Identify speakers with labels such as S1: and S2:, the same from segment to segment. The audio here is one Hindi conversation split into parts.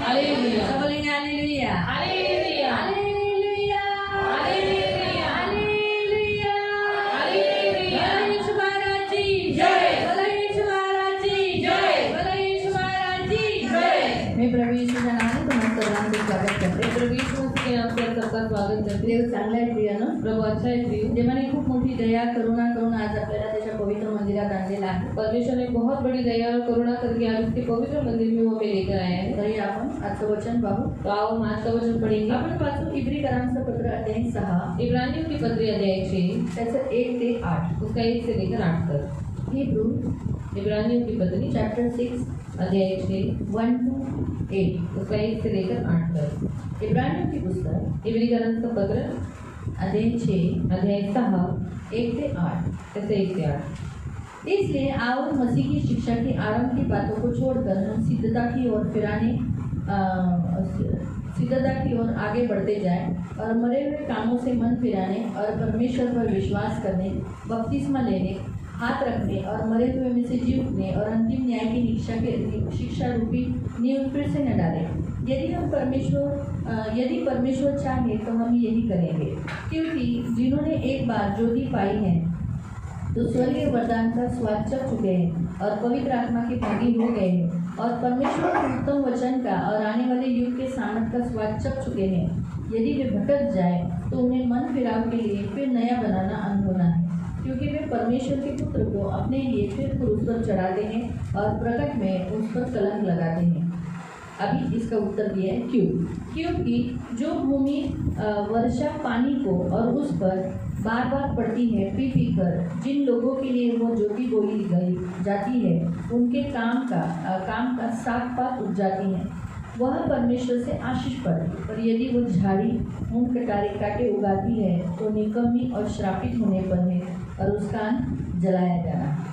S1: हालेलुया
S2: सब बोलेंगे hallelujah
S1: hallelujah
S2: hallelujah
S1: hallelujah
S2: hallelujah
S1: hallelujah
S2: बोलो यीशु महाराज की
S1: जय।
S2: बोलो यीशु महाराज की
S1: जय।
S2: बोलो यीशु महाराज की
S1: जय।
S2: मी प्रभू येशूच्या नावाने तुम्हाला सर्वांचे स्वागत करते.
S1: प्रभु यीशु मसीह के नाम से आप सबका स्वागत करते हैं।
S2: देव चांगला आहे प्रिय ना.
S1: प्रभु अच्छा है प्रिय।
S2: देवाने खूप मोठी दया करुणा करून आज आपल्याला त्याच्या पवित्र मंदिरात आणलेला आहे.
S1: परमेश्वर ने बहुत बड़ी दया और करुणा करके आज उसके पवित्र मंदिर में वो हमें लेकर आए हैं।
S2: तरी आपण आजचं वचन पाहू.
S1: तो आओ हम आज का वचन पढ़ेंगे।
S2: आपण वाचू इब्रीकरांचं पत्र अध्याय 6
S1: इब्रानियों की पत्री अध्याय 6
S2: त्याचं 1 ते 8.
S1: उसका 1 से लेकर 8 तक।
S2: हिब्रू
S1: इब्रानियों की पत्री
S2: चैप्टर 6
S1: अध्याय 6
S2: 1 to 8.
S1: उसका 1 से लेकर 8 तक।
S2: इब्रानियों की पुस्तक
S1: इब्रीकरांचं पत्र
S2: अध्याय 6
S1: अध्याय 6
S2: 1 से 8.
S1: त्याचे 1 से 8।
S2: इसलिए आओ मसीह की शिक्षा की आरंभ की बातों को छोड़कर हम सिद्धता की ओर आगे बढ़ते जाएं और मरे हुए कामों से मन फिराने और परमेश्वर पर विश्वास करने, बपतिस्मा लेने, हाथ रखने और मरे हुए में से जी उठने और अंतिम न्याय की शिक्षा रूपी नींव फिर से न डालें। यदि परमेश्वर चाहे तो हम यही करेंगे, क्योंकि जिन्होंने एक बार ज्योति पाई है तो स्वर्गीय वरदान का स्वाद चख चुके हैं और पवित्र आत्मा के भागी हो गए हैं और परमेश्वर के उत्तम वचन का और आने वाले युग के सामर्थ का स्वाद चख चुके हैं। यदि वे भटक जाए तो उन्हें मन फिराव के लिए फिर नया बनाना अनहोना है, क्योंकि वे परमेश्वर के पुत्र को अपने लिए फिर क्रूस पर चढ़ाते हैं और प्रकट में उस पर कलंक लगाते हैं। अभी इसका उत्तर दिया है क्यों? क्योंकि जो भूमि वर्षा पानी को और उस पर बार बार पड़ती है, पी पी कर जिन लोगों के लिए वो ज्योति बोई गई जाती है, उनके काम का साग पात उग जाती हैं, वह परमेश्वर से आशीष पाती। पर यदि वो झाड़ी मूंग काटे उगाती है तो निकम्मी और श्रापित होने पर है और उसका अंत जलाया जाना है।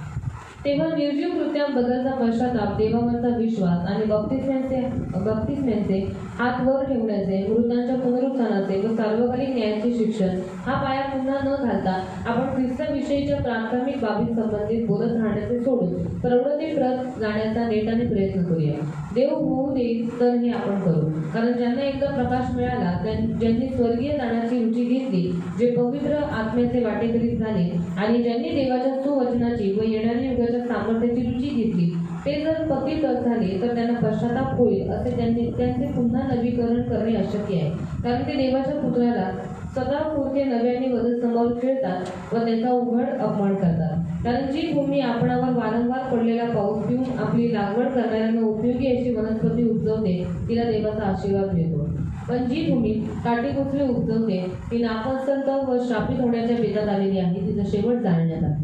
S1: तेव्हा निर्जीव कृत्यांबद्दलचा पश्चाताप, देवावरचा विश्वास आणि बप्तिस्म्याचे हात वर ठेवण्याचे, मृतांच्या पुनरुत्थानाचे व सार्वकालिक न्यायाचे शिक्षण हा पाया पुन्हा न घालता आपण ख्रिस्ताविषयीच्या प्राथमिक बाबी संबंधित बोलत राहण्याचे सोडून प्रवृत्तीप्रत जाण्याचा नेटाने प्रयत्न करूया। देव होऊ देईल तर हे आपण करू, कारण ज्यांना एकदा प्रकाश मिळाला, ज्यांनी स्वर्गीय जाण्याची रुची घेतली, जे पवित्र आत्म्याचे वाटेकरी झाले आणि ज्यांनी देवाच्या सुवचनाची व येणाऱ्या युगाच्या सामर्थ्याची रुची घेतली, ते जर पतित झाले तर त्यांना पश्चाताप होईल असे त्यांचे पुन्हा नवीकरण करणे अशक्य आहे, कारण ते देवाच्या पुत्राला सदापुरते नव्याने वधस्तंभावर खेळतात व त्याचा उघड अपमान करतात। कारण जी भूमी आपणावर वारंवार पडलेला पाऊस पिऊन आपली लागवड करणाऱ्यांना उपयोगी अशी वनस्पती उपजवते, तिला देवाचा आशीर्वाद मिळतो। पण जी भूमी काटेकोठे उपजवते ती नापसंत व श्रापित होण्याच्या बेतात आलेली आहे, तिचा शेवट जाणण्यात आहे।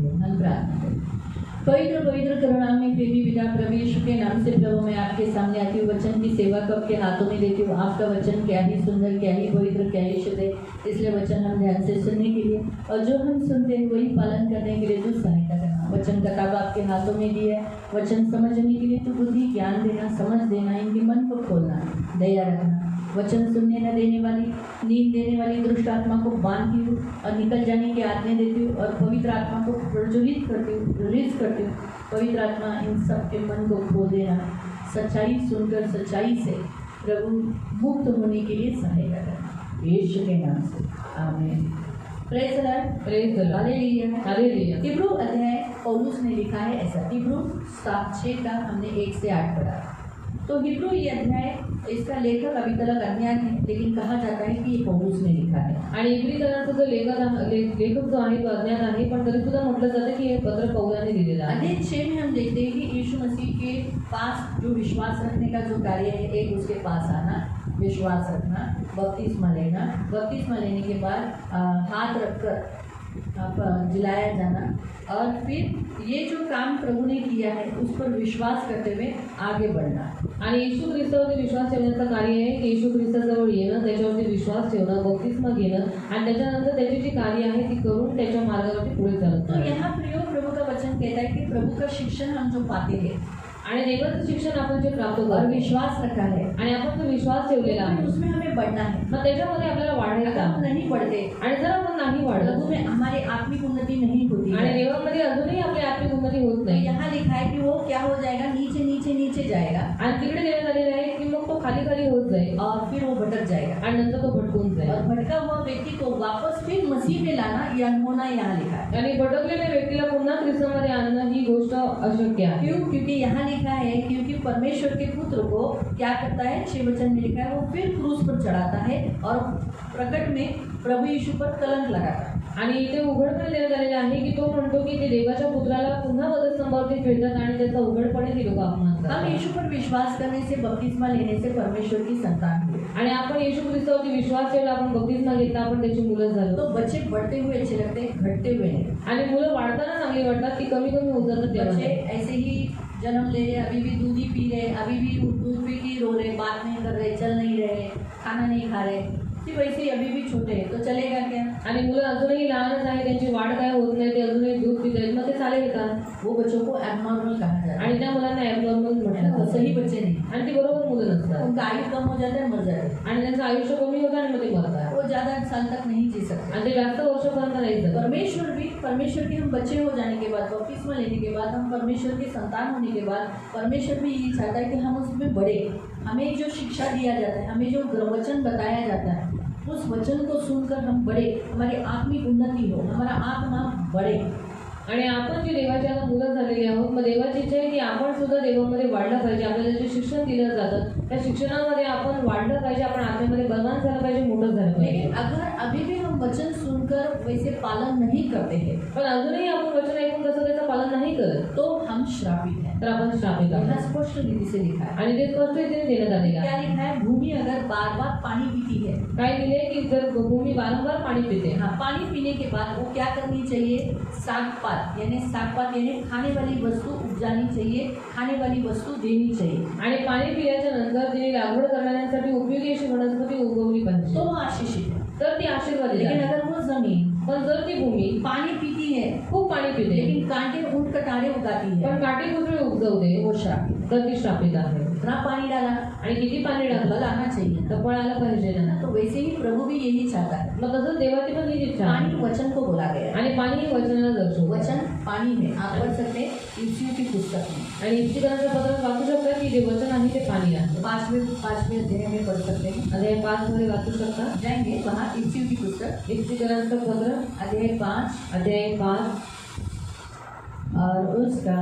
S2: पवित्र पवित्र करुणामय प्रेमी पिता प्रभु यीशु के नाम से प्रभु मैं आपके सामने आती हूँ। वचन की सेवा को आपके हाथों में देती हूँ। आपका वचन क्या ही सुंदर, क्या ही पवित्र, क्या ही शुद्ध है, इसलिए वचन हम ध्यान से सुनने के लिए और जो हम सुनते हैं वही पालन करने के लिए तू सहायता करना। वचन का ताबा आपके हाथों में दिया है, वचन समझने के लिए तू बुद्धि ज्ञान देना, समझ देना, इनके मन को खोलना, दया रखना। वचन सुनने न देने वाली, नींद देने वाली दुष्ट आत्मा को बांधती हूँ और निकल जाने की आज्ञा देती हूँ और पवित्र आत्मा को प्रज्वलित करती हूँ, रिलीज करती हूँ। पवित्र आत्मा इन सब के मन को खोल देना, सच्चाई सुनकर सच्चाई से प्रभु मुक्त होने के लिए सहायता करना, यीशु के नाम से आमीन। Praise the Lord,
S1: praise the Lord,
S2: hallelujah,
S1: hallelujah.
S2: Hebrew अध्याय पौलुस ने लिखा है ऐसा। हिब्रू 7:6 का हमने 1 से 8 पढ़ा। तो हिब्रू ये अध्याय, इसका लेखक अभी तक अज्ञात है, लेकिन कहा जाता है कि ये पौलुस ने लिखा है।
S1: आणि इब्रीकरांचा जो लेखक जो आहे तो अज्ञात आहे, पण तरी सुद्धा म्हटलं जातं की हे पत्र पौलाने दिलेलं आहे।
S2: अध्याय 6 में हम देखते हैं कि यीशु मसीह के पास जो विश्वास रखने का जो कार्य है, एक उसके पास आना, विश्वास रखना, बपतिस्मा लेने के बाद हाथ रखकर जिलाया जाना और फिर ये जो काम प्रभु ने किया है उस पर विश्वास करते हुए आगे बढ़ना।
S1: आणि येशू ख्रिस्तावरती विश्वास ठेवण्याचं कार्य आहे की येशू ख्रिस्ताजवळ येणं, त्याच्यावरती विश्वास ठेवणं, बपतिस्मा घेणं आणि त्याच्यानंतर त्याची जी कार्य आहे ती करून त्याच्या मार्गावरती पुढे चालत।
S2: तो यहाँ प्रभु का वचन कहता है कि प्रभु का शिक्षण हम जो पाते हैं
S1: आणि देवाचं शिक्षण आपण जे प्राप्त करतो
S2: और विश्वास रखा है
S1: आणि आपण तो विश्वास ठेवलेला आहे,
S2: उसमें हमें बढ़ना है।
S1: मग त्याच्यामध्ये आपल्याला वाढायचं
S2: हम नहीं बढ़ते
S1: आणि जर आपण नाही वाढत
S2: प्रभु में हमारी आत्मिक उन्नति नहीं होती
S1: आणि देवामध्ये अजूनही आपली आत्मिक उन्नती होत
S2: तो
S1: नाही।
S2: यहाँ लिखा है कि वो क्या हो जाएगा, नीचे नीचे नीचे जाएगा
S1: आणि तिकडे देण्यात आलेले आहे की मग तो खाली खाली जाईल
S2: और फिर वो भटक जाएगा
S1: आणि नंतर तो भटकून जाईल.
S2: और भटका हुआ व्यक्ति को वापस फिर मसीह में लाना या होना यहाँ लिखा है.
S1: आणि भटकलेल्या व्यक्तीला पुन्हा ख्रिस्तामध्ये आणणं ही गोष्ट अशक्य आहे.
S2: क्यों? क्योंकि यहाँ लिखा है क्योंकि परमेश्वर के पुत्र को क्या करता है, 6 वचन में लिखा है, वो फिर क्रूस पर चढ़ाता है और प्रकट में प्रभु यीशु पर कलंक लगाता है.
S1: आणि इथे उघडपणे देण्यात आलेले आहे की तो म्हणतो की ते देवाच्या पुत्राला पुन्हा वधस्तंभावरती खेळतात आणि त्याचा उघडपणे ती लोक अपमान
S2: हम
S1: करतात.
S2: यीशु पर विश्वास करने से, बपतिस्मा लेने से परमेश्वर की संतान हुए.
S1: आणि आपण येशू ख्रिस्तावरती विश्वास ठेवला, आपण बपतिस्मा घेतला, आपण त्याची मुलं झालो.
S2: तो बच्चे बढ़ते हुए अच्छे लगते हैं, घटते हुए नहीं.
S1: आणि मुलं वाढताना चांगली वाटतात, ती कमी कमी होत जातात तेव्हा
S2: बच्चे
S1: नाही.
S2: ऐसे ही जन्म ले रहे, अभी भी दूध ही पी रहे, अभी भी दूध पी के रो रहे, बात नहीं कर रहे, चल नहीं रहे, खाना नहीं खा रहे, कि वैसे ही अभी भी छोटे हैं, तो चलेगा क्या?
S1: आणि मुलं अजूनही लहानच आहे, त्यांची वाढ काय होत नाही, ते अजूनही दूध पित आहेत, मग ते चालेल का?
S2: वो बच्चों को एबनॉर्मल कहा जाता है.
S1: आणि त्या मुलांना ॲबनॉर्मल म्हटलं
S2: वो
S1: जातं.
S2: सही बच्चे नहीं.
S1: आणि ती बरोबर मुलं नसतात
S2: उनका आयु कम हो जाता है, मर जाते हैं.
S1: आणि त्यांचं आयुष्य कमी होतं आणि मग ते मरतात
S2: वो ज़्यादा साल तक नहीं जी सकते.
S1: आणि ते जास्त वर्षापर्यंत नाही जगत.
S2: परमेश्वर के हम बच्चे हो जाने के बाद, बपतिस्मा लेने के बाद, हम परमेश्वर के संतान होने के बाद, परमेश्वर भी यही चाहता है कि हम उसमें बढ़े. हमें जो शिक्षा दिया जाता है, हमें जो वचन बताया जाता है, उस वचन को सुनकर हम बढ़े, हमारी आत्मिक उन्नति हो, हमारा आत्मा बढ़े.
S1: आणि आपण जी देवाची आता मुलं झालेली आहोत, मग देवाची इच्छा आहे की आपण सुद्धा देवामध्ये वाढलं पाहिजे. आपल्याला जे शिक्षण दिलं जातं त्या शिक्षणामध्ये आपण वाढलं पाहिजे, आपण आत्म्यामध्ये बलवान झालं पाहिजे, मोठं झालं पाहिजे.
S2: लेकिन अगर अभी भी हम वचन सुनकर वैसे पालन नहीं करते हैं,
S1: पण अजूनही आपण वचन ऐकून तसं त्याचं पालन नाही करत,
S2: तो हम श्रापित हैं.
S1: तर आपण श्रापित
S2: यहाँ
S1: आहोत.
S2: स्पष्ट रीति से लिखा है.
S1: आणि ते स्पष्ट रीतीने देण्यात आलेलं
S2: क्या
S1: आहे.
S2: लिखा है? भूमि अगर बार बार पानी पीती है,
S1: काय दिले की जर भूमी वारंवार पाणी पिते,
S2: हाँ, पानी पीने के बाद वो क्या करनी चाहिए? सागपात यानी खाने वाली वस्तु उपजानी चाहिए, खाने वाली वस्तु देनी चाहिए.
S1: आणि पाणी पिल्याच्या नंतर तिने लागवड करण्यासाठी उपयोगी अशी वनस्पती उगवली पाहिजे,
S2: तो वो आशीषित है.
S1: तर ती आशीर्वाद
S2: लेकिन
S1: आहे.
S2: अगर वो जमीन
S1: पण जर ती भूमी
S2: पानी पीती है
S1: खूप पाणी पिते
S2: लेकिन कांटे ऊंट कटारे उगाती है,
S1: पण काटे कुठे उगवते,
S2: वो श्रापित है.
S1: तर ती श्रापित आहे.
S2: इतना पानी डाला,
S1: आणि किती पाणी
S2: फल
S1: टाकलं
S2: आना चाहिए ना.
S1: तर फळ आलं पाहिजे ना.
S2: तो वैसे ही प्रभु भी यही चाहता है.
S1: मग तसंच देवाची पण हीच इच्छा आहे.
S2: पानी वचन को बोला गया है.
S1: आणि पाणी हे वचनाला दर्शवतं.
S2: वचन पानी में आप पढ़ सकते हैं इफ्सियों की पुस्तक में.
S1: आणि इफ्तिकरांच्या पत्रात वाचू शकता की जे वचन आहे ते पाणी आहे.
S2: 5वें अध्याय में पढ़ सकते हैं.
S1: अध्याय 5 मध्ये वाचू शकता.
S2: जाएंगे वहाँ इफ्सियों की पुस्तक
S1: इफ्तिकरांचं पत्र
S2: अध्याय 5
S1: अध्याय 5
S2: और उसका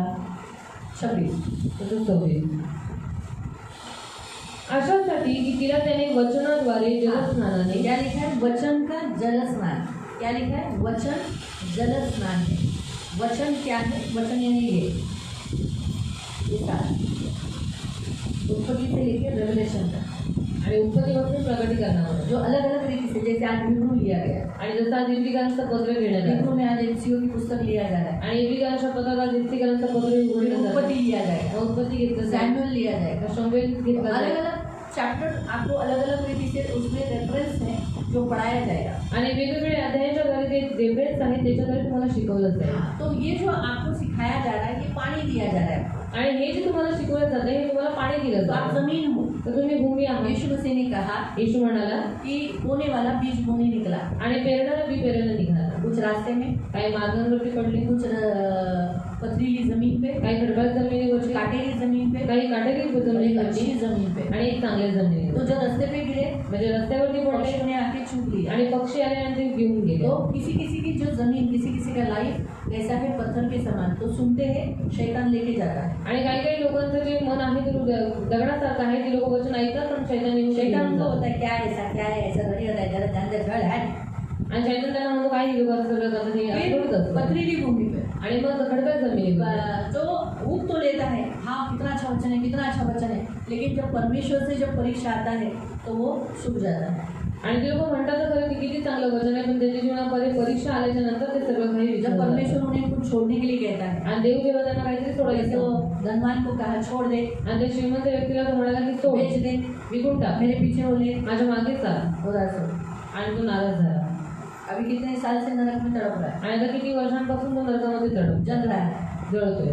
S2: 26.
S1: तसंच 26. अशासाठी की तिला त्याने वचनाद्वारे जलस्नानाने,
S2: क्या लिखा है? वचन का जल स्नान. क्या लिखा है? वचन जल स्नान है. वचन क्या है? वचन यानी ये सारा उत्पत्ति से लेकर रेवलेशन तक,
S1: आणि उत्पत्तीपासून प्रगटीकरणावर,
S2: जो अलग अलग रीति से, जैसे आज हिब्रू लिया गया,
S1: आणि जसं आज इफ्तिकरांचं पत्र घेण्यात
S2: हिब्रू
S1: आलं
S2: में आज एफसीओ की पुस्तक लिया जा रहा है,
S1: आणि इफ्तिकरांच्या पत्रात आज इफ्तिकरांचं पत्र उघडलं जातं.
S2: उत्पत्ति लिया जाएगा,
S1: उत्पत्ती घेतलं जाईल,
S2: सैमुअल लिया जाएगा.
S1: शमूएल घेतलं
S2: अलग
S1: जाईल.
S2: अलग चैप्टर आपको अलग अलग रीति से उसमें रेफरेंस है जो पढ़ाया जाएगा.
S1: आणि वेगवेगळ्या अध्यायाच्या द्वारे ते रेफरन्स आहेत, त्याच्याद्वारे तुम्हाला शिकवलं जाईल.
S2: तो ये जो आपको सिखाया जा रहा है, ये पानी दिया जा रहा है.
S1: आणि हे जे तुम्हाला शिकवलं जातं हे तुम्हाला पाणी दिलं
S2: तो आप
S1: जातं.
S2: जमीन हो.
S1: तर तुम्ही भूमी आहात.
S2: यीशु मसीह ने कहा
S1: येशू म्हणाला
S2: कि बोने वाला बीज बोने निकला.
S1: आणि पेरणारा बी पेरायला निघाला.
S2: कुछ रास्ते में,
S1: काही मार्गांवरती पडले,
S2: कुछ पथरीली जमीन पे,
S1: काही खडबड जमिनीवरची,
S2: काटेरी जमीन पे,
S1: काही काटेरी
S2: और एक
S1: जमिनीवरची
S2: अच्छी जमीन पे.
S1: आणि एक चांगल्या
S2: तो
S1: जमिनीवर.
S2: जो रास्ते पे गिरे,
S1: म्हणजे रस्त्यावरती पडले
S2: पक्षियों ने आके चूक लिया.
S1: आणि पक्षी आले आणि ते घेऊन गेले.
S2: तो किसी किसी की जो जमीन, किसी किसी का लाइफ ऐसा है पत्थर के समान, तो सुनते हैं शैतान लेके जाता है.
S1: आणि काही काही लोकांचं जे मन आहे ते दगडासारखं आहे. ते लोक वचन ऐकतात पण
S2: शैतान
S1: शैतान
S2: को होता है क्या है ऐसा नहीं होता है, जरा ध्यान दे झड़ है.
S1: आणि शैतान त्यांना म्हणतो काही लोक सगळं करतात हे
S2: फिर
S1: असंच असतं.
S2: पथरीली भूमी पे
S1: आणि मग खडबड जमिनीवर
S2: जो ऊब तो लेता है, हाँ कितना अच्छा वचन है, कितना अच्छा वचन है, लेकिन जब परमेश्वर से जब परीक्षा आता है तो वो सूख जाता है.
S1: आणि ते लोक म्हणतात तर खरं की किती चांगलं वचन आहे, पण त्याच्या जीवनामध्ये परीक्षा आल्याच्या नंतर ते सगळं काही विचार
S2: जब परमेश्वर उन्हें कुछ छोड़ने के लिए कहता है,
S1: आणि देव जेव्हा त्यांना काहीतरी
S2: तो
S1: सोडायचं
S2: धनवान को कहा छोड़ दे,
S1: आणि त्या श्रीमंत व्यक्तीला तो म्हणाला की सोड,
S2: बेच दे,
S1: विकून टाक,
S2: मेरे पीछे हो ले,
S1: माझ्या मागे चाल,
S2: उदास हो.
S1: आणि तो नाराज झाला.
S2: अभी कितने साल से नरक में तड़प रहा है,
S1: आणि आता किती वर्षांपासून तो नरकामध्ये
S2: जल रहा है.
S1: जळतोय.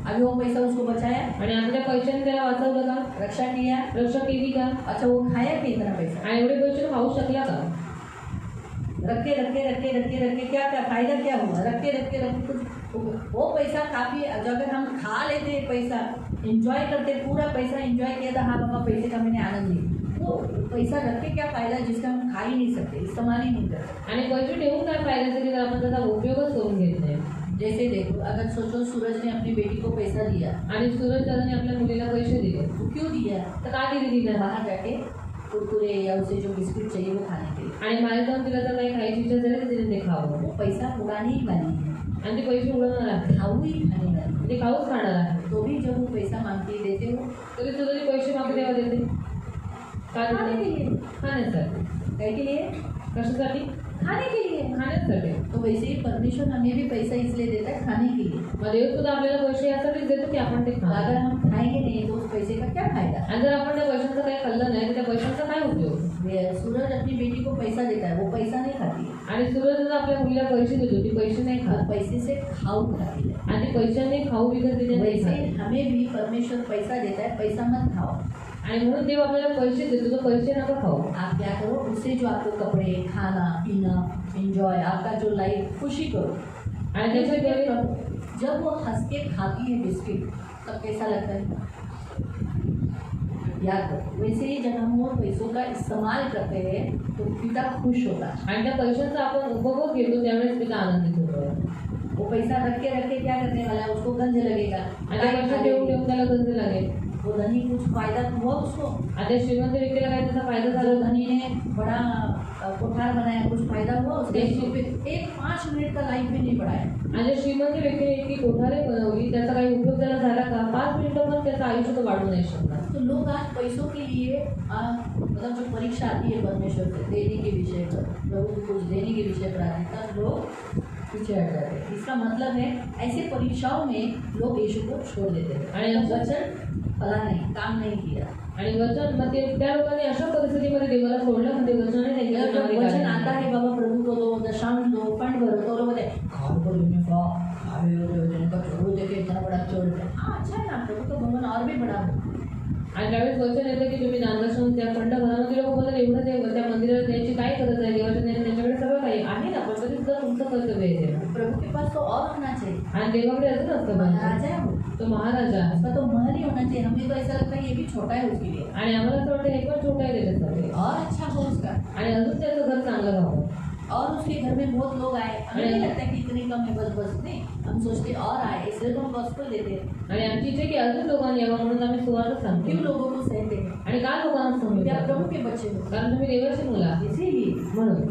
S2: अभी वो पैसा उसको बचाया,
S1: आणि आता त्या पैशाने त्याला वाचवलं का,
S2: रक्षा किया,
S1: रक्षा केली का,
S2: अच्छा वो खाया कि इतना पैसा,
S1: आणि एवढे पैसे खाऊ शकला का.
S2: रखे रखे रखे रखे रखे क्या क्या फायदा क्या हुआ, रखे रखे रखे कुछ वो पैसा काफी, अगर हम खा लेते पैसा एंजॉय करते, पूरा पैसा एंजॉय किया था, हाँ बाबा पैसे का मैंने आनंद लिया, वो पैसा रख के क्या फायदा जिसका हम खा ही नहीं सकते, इस्तेमाल ही नाही करते.
S1: आणि पैसे ठेवून काय फायद्याचं की जर आपण त्याचा उपयोगच करून घेत नाही.
S2: जैसे देखो, अगर सोचो सूरज ने अपनी बेटी को पैसा दिया,
S1: आणि सूरज दादाने आपल्या मुलीला पैसे दिले,
S2: तो क्यों दिया?
S1: तर का दिले तिला?
S2: बाहर जाके कुरकुरे या उसे जो बिस्किट चाहिए वो खाने के लिए.
S1: आणि बाहेर जाऊन तिला जर काही खायची इच्छा झाली तर तिने ते खावं.
S2: वो पैसा उड़ाने ही वाली है,
S1: आणि ते पैसे उडवणार आहे,
S2: खाऊ ही खाने वाली है.
S1: ते खाऊच खाणार आहे.
S2: तो भी जब वो पैसा मांगती है, देते हो
S1: तरी सुद्धा ती पैसे मागते तेव्हा देते. का
S2: खाने के
S1: देते?
S2: लिए.
S1: खाण्यासाठी.
S2: काय के लिए?
S1: कशासाठी?
S2: खाने के लिए.
S1: खाण्यासाठी.
S2: तो वैसे ही परमेश्वर हमें भी पैसा इसलिए देता है खाने के लिए.
S1: मग देव सुद्धा आपल्याला पैसे यासाठीच देतो की आपण ते
S2: अगर
S1: खावं.
S2: हम खाएंगे नहीं तो उस पैसे का क्या फायदा?
S1: आणि जर आपण त्या पैशांचं काही खाल्लं नाही तर त्या पैशांचा काय उपयोग?
S2: सूरज अपनी बेटी को पैसा देता है, वो पैसा नहीं खाती है,
S1: आणि सूरज जर आपल्या मुलीला पैसे देतो ती पैसे नाही
S2: वो
S1: खात
S2: पैसे से खाऊ खाती है.
S1: आणि ती पैशाने खाऊ विकत तिने नाही
S2: वैसे
S1: खात.
S2: हमें भी परमेश्वर पैसा देता है, पैसा मत खाओ.
S1: आणि म्हणून देव आपल्याला पैसे देतो तो पैसे नका खाऊ.
S2: आप क्या करो, उससे जो आपको कपड़े, खाना पीना, एंजॉय, आपका जो लाइफ, खुशी करो.
S1: आणि त्याच्या द्वारे
S2: जब वो हंस के खाती है बिस्किट तब कैसा लगता है? याद करो. वैसे ही जब हम वो पैसों का इस्तेमाल करते हैं तो पिता खुश होता है.
S1: आणि त्या पैशांचा आपण उपभोग घेतो त्यावेळेस पिता आनंदित होतो.
S2: वो पैसा रख के क्या करने वाला है, उसको गंज लगेगा.
S1: आणि त्या पैसे ठेवून ठेवून त्याला गंज लागेल.
S2: वो धनी कुछ फायदा हुआ उसको.
S1: आता श्रीमंत व्यक्तीला काय त्याचा फायदा झाला
S2: जो
S1: होता?
S2: धनी ने बड़ा कोठार बनाया, कुछ फायदा हुआ उसके? एक 5 मिनट का लाइफ में नहीं बढ़ाया.
S1: आणि श्रीमंत व्यक्तीने इतकी कोठारे बनवली त्याचा काही उपयोग त्याला झाला का? 5 मिनिटं पण त्याचं आयुष्य तो वाढवू नाही शकणार.
S2: तो लोग आज पैसों के लिए मतलब जो परीक्षा आती है परमेश्वर से देने के विषय पर, प्रभु को कुछ देने के विषय पर आते हैं तब लोग पीछे हट जाते हैं. इसका मतलब है ऐसे परीक्षाओं में लोग यीशु को छोड़ देते हैं
S1: आणि
S2: वचन फला नहीं, काम नहीं किया.
S1: आणि वचन मग ते त्या लोकांनी अशा परिस्थितीमध्ये देवाला सोडलं म्हणजे वचनाने
S2: जब
S1: त्यांच्या
S2: वचन आता है बाबा प्रभु को दो, दशांश दो, फंड भरो, तो लोग बोलते हैं खाओ को देने का, खावे योजने का छोड़ो, देखे इतना बड़ा छोड़ दे. हाँ अच्छा है ना, प्रभु का भवन और भी बड़ा हो.
S1: आणि त्यावेळेस वचन येतं की तुम्ही दानदर्शन त्या फंड भरामध्ये लोक बोलतात एवढं ते त्या मंदिराला द्यायची काय गरज आहे, देवाच्या त्यांच्याकडे सगळं काही आहे ना, पण तरी सुद्धा तुमचं कर्तव्य आहे ते.
S2: प्रभु के पास तो और होना चाहिए.
S1: आणि देवाकडे अजून असतं
S2: महाराजा है वो,
S1: तो महाराजा आहे.
S2: उसका तो महल ही होना चाहिए. हमें तो ऐसा लगता है ये भी छोटा है उसके लिए,
S1: आणि आम्हाला असं वाटतं हे पण छोटं आहे त्याच्यासाठी.
S2: और अच्छा हो उसका,
S1: आणि अजून त्याचं घर चांगलं व्हावं.
S2: और उसके घर में बहुत लोग आए. हमें नहीं लगता कि इतने कम है, बस नहीं, हम सोचते और आए, इसलिए तो हम गॉस्पेल देते हैं.
S1: आणि आमची इच्छा आहे की अजून लोकांनी यावं म्हणून आम्ही सुवार्थ
S2: क्यों
S1: सांगतो.
S2: लोगों को सहते हैं?
S1: आणि का लोकांना
S2: क्योंकि आप
S1: समजतो?
S2: प्रभु के बच्चे हो.
S1: कारण तुम्ही देवाची मुलं आहात.
S2: इसीलिए
S1: म्हणून.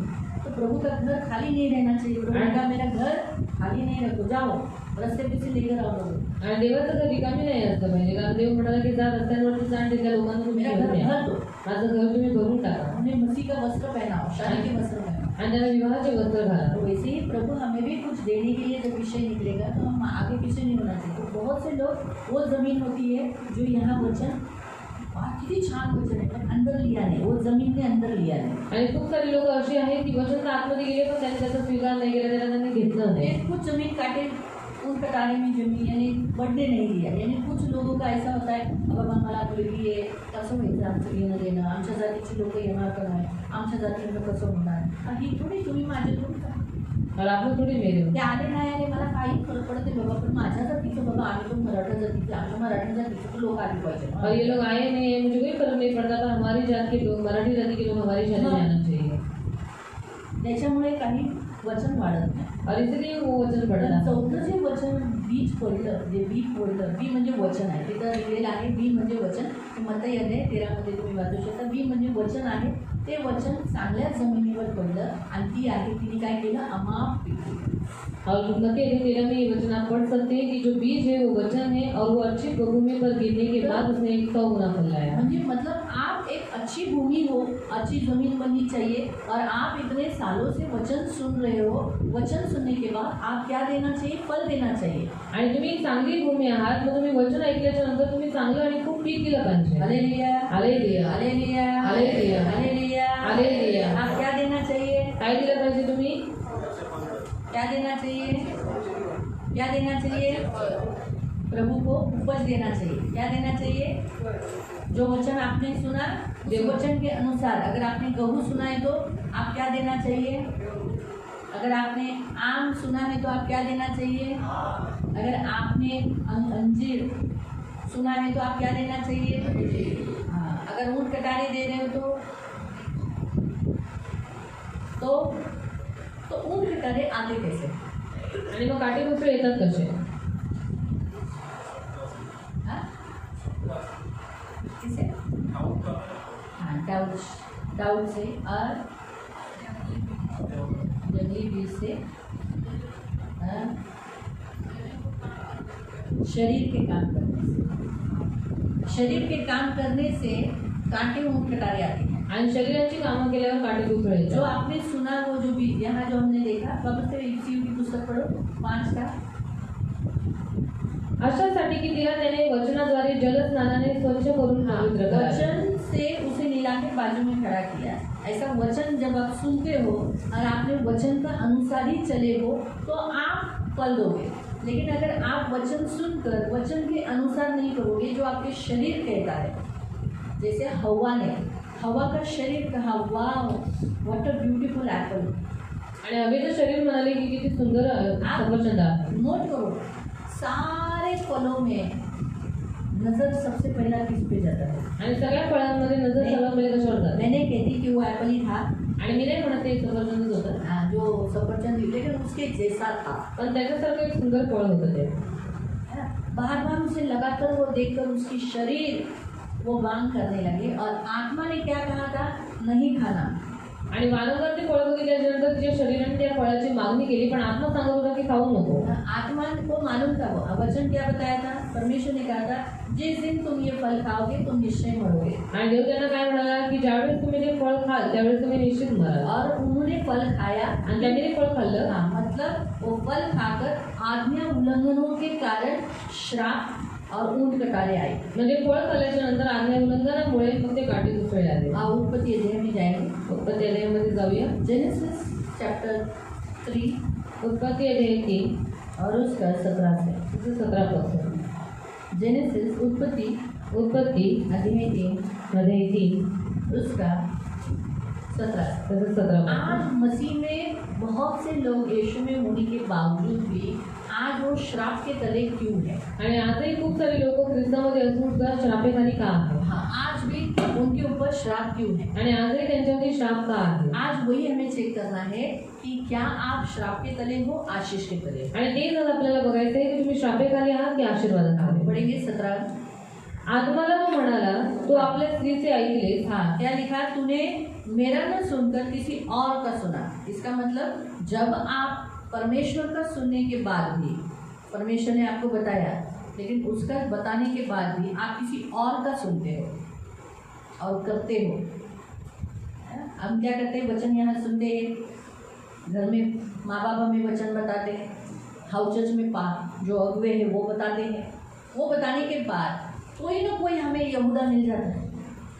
S2: तो प्रभु का घर खाली नहीं रहना चाहिए. प्रभु ने कहा मेरा घर खाली नहीं रखो, जाओ रस्ते पे से लेकर आओ लोगों.
S1: आणि देवाचं घर रिकामी नाही असतं पाहिजे. कारण देव म्हणाला की जा रस्त्यांवरती जा आणि त्या लोकांना तुम्ही
S2: मेरा
S1: घेऊन
S2: घर
S1: या.
S2: भर दो.
S1: माझं घर तुम्ही भरून टाका
S2: हमने मसीह का वस्त्र पहनाओ, शादी के वस्त्र पहनाओ.
S1: आणि त्याला विवाहाचे वस्त्र घाला.
S2: तो वैसे ही प्रभु हमें भी कुछ देने के लिए जब विषय निकलेगा तो हम आगे पीछे नहीं होना चाहिए. तो बहुत से लोग, वो जमीन होती है जो यहाँ वचन, किती छान वचन है, पण अंदर लिया नहीं, वो जमीन ने अंदर लिया नहीं.
S1: आणि खूप सारी लोक अशी आहेत की वचन आतमध्ये गेले पण त्यांनी त्याचा स्वीकार नाही केला, त्याला त्यांनी घेतलं नाही.
S2: एक कुछ जमीन काटे उस कटारे में जमीन, यानी बढ़ने नहीं दिया. यानी कुछ लोगों का ऐसा होता है, बाबा मला मुलगी आहे, कसं व्हायचं आमचं घेणं देणं, आमच्या जातीची लोक येणार का नाही, आमच्या जातीनं कसं होणार, ही थोडी तुम्ही माझ्या थोडी का.
S1: मला आपण थोडी मेरे
S2: ते आले नाही आले मला काही फरक पडत नाही बाबा, पण माझ्या जातीचं बाबा, आम्ही तो मराठा जातीचे, आमच्या मराठी जातीचे लोक आले पाहिजे.
S1: और ये लोग आए नहीं है, मुझे कोई फर्क नहीं पड़ता, पर हमारी जात के लोग, मराठी जाति के लोग हमारी शादी में आना चाहिए.
S2: त्याच्यामुळे काही वचन वाढत नाही.
S1: और इसलिए वो वचन
S2: पण
S1: पडला.
S2: चौथं जे वचन बीज पडलं, जे बी पडलं, बी म्हणजे वचन आहे, तिथं लिहिलेलं आहे बी म्हणजे वचन. मत्ती अध्याय 13 मध्ये तुम्ही वाचू शकता. बी म्हणजे वचन आहे, ते वचन चांगल्या जमिनीवर पडलं आणि ती आहे, तिने काय केलं, अमाप पिकली.
S1: और मत्ती अध्याय 13 में ये वचन आप पढ़ सकते हैं कि जो बीज है वो वचन है और वो अच्छी भूमि पर गिरने के बाद उसने 100 गुना फल लाया.
S2: म्हणजे मतलब आप एक अच्छी भूमि हो, अच्छी जमीन बननी चाहिए, और आप इतने सालों से वचन सुन रहे हो. वचन सुनने के बाद आप क्या देना चाहिए, फल देना चाहिए.
S1: आणि तुम्ही चांगली भूमी आहात, मग तुम्ही वचन ऐकल्याच्या नंतर तुम्ही चांगलं आणि खूप पीक दिलं पाहिजे.
S2: Hallelujah,
S1: hallelujah,
S2: hallelujah,
S1: hallelujah,
S2: hallelujah,
S1: hallelujah.
S2: आप क्या देना चाहिए,
S1: काय दिलं पाहिजे तुम्ही,
S2: क्या देना चाहिए, क्या देना चाहिए, प्रभु को उपज देना चाहिए. क्या देना चाहिए, जो वचन आपने सुना उस वचन के अनुसार. अगर आपने गहू सुना है तो आप क्या देना चाहिए, अगर आपने आम सुना है तो आप क्या देना चाहिए, अगर आपने अंजीर सुना है तो आप क्या देना चाहिए? हाँ, अगर ऊँट कटारे दे रहे हो तो ऊँट कटारे आते कैसे?
S1: आणि मग काटेकोपरे येतात कसे?
S2: हाँ? किसे? हाँ, डाउट से और जंगली बीज से, हाँ, शरीर के काम करने से कांटे ऊँट कटारे आते हैं।
S1: आणि शरीराची कामं केल्यावर काटेकोपरे
S2: जो
S1: येतात.
S2: आपने सुना वो जो भी यहाँ जो हमने देखा, वापस से ECU की पुस्तक पढ़ो 5 का।
S1: अशासाठी की तिला त्याने वचनाद्वारे जलस्नानाने स्वच्छ करून पवित्र करावे.
S2: वचन से उसे नीला के बाजू में खड़ा किया। ऐसा वचन जब आप सुनते हो और आपने वचन का अनुसार ही चले हो तो आप फल दोगे। लेकिन अगर आप वचन सुनकर वचन के अनुसार नहीं करोगे, जो आपके शरीर कहता है, जैसे हवा का शरीर कहा, वाह व्हाट अ ब्यूटीफुल एप्पल।
S1: आणि हवेचं शरीर म्हणाले की किती सुंदर सफरचंद आहे.
S2: नोट करो, सारे फलों में नजर सबसे पहला किस पे जाता है?
S1: आणि सगळ्या फळांमध्ये नजर सर्वात पहिले कशावर जाते?
S2: मैंने कहती कि वो एप्पल ही था,
S1: आणि मी नाही म्हणत ते सफरचंदच होतं,
S2: हाँ, जो सफरचंद, लेकिन उसके जैसा था।
S1: पण त्याच्यासारखं एक सुंदर फळ होतं ते.
S2: बार बार उसे लगातार वो देखकर उसकी शरीर वो मांग करने लगे और आत्मा ने क्या कहा था? नहीं खाना।
S1: आणि वारंवार ते फळ बघितल्यानंतर तिच्या शरीराने त्या फळाची मागणी केली, पण आत्मा सांगत होता की खाऊ नको.
S2: आत्मा को मालूम था, वो वचन क्या बताया था? परमेश्वर ने कहा था जिस दिन तुम ये फल खाओगे तुम निश्चय मरोगे।
S1: आणि देव त्यांना काय म्हणाला की ज्यावेळेस तुम्ही ते फळ खाल त्यावेळेस तुम्ही निश्चित मराल.
S2: और उन्होंने फल खाया,
S1: आणि त्यांनी ते फळ खाल्लं.
S2: हाँ, मतलब वो फल खाकर आज्ञा उल्लंघनों के कारण श्राप और ऊँट कटारे आए।
S1: म्हणजे फळ खाल्ल्याच्या नंतर आज्ञा उल्लंघनामुळे मग ते काटेकोपरे आले.
S2: उत्पत्ति अध्याय में जाएंगे,
S1: उत्पत्ती अध्यायामध्ये जाऊया.
S2: जेनेसिस चैप्टर 3
S1: उत्पत्ती अध्याय 3
S2: और उसका 17 से।
S1: 17
S2: जेनेसिस उत्पत्ति
S1: अध्याय 3
S2: उसका 17।
S1: 17.
S2: आज मसीह में बहुत से लोग यीशु में होने के बावजूद भी आज वो श्राप के तले क्यों है?
S1: आणि आजही खूप सारे लोक ख्रिस्तामध्ये असून सुद्धा श्रापेखाली का आहे?
S2: हाँ, आज भी उनके ऊपर श्राप क्यों है?
S1: आणि आजही त्यांच्यावरती श्राप का आहे?
S2: आज वही हमें चेक करना है कि क्या आप श्राप के तले हो, आशीष के तले?
S1: आणि तेच आज आपल्याला बघायचं आहे की तुम्ही श्रापेखाली आहात की आशीर्वादात आहात.
S2: पढ़ेंगे 17।
S1: आत्माला तो म्हणाला, तू आपल्या स्त्रीचे ऐकलेस.
S2: हाँ, क्या लिखा? तूने मेरा न सुनकर किसी और का सुना। इसका मतलब जब आप परमेश्वर का सुनने के बाद भी, परमेश्वर ने आपको बताया, लेकिन उसका बताने के बाद भी आप किसी और का सुनते हो और करते हो। हम क्या करते हैं? वचन यहाँ सुनते हैं, घर में माँ बाप हमें वचन बताते हैं, हाउस चर्च में जो अगुवे हैं वो बताते हैं। वो बताने के बाद कोई ना कोई हमें यहूदा मिल जाता है।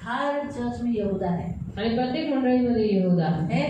S2: हर चर्च में यहूदा है,
S1: आणि प्रत्येक मंडळीमध्ये यहूदा
S2: है?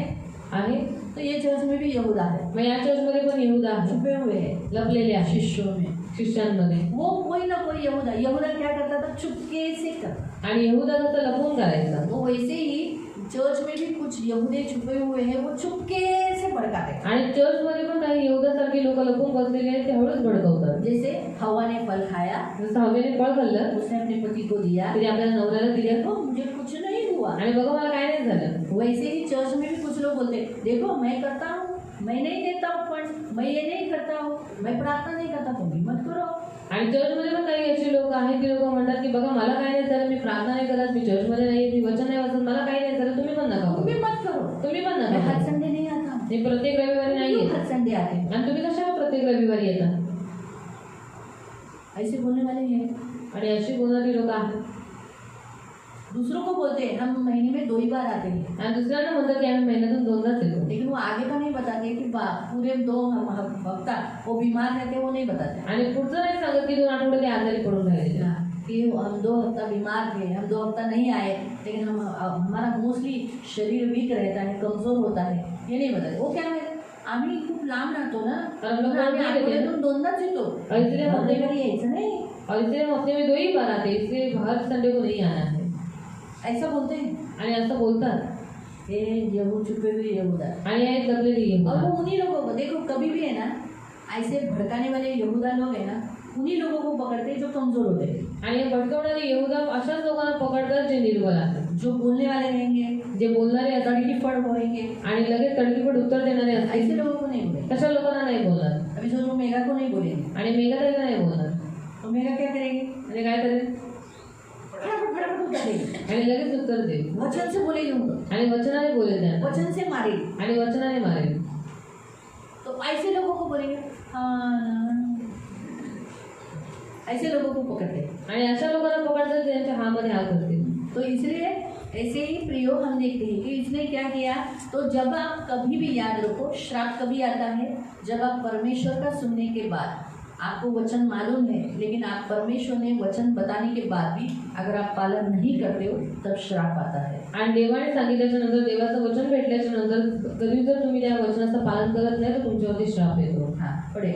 S1: आहे.
S2: तो ये चर्च में भी यहूदा है,
S1: मग या चर्चमध्ये पण यहूदा आहे,
S2: छुपे हुए हैं
S1: लपलेले आहे
S2: शिष्यों में।
S1: शिष्यांमध्ये.
S2: वो कोई ना कोई यहूदा क्या करता था? चुपके से करता।
S1: आणि यहूदा कसं लपून करायचा.
S2: वो वैसे ही चर्च में भी कुछ यहूदे छुपे हुए हैं, वो चुपके से भड़काते हैं।
S1: आणि चर्चमध्ये पण काही यहूदासारखे लोक लपून बसलेले आहेत, ते हळूच भडकवतात.
S2: जैसे हवा ने फल खाया,
S1: जसं हवेने फळ खाल्लं,
S2: उसने अपने पति को दिया,
S1: तिने आपल्या नवऱ्याला दिलं,
S2: देखो मुझे कुछ नहीं हुआ।
S1: आणि बघा मला काय नाही झालं.
S2: वैसे ही चर्च में भी कुछ लोग बोलते हैं, देखो मैं करता हूँ, मैं नहीं देता हूँ फंड, मैं ये नहीं करता हूँ, मैं प्रार्थना नहीं करता, तुम भी मत करो।
S1: आणि चर्चमध्ये पण काही असे लोक आहेत की लोक म्हणतात की बघा मला काय नाही झालं, मी प्रार्थना नाही करत, मी चर्चमध्ये नाही, मी वचन नाही वाचत, मला काही नाही झालं, तुम्ही पण नका
S2: तुम
S1: करू.
S2: भी मत करो।
S1: तुम्ही पण
S2: मैं
S1: नका
S2: हर
S1: करू.
S2: संडे नहीं आता हूँ,
S1: मी प्रत्येक रविवारी नाही
S2: क्यों
S1: येत.
S2: हर संडे आते हैं?
S1: आणि तुम्ही कशाला प्रत्येक रविवारी येता?
S2: ऐसे बोलने वाले हैं।
S1: आणि अशी बोलणारी लोक आहेत.
S2: दूसरों को बोलते हैं हम महीने में 2 ही बार आते हैं,
S1: आणि दुसऱ्यांना म्हणतात की आम्ही महिन्यातून 2दाच येतो.
S2: लेकिन वो आगे का नहीं बताते कि पूरे 2 हफ्ता वो बीमार रहते, वो नहीं बताते
S1: आणि पुढचं नाही सांगत की 2 आठवडे ते आजारी पडून राहिले.
S2: कि हम 2 हफ्ता बीमार थे, हम 2 हफ्ता नहीं आए, लेकिन हमारा मोस्टली शरीर वीक रहता है, कमजोर होता है, ये नहीं बताते। वो क्या है, आम्ही खूप लांब राहतो ना,
S1: हम लोग
S2: आम्ही
S1: लांब रहते हैं।
S2: आठवड्यातून 2दाच येतो,
S1: इसलिए हम
S2: हफ्ते घरी यायचं नाही,
S1: और इसलिए हम हफ्ते में 2 ही बार आते हैं, इसलिए हर संडे को नहीं आना है.
S2: ऐसा बोलते हैं।
S1: आणि असं बोलतात.
S2: ये यहूद छुपे हुए यहूदा,
S1: आणि आहेत लपलेली
S2: और
S1: यहूदा.
S2: वो उन्हीं लोगों को देखो, कभी भी है ना ऐसे भड़काने वाले यहूदा लोग है ना, उन्हीं लोगों को पकड़ते हैं जो कमजोर होते हैं,
S1: आणि भटकवणारे यहूदा अशाच लोकांना पकडतात जे निर्बल आहेत,
S2: जो बोलने वाले रहेंगे,
S1: जे बोलणारे असतात
S2: तड़की फड़ होएंगे,
S1: आणि लगेच तडकीफड उत्तर देणारे असतात.
S2: ऐसे लोगों को नहीं बोलेंगे.
S1: तशा लोकांना नाही बोलणार.
S2: अभी सोचो मेघा को नहीं बोलेंगे,
S1: आणि मेघाताईला नाही बोलणार.
S2: तो मेघा क्या करेगी?
S1: आणि काय करेल?
S2: फटाफट उत्तर देगी,
S1: आणि लगेच उत्तर देईल.
S2: वचन से बोलेगी उनको,
S1: आणि वचनाने बोलेल त्यांना,
S2: वचन से मारेगी.
S1: आणि वचनाने मारेल.
S2: तो ऐसे लोगों को बोलेंगे हाँ, ऐसे लोगों को पकड़ते हैं.
S1: आणि अशा लोकांना पकडतात त्यांच्या हामध्ये हात करतील.
S2: तो इसलिए ऐसे ही प्रयोग हम देखते हैं कि इसने क्या किया. तो जब आप कभी भी याद रखो, श्राप कभी आता है जब आप परमेश्वर का सुनने के बाद आपको वचन मालूम है, लेकिन आप परमेश्वर ने वचन बताने के बाद भी अगर आप पालन नहीं करते हो तब श्राप आता है.
S1: आणि देवाने सांगितल्याच्या नंतर, देवाचं वचन भेटल्याच्या नंतर कधी जर तुम्ही त्या वचनाचं पालन करत नाही तर तुमच्यावरती श्राप येतो.
S2: हाँ पढ़े.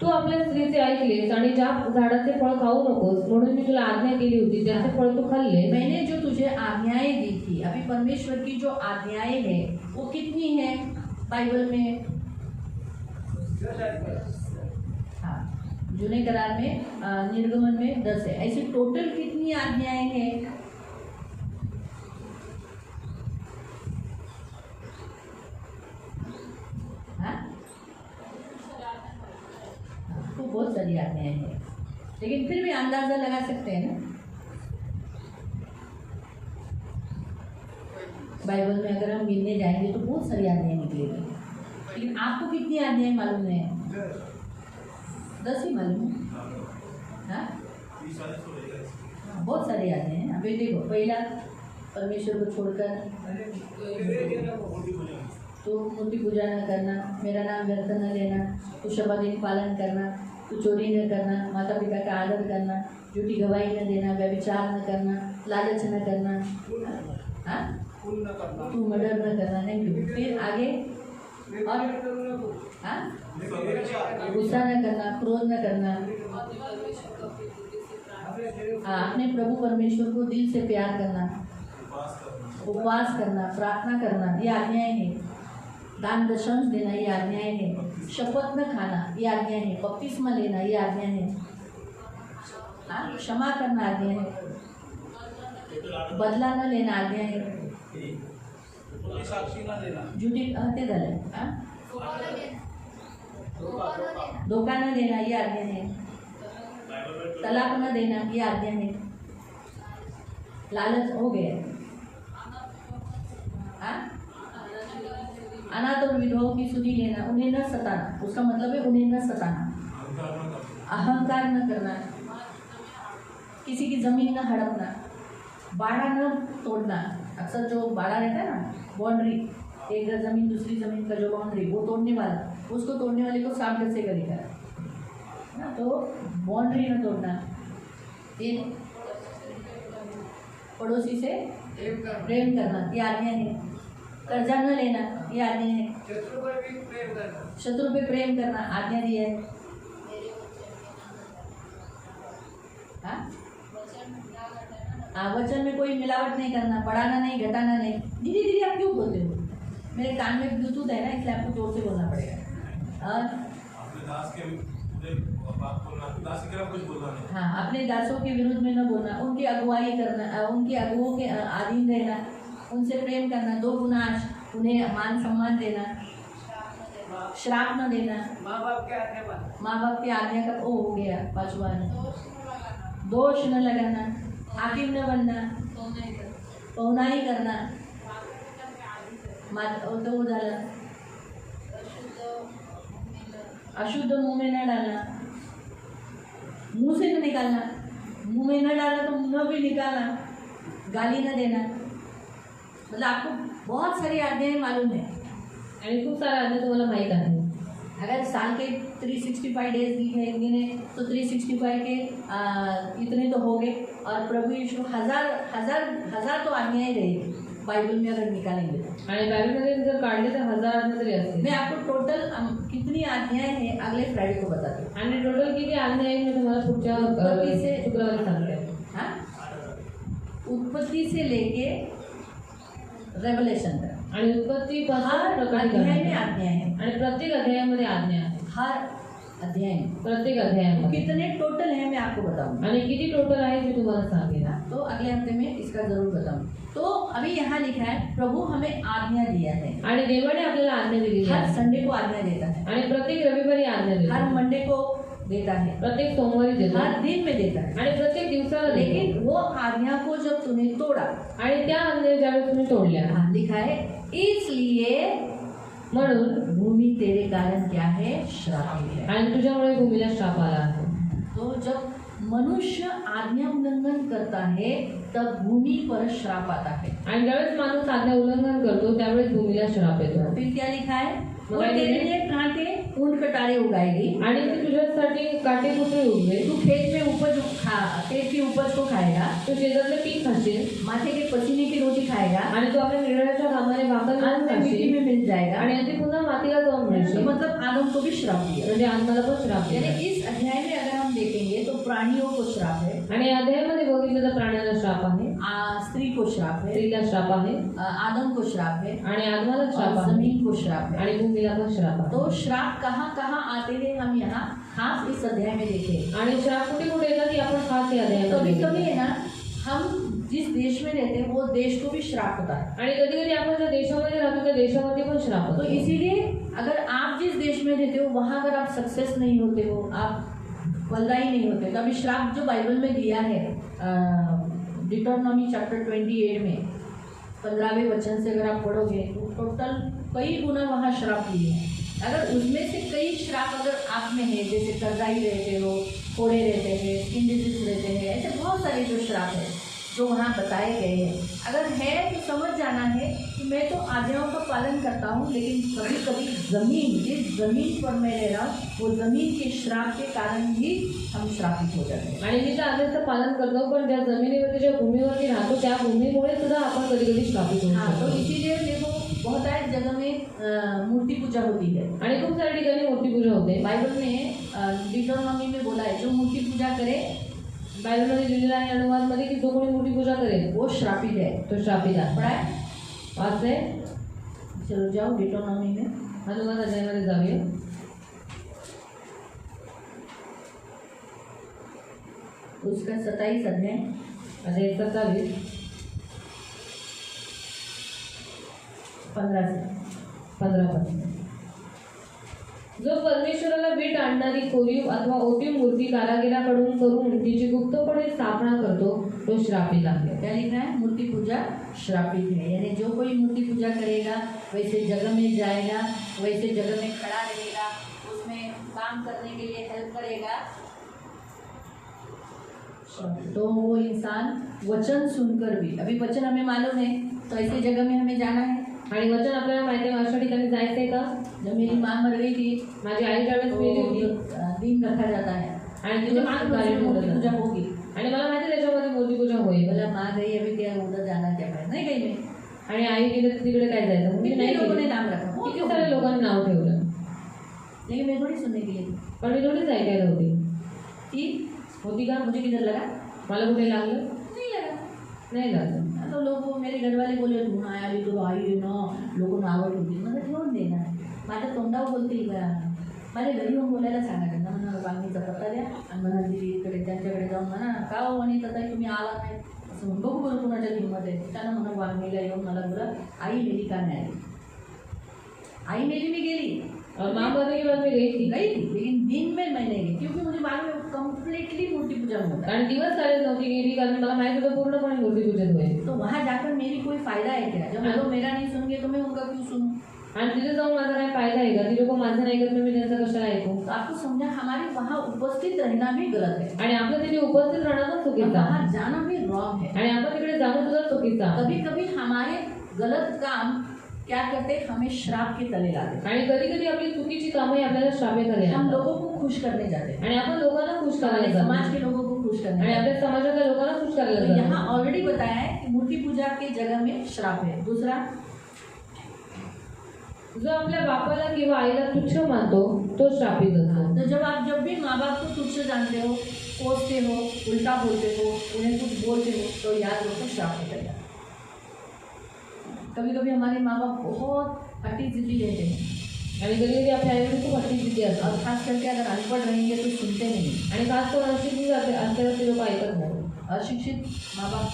S1: तू आपल्या स्त्रीचे ऐकलेस आणि ज्या झाडाचे फळ खाऊ नकोस म्हणून मी तुला आज्ञा केली होती त्याचे फळ तू खाल्ले.
S2: मैंने जो तुझे आज्ञाएं दी थी, अभी परमेश्वर की जो आज्ञाएं हैं वो कितनी है बाइबल में? हाँ, जूने करार में निर्गमन में 10 है. ऐसी टोटल कितनी आज्ञाएं हैं? हाँ, तो बहुत सारी आज्ञाएं हैं, लेकिन फिर भी अंदाजा लगा सकते हैं ना. बाइबल में अगर हम गिनने जाएंगे तो बहुत सारी आज्ञाएं निकलेगी, लेकिन आपको कितनी आज्ञाएं मालूम है? 10 ही मालूम है. हाँ, बहुत सारी आज्ञाएं हैं. अभी देखो, पहला परमेश्वर को छोड़कर तो मूर्ति पूजा न करना, मेरा नाम व्यर्थ न लेना, तो शब्द दिन पालन करना, तो चोरी न करना, माता पिता का आदर करना, झूठी गवाही न देना, व्यभिचार न करना, लालच न करना, हाँ, तू मर्डर न करना. नहीं, फिर आगे और हाँ, गुस्सा न करना, क्रोध न करना, हाँ, अपने प्रभु परमेश्वर को दिल से प्यार करना, उपवास करना, प्रार्थना करना, ये आज्ञाएं हैं. दान दशंश देना, ये आज्ञाएं हैं. शपथ न खाना, ये आज्ञाएं हैं. बपतिस्मा लेना, ये आज्ञाएं हैं. हाँ, क्षमा करना आज्ञा है. बदला न लेना आज्ञा है. झूठी ते झालं. हाँ, धोखा न देना, ये आज्ञा है. तलाक न देना, ये आज्ञा है. लालच हो गया. हाँ, अनाथ और विधवाओं की सुधि लेना, उन्हें न सताना, उसका मतलब है उन्हें न सताना. अहंकार न करना, किसी की जमीन न हड़पना, बाड़ा न तोड़ना. अक्सर जो बाड़ा रहता है ना, बाउंड्री, एक जमीन दूसरी जमीन का जो बाउंड्री, वो तोड़ने वाला, उसको तोड़ने वाले को सांप कैसे करेगा ना. तो बाउंड्री न तोड़ना. एक पड़ोसी से प्रेम करना, ये आज्ञा है. कर्जा न लेना, ये आज्ञा है. शत्रु पे प्रेम करना, आज्ञा दी है. हाँ, वचन में कोई मिलावट नहीं करना, बढ़ाना नहीं, घटाना नहीं. दीदी दीदी आप क्यों बोलते हो? मेरे कान में ब्लूटूथ है ना, इसलिए आपको जोर से बोलना पड़ेगा. हाँ, अपने दासों के विरुद्ध में न बोलना, उनकी अगुवाई करना, उनके अगुओं के अधीन रहना, उनसे प्रेम करना, 2 गुना उन्हें मान सम्मान देना, श्राप न देना, माँ बाप के आज्ञा का ओ हो गया 5वां. दोष न लगाना, हाकिम न बनना, पौनाई करना, तो वो झालं. अशुद्ध मुंह में न डालना, मुंह से न निकालना, मुंह में न डालना तो मुंह भी निकालना, गाली न देना. मतलब आपको बहुत सारी आज्ञाएं मालूम है
S1: आणि खूप साऱ्या आज्ञा तुम्हाला माहीत आहे.
S2: अगर साल के 365 डेज गिने तो 365 के इतने तो हो गए. और प्रभु यीशु हजार तो आज्ञाएं रहेगी बाइबल में अगर निकालेंगे.
S1: आणि बायबलमध्ये जर काढले तर 1000 आज्ञा तरी असतील.
S2: मैं आपको टोटल कितनी आज्ञाएं हैं अगले फ्राइडे को बताती हूँ.
S1: आणि टोटल किती आज्ञा आहेत मी तुम्हाला पुढच्या शुक्रवारी सांगते.
S2: हाँ, उत्पत्ति से लेके रेवलेशन तक
S1: आणि उत्पत्ती
S2: हर अध्याय में आज्ञा है.
S1: आणि प्रत्येक अध्यायामध्ये आज्ञा आहे.
S2: हर अध्याय में।
S1: प्रत्येक अध्यायामध्ये
S2: कितने टोटल है मैं आपको बताऊंगा।
S1: आणि किती टोटल आहे मी तुम्हाला सांगेन।
S2: तो अगले हफ्ते में इसका जरूर बताऊँ। तो अभी यहाँ लिखा है प्रभु हमें आज्ञा दिया है।
S1: आणि देवाने आपल्याला आज्ञा दिलेली
S2: हर
S1: आहे
S2: संडे को आज्ञा देता है,
S1: आणि प्रत्येक रविवारी आज्ञा देतो,
S2: हर मंडे को देता है,
S1: प्रत्येक सोमवारी देतो
S2: हर दिन में देता है।
S1: आणि प्रत्येक दिवसाला देतो।
S2: लेकिन वो आज्ञा को जब तूने तोड़ा,
S1: आणि त्या आज्ञा ज्यावेळेस तुम्ही तोडल्या,
S2: हाँ लिखा है इसलिए
S1: म्हणून
S2: भूमि तेरे कारण क्या है, श्रापित है।
S1: आणि तुझ्यामुळे भूमीला श्राप आला आहे।
S2: तो जब मनुष्य आज्ञा उल्लंघन करता है तब भूमि पर श्राप आता है।
S1: आणि ज्यावेळेस माणूस आज्ञा उल्लंघन करतो त्यावेळेस भूमीला श्राप येतो।
S2: फिर क्या लिखा है, वो तेरे लिए कांटे ऊन कटारे उगाएगी,
S1: आणि ती तुझ्यासाठी काटेकुटरे उगवेल,
S2: तू खेत में उपज खेत की उपज को खाएगा,
S1: तू शेतातले पीक खाशील
S2: माथे के पसीने की रोटी खाएगा,
S1: आणि तू आपल्या निर्णयाच्या कामाने भाकर
S2: अंत
S1: खाऊन
S2: में मिट्टी
S1: खाशील
S2: में मिल जाएगा।
S1: आणि आधी पुन्हा मातीला जाऊन
S2: तो
S1: मिळशील।
S2: मतलब आदम को भी श्राप दिया।
S1: म्हणजे आत्माला पण श्राप दिला।
S2: यानी इस अध्याय में अगर हम देखेंगे तो प्राणियों को श्राप है,
S1: आणि या अध्यायामध्ये बघितलं तर प्राण्याला श्राप आहे,
S2: स्त्री को श्राप है,
S1: स्त्रीला श्राप आहे,
S2: आदम को श्राप है,
S1: आणि आत्माला श्राप
S2: और
S1: आहे,
S2: जमीन को श्राप है।
S1: आणि भूमीला पण श्राप आहे।
S2: तो श्राप कहाँ कहाँ आते हैं हम यहाँ खास इस अध्याय में देखें।
S1: आणि श्राप कुठे कुठे येतात की आपण खास या
S2: कभी
S1: अध्यायामध्ये
S2: कभी
S1: बघितलं।
S2: है ना, हम जिस देश में रहते हैं वो देश को भी श्राप होता है।
S1: आणि कधी कधी आपण ज्या देशामध्ये राहतो त्या देशामध्ये पण श्राप
S2: तो
S1: होतो।
S2: इसीलिए अगर आप जिस देश में रहते हो वहाँ अगर आप सक्सेस नहीं होते हो, आप फलदायी नहीं होते, तो अभी श्राप जो बाइबल में दिया है डिटोनॉमी चैप्टर 28 में 15वें वचन से अगर आप पढ़ोगे तो टोटल कई गुना वहाँ श्राप दिए हैं। अगर उसमें से कई श्राप अगर आप में है, जैसे कर्जाई रहते हो, फोड़े रहते हैं, स्किन डिजीज रहते हैं, ऐसे बहुत सारे जो श्राप है जो वहाँ बताए गए हैं, अगर है तो समझ जाना है कि मैं तो आज्ञाओं का पालन करता हूँ, लेकिन कभी कभी ज़मीन, जिस ज़मीन पर मैं रह रहा हूँ वो ज़मीन के श्राप के कारण ही हम श्रापित हो जाते हैं।
S1: आणि मी तर आज्ञेचं पालन करतो, पण ज्या जमिनीवरती ज्या भूमीवरती राहतो त्या भूमीमुळे सुद्धा आपण कधी कधी श्रापित होतो।
S2: हाँ, तो इसीलिए देखो बहुत सारी जगह में मूर्ति पूजा होती है।
S1: आणि खूप साऱ्या ठिकाणी मूर्ती पूजा होते।
S2: बाइबल में डिटोनॉमी में बोला है जो मूर्ति पूजा करे,
S1: बायबलमध्ये लिहिलेलं आहे अनुवादमध्ये की जो कोणी मूर्ती पूजा करेल
S2: वो श्रापित है।
S1: तो श्रापित आहे।
S2: पढ़ा है?
S1: वाचते,
S2: चलो जाओ डिटोनॉमी में,
S1: अनुवाद अध्यायामध्ये जाऊया।
S2: उसका 27 अध्याय
S1: अध्याय 27
S2: 15 से
S1: 15 पर्यंत। जो परमेश्वराला वीट आणणारी कोरीव अथवा ओटीव मूर्ती कारागिराकडून करून तिची गुप्तपणे स्थापना करतो तो श्रापित आहे।
S2: क्या लिखा है? मूर्ति पूजा श्रापित है। यानी जो कोई मूर्ति पूजा करेगा, वैसे जगह में जाएगा, वैसे जगह में खड़ा रहेगा, उसमें काम करने के लिए हेल्प करेगा, तो वो इंसान वचन सुनकर भी, अभी वचन हमें मालूम है तो ऐसी जगह में हमें जाना है।
S1: आणि वचन आपल्याला माहिती आहे अशा ठिकाणी जायचंय का?
S2: जब मेरी माँ मर गई थी,
S1: माझी आई ज्यावेळेस मेली होती
S2: दिन रखा जाता है
S1: आणि
S2: मुझे मालूम है उसमें मूर्ति पूजा होगी।
S1: आणि मला माहिती त्याच्यामध्ये मूर्ती पूजा होईल।
S2: बोला माँ गई, अभी क्या उधर जाना, क्या करना, नहीं गई मैं।
S1: आणि आई गेली तर तिकडे काय जायचं? मी
S2: कितने
S1: नाही
S2: लोगों ने
S1: गेली।
S2: नाम रखा,
S1: किती साऱ्या लोकांनी नाव ठेवलं,
S2: लेकिन मैं थोड़ी सुनने के लिए
S1: पण मी थोडीच ऐकायला होती।
S2: थी।
S1: होती का?
S2: मुझे किधर लगा?
S1: मला कुठे लागलं?
S2: नहीं लगा।
S1: नाही लागलं।
S2: तो लोग मेरे घर वाले बोले तू ना आली तो आई आहे ना, लोक नावं ठेवतील, मला ठेवून दे ना, माझ्या तोंडावर बोलतील का? माझ्या घरी येऊन बोलायला सांगा त्यांना, म्हणा वांगीचा पत्ता द्या आणि म्हणा दिदीकडे त्यांच्याकडे जाऊन म्हणा का हो आणि ताई तुम्ही आला नाही असं म्हणून बघू बरं कुणाच्या हिंमत आहे। त्यांना म्हणा वांगीला येऊन मला बोला आई मेली का नाही आली, आई मेली मी गेली
S1: और माँ मरने के बाद मैं गई थी,
S2: लेकिन दिन में मैं नहीं गई क्योंकि मुझे मालूम है कम्प्लीटली मूर्ति पूजा में होता है।
S1: कारण दिवस सारे नव्हती गेली, कारण मला माहित होतं पूर्णपणे मूर्ती पूजन होईल।
S2: तो वहाँ जाकर मेरी कोई फायदा है क्या? जब वो लोग मेरा नहीं सुनेंगे तो मैं उनका क्यों सुनूं?
S1: आणि तिथे जाऊन माझा काय फायदा आहे का? ती लोक माझं नाही ऐकत, मी त्यांचं कशाला ऐकू?
S2: तो आपको समझा, हमारे वहाँ उपस्थित रहना भी गलत है,
S1: आणि आपलं तिथे उपस्थित राहणं पण चुकीचं आहे,
S2: वहाँ जाना भी रॉन्ग है।
S1: आणि आपण तिकडे जाणं सुद्धा चुकीचं आहे।
S2: कभी कभी हमारे गलत काम क्या करते, हमें श्राप के तले लाते।
S1: आणि कधी कधी आपली चुकीची कामं आपल्याला श्रापेखाली
S2: हम
S1: आणतात।
S2: लोगों को खुश करने जाते हैं,
S1: आणि आपण लोकांना खुश करायला
S2: हमारे
S1: जातो,
S2: समाज के लोगों को खुश करने
S1: आणि
S2: जाते
S1: आपल्या समाजातल्या लोकांना खुश
S2: हैं।
S1: करायला
S2: तो
S1: जातो।
S2: यहाँ ऑलरेडी बताया है कि मूर्ति पूजा की जगह में श्राप है। दूसरा,
S1: जो आपल्या बापाला किंवा आईला तुच्छ मानतो तो श्रापित असतो।
S2: तो जब भी माँ बाप को तुच्छ जानते हो, कोसते हो, उल्टा बोलते हो, उन्हें कुछ बोलते हो, तो याद रखो श्राप निकल जाता है। कभी कभी हमारे माँ बाप बहुत हट्टी जिद्दी रहते हैं,
S1: आणि कधी कधी आपल्या आईवडील खूप हट्टीजिद्दी
S2: और
S1: असतात
S2: खास करके अगर अनपढ़ रहेंगे तो सुनते नहीं।
S1: आणि खास करून अशिक्षित असल्यावर ते लोक ऐकत नाही.
S2: अशिक्षित माँ बाप,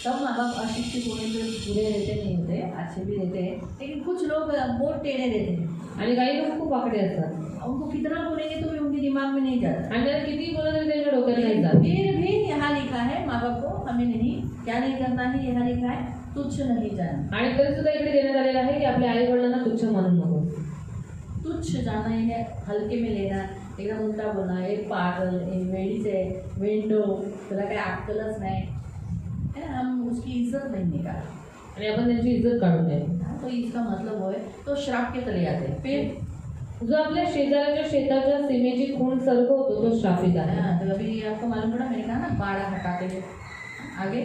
S2: सब माँ बाप अशिक्षित होने पे बुरे रहते नहीं होते, अच्छे भी रहते हैं, लेकिन कुछ लोग बहुत टेढ़े रहते हैं।
S1: आणि काही लोक खूप वाकडे असतात
S2: उनको कितना बोलेंगे तो भी उनके दिमाग में नहीं जाता।
S1: आणि त्यांना किती बोललं तरी त्यांच्या डोक्यात नाही
S2: लेकिन
S1: जात.
S2: फिर भी यहाँ लिखा है माँ बाप को हमें नहीं क्या नहीं करना है, यहाँ लिखा है तुच्छ नहीं जाना।
S1: आणि तरी सुद्धा इकडे देण्यात आलेलं आहे की आपल्या आई वडिलांना तुच्छ मानू नको.
S2: तुच्छ जाना है, हल्के में लेना, एकदम उलटा बोलना, हे पागल, हे वेडीच आहे, वेंडो, तुला काही अक्कलच नाही है ना, हम उसकी इज्जत नहीं निकाल।
S1: आणि आपण त्यांची इज्जत काढू नये.
S2: तो इसका मतलब है तो श्राप के तले आते हैं। फिर
S1: जो आपल्या शेजाऱ्याच्या शेताच्या सीमेची खूण सरकवतो तो श्रापित आहे.
S2: तो अभी आपको मालूम पड़ा, मैंने कहा ना बाड़ा हटाते हैं आगे,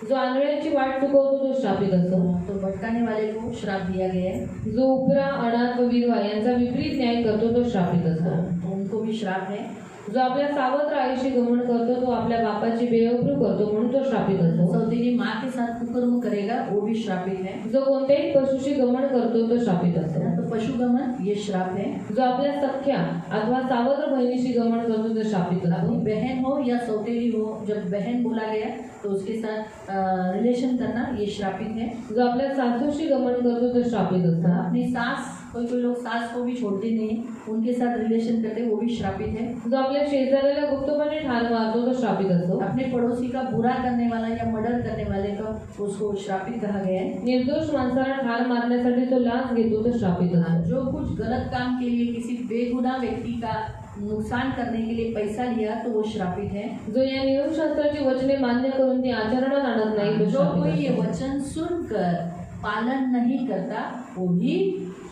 S1: जो आंधळ्यांची वाट चुकवतो तो श्रापित असतो.
S2: तो भटकाने वाले को श्राप दिया गया है।
S1: जो उपरा अनाथ व विधवा यांचा विपरीत न्याय करतो तो श्रापित असतो.
S2: तो उनको भी श्राप है।
S1: जो आपल्या सावत्र आईशी गमन करतो तो आपल्या बापाची बेअब्रू करतो म्हणून तो श्रापित असतो.
S2: सौतेली माँ के साथ कुकर्म करेगा वो भी श्रापित है।
S1: जो कोणत्याही पशुशी गमन करतो तो श्रापित असतो.
S2: तो पशुगमन ये श्राप है।
S1: जो आपल्या सख्या अथवा सावत्र बहिणीशी गमन करतो तो श्रापित असतो.
S2: अपनी बहन हो या सौतेली हो, जब बहन बोला गया तो उसके साथ रिलेशन करना ये श्रापित है।
S1: जो आपल्या सासूशी गमन करतो तो श्रापित असतो.
S2: अपनी सास, कोई कोई लोग सास को भी छोड़ते नहीं, उनके साथ रिलेशन करते वो भी श्रापित है।
S1: जो आपल्या शेजाऱ्याला गुप्तपणे ठार मारतो तो श्रापित असतो.
S2: अपने पड़ोसी का बुरा करने वाला या मर्डर करने वाले का उसको श्रापित कहा गया है।
S1: निर्दोष माणसाला ठार मारण्यासाठी जो लाच घेतो तो श्रापित असतो.
S2: जो कुछ गलत काम के लिए किसी बेगुनाह व्यक्ति का नुकसान करने के लिए पैसा लिया तो वो श्रापित है।
S1: जो या नियमशास्त्राची वचने मान्य करून ती आचरणात आणत नाही तो
S2: जो
S1: श्रापित
S2: कोई ये
S1: असतो.
S2: वचन सुनकर पालन नहीं करता वो भी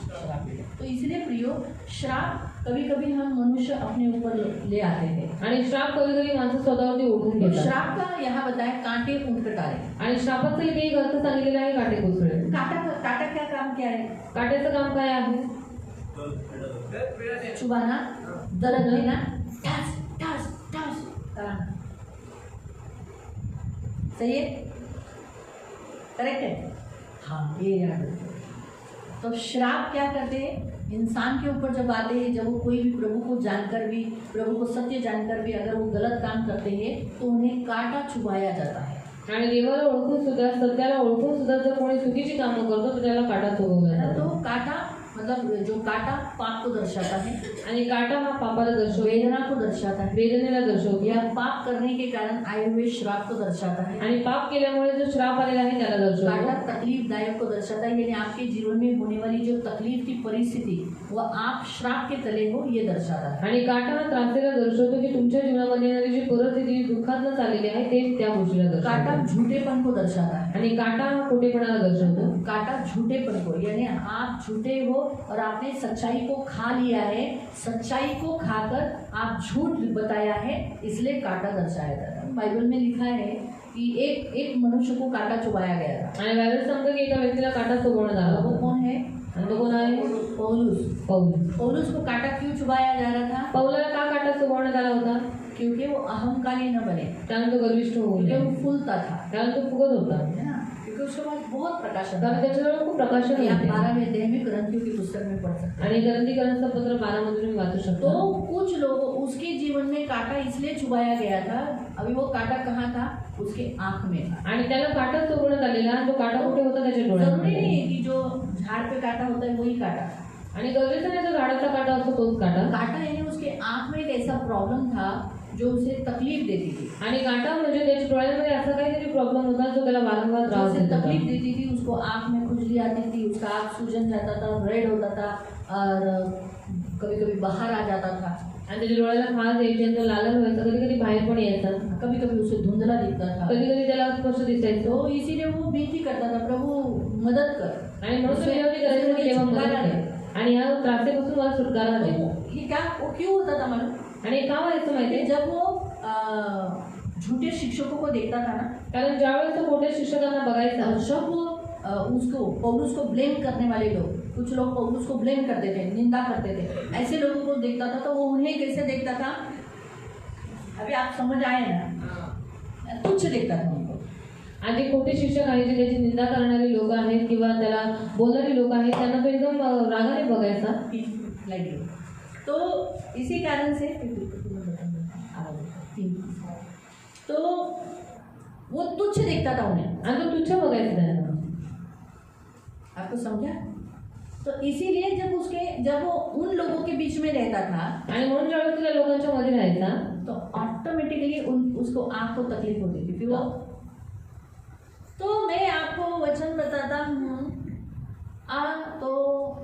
S2: श्रापित है। तो इसलिए प्रियो, श्राप कभी कभी हम मनुष्य अपने ऊपर ले आते हैं।
S1: आणि श्राप कधी कधी माणसं स्वतःवरती ओढून
S2: तो
S1: घेतात.
S2: श्राप का यहाँ बताया कांटे उनकटारे।
S1: आणि श्रापाचा इथे एक अर्थ सांगितलेला आहे काटे कोसळे.
S2: काटा क्या काम क्या है?
S1: काट्याचं काम काय आहे?
S2: चुबाना, दर्द देना, ठस ठस ठस कराना। सही है? करेक्ट है? हाँ, ये याद रखो। तो श्राप क्या करते हैं? इंसान के ऊपर जब आते हैं, जब वो कोई भी प्रभु को जानकर भी, प्रभु को सत्य जानकर भी अगर वो गलत काम करते हैं तो उन्हें कांटा चुभाया जाता है।
S1: आणि देवाला ओळखून सुद्धा, सत्याला ओळखून सुद्धा जर कोणी चुकीची कामं करतो तर त्याला काटा चुकवला जातो.
S2: तो कांटा मतलब जो कांटा पाप को दर्शाता है,
S1: आणि काटा हा पापाला दर्शवतो,
S2: वेदना को दर्शाता है,
S1: वेदनेला दर्शवतो.
S2: या पाप करने के कारण आए हुए श्राप को दर्शाता है।
S1: आणि पाप केल्यामुळे जो श्राप आलेला आहे त्याला
S2: कांटा
S1: दर्शवतो.
S2: तकलीफदायक को दर्शाता है, यानी आपके जीवन में होने वाली जो तकलीफ की परिस्थिति वह आप श्राप के तले हो ये दर्शाता है।
S1: आणि काटा हा त्रासेला दर्शवतो की तुमच्या जीवनामध्ये येणारी जी परिस्थिती दुःखातनं चाललेली आहे ते त्या गोष्टीला
S2: कांटा
S1: दर्शवतो.
S2: झूठेपन को दर्शाता है।
S1: आणि काटा हा खोटेपणाला दर्शवतो.
S2: कांटा झूठेपन को, यानी आप झूठे हो और आपने सच्चाई को खा लिया है, सच्चाई को खाकर आप झूठ बताया है, इसलिए कांटा दर्शाया जाता है। बाइबल में लिखा है कि एक मनुष्य को कांटा चुभाया गया था।
S1: आणि बायबल सांगतो की एका व्यक्तीला काटा चुकवण्यात आला
S2: वो
S1: होता.
S2: कौन है?
S1: आणि तो कोण आहे?
S2: पौलुस।
S1: पौलुस.
S2: पौलुस को कांटा क्यों चुभाया जा रहा था?
S1: पौलाला का काटा चुकवण्यात आला होता?
S2: क्योंकि वो अहंकारी न बने,
S1: कारण तो गर्विष्ठ होऊ
S2: क्योंकि
S1: नये,
S2: वो फूलता था,
S1: कारण तो फुगत होता,
S2: है ना, क्योंकि उसके पास बहुत प्रकाशन
S1: कारण
S2: था।
S1: त्याच्याजवळ खूप प्रकाशन
S2: आप
S1: होते.
S2: 12वें अध्याय में ग्रंथियों की पुस्तक में पढ़ सकते हैं।
S1: आणि ग्रंथीकरणचं पत्र 12 मधून मी वाचू शकतो.
S2: तो कुछ लोगों उसके जीवन में कांटा इसलिए चुभाया गया था, अभी वो कांटा कहाँ था? उसके आंख में था।
S1: आणि त्याला काटा चुकवण्यात आलेला. तो काटा कुठे होता? त्याच्या
S2: जरूरी
S1: डोळ्यात.
S2: नहीं है कि जो झाड़ पे कांटा होता है वही कांटा।
S1: आणि गरजेचं नाही जो झाडाचा काटा असतो तोच काटा.
S2: कांटा यानी उसके आंख में एक ऐसा प्रॉब्लम था जो उसे तकलीफ देती थी।
S1: आणि काटा म्हणजे त्याच्या डोळ्यामध्ये असा काहीतरी प्रॉब्लेम होता जो त्याला वारंवार त्रास
S2: उसे
S1: देत
S2: तकलीफ
S1: होता.
S2: देती थी, उसको आंख में खुजली आती थी, उसका आंख सूजन जाता था, रेड होता था और कभी कभी बाहर आ जाता था,
S1: आणि त्याच्या डोळ्याला खाज यायची आणि तो लाल व्हायचा. कधी कधी बाहेर पण यायचा,
S2: कभी कभी उसे धुंधला दिखता था।
S1: कधी कधी त्याला स्पष्ट दिसायचं.
S2: तो इसीलिए वो विनती करता था, प्रभु मदद कर।
S1: आणि म्हणून तो विनंती करायचा की देवा मदत कर आणि ह्या त्रासेपासून मला सुटकारा दे.
S2: तो ये क्या वो क्यों होता था मालूम?
S1: आणि का व्हायचं माहिती?
S2: जब वो झूठे शिक्षकों को देखता था ना,
S1: कारण ज्यावेळेस तो खोट्या शिक्षकांना बघायचा,
S2: जब वो उसको पौलुस को ब्लेम करने वाले लोग, कुछ लोग पौलुस को ब्लेम करते थे, निंदा करते थे, ऐसे लोगों को देखता था तो वो उन्हें कैसे देखता था? अभी आप समझ आए ना, तुच्छ देखता था उनको।
S1: आणि खोटे शिक्षक आहेत जे त्याची निंदा करणारे लोक आहेत किंवा त्याला बोलणारे लोक आहेत त्यांना तो एकदम रागाने बघायचा.
S2: लाइट गई। तो इसी कारण से तो वो तुच्छ दिखता था उन्हें,
S1: आणि तो तुच्छ बघायचा त्यांना।
S2: आपको समझा? तो इसीलिए जब वो उन लोगों के बीच में रहता था
S1: आणि म्हणून ज्यावेळेस तुला लोकांच्या मध्ये राहायचा
S2: तो ऑटोमेटिकली उसको आँख को तकलीफ होती थी। फिर वो तो मैं आपको वचन बताता हूँ तो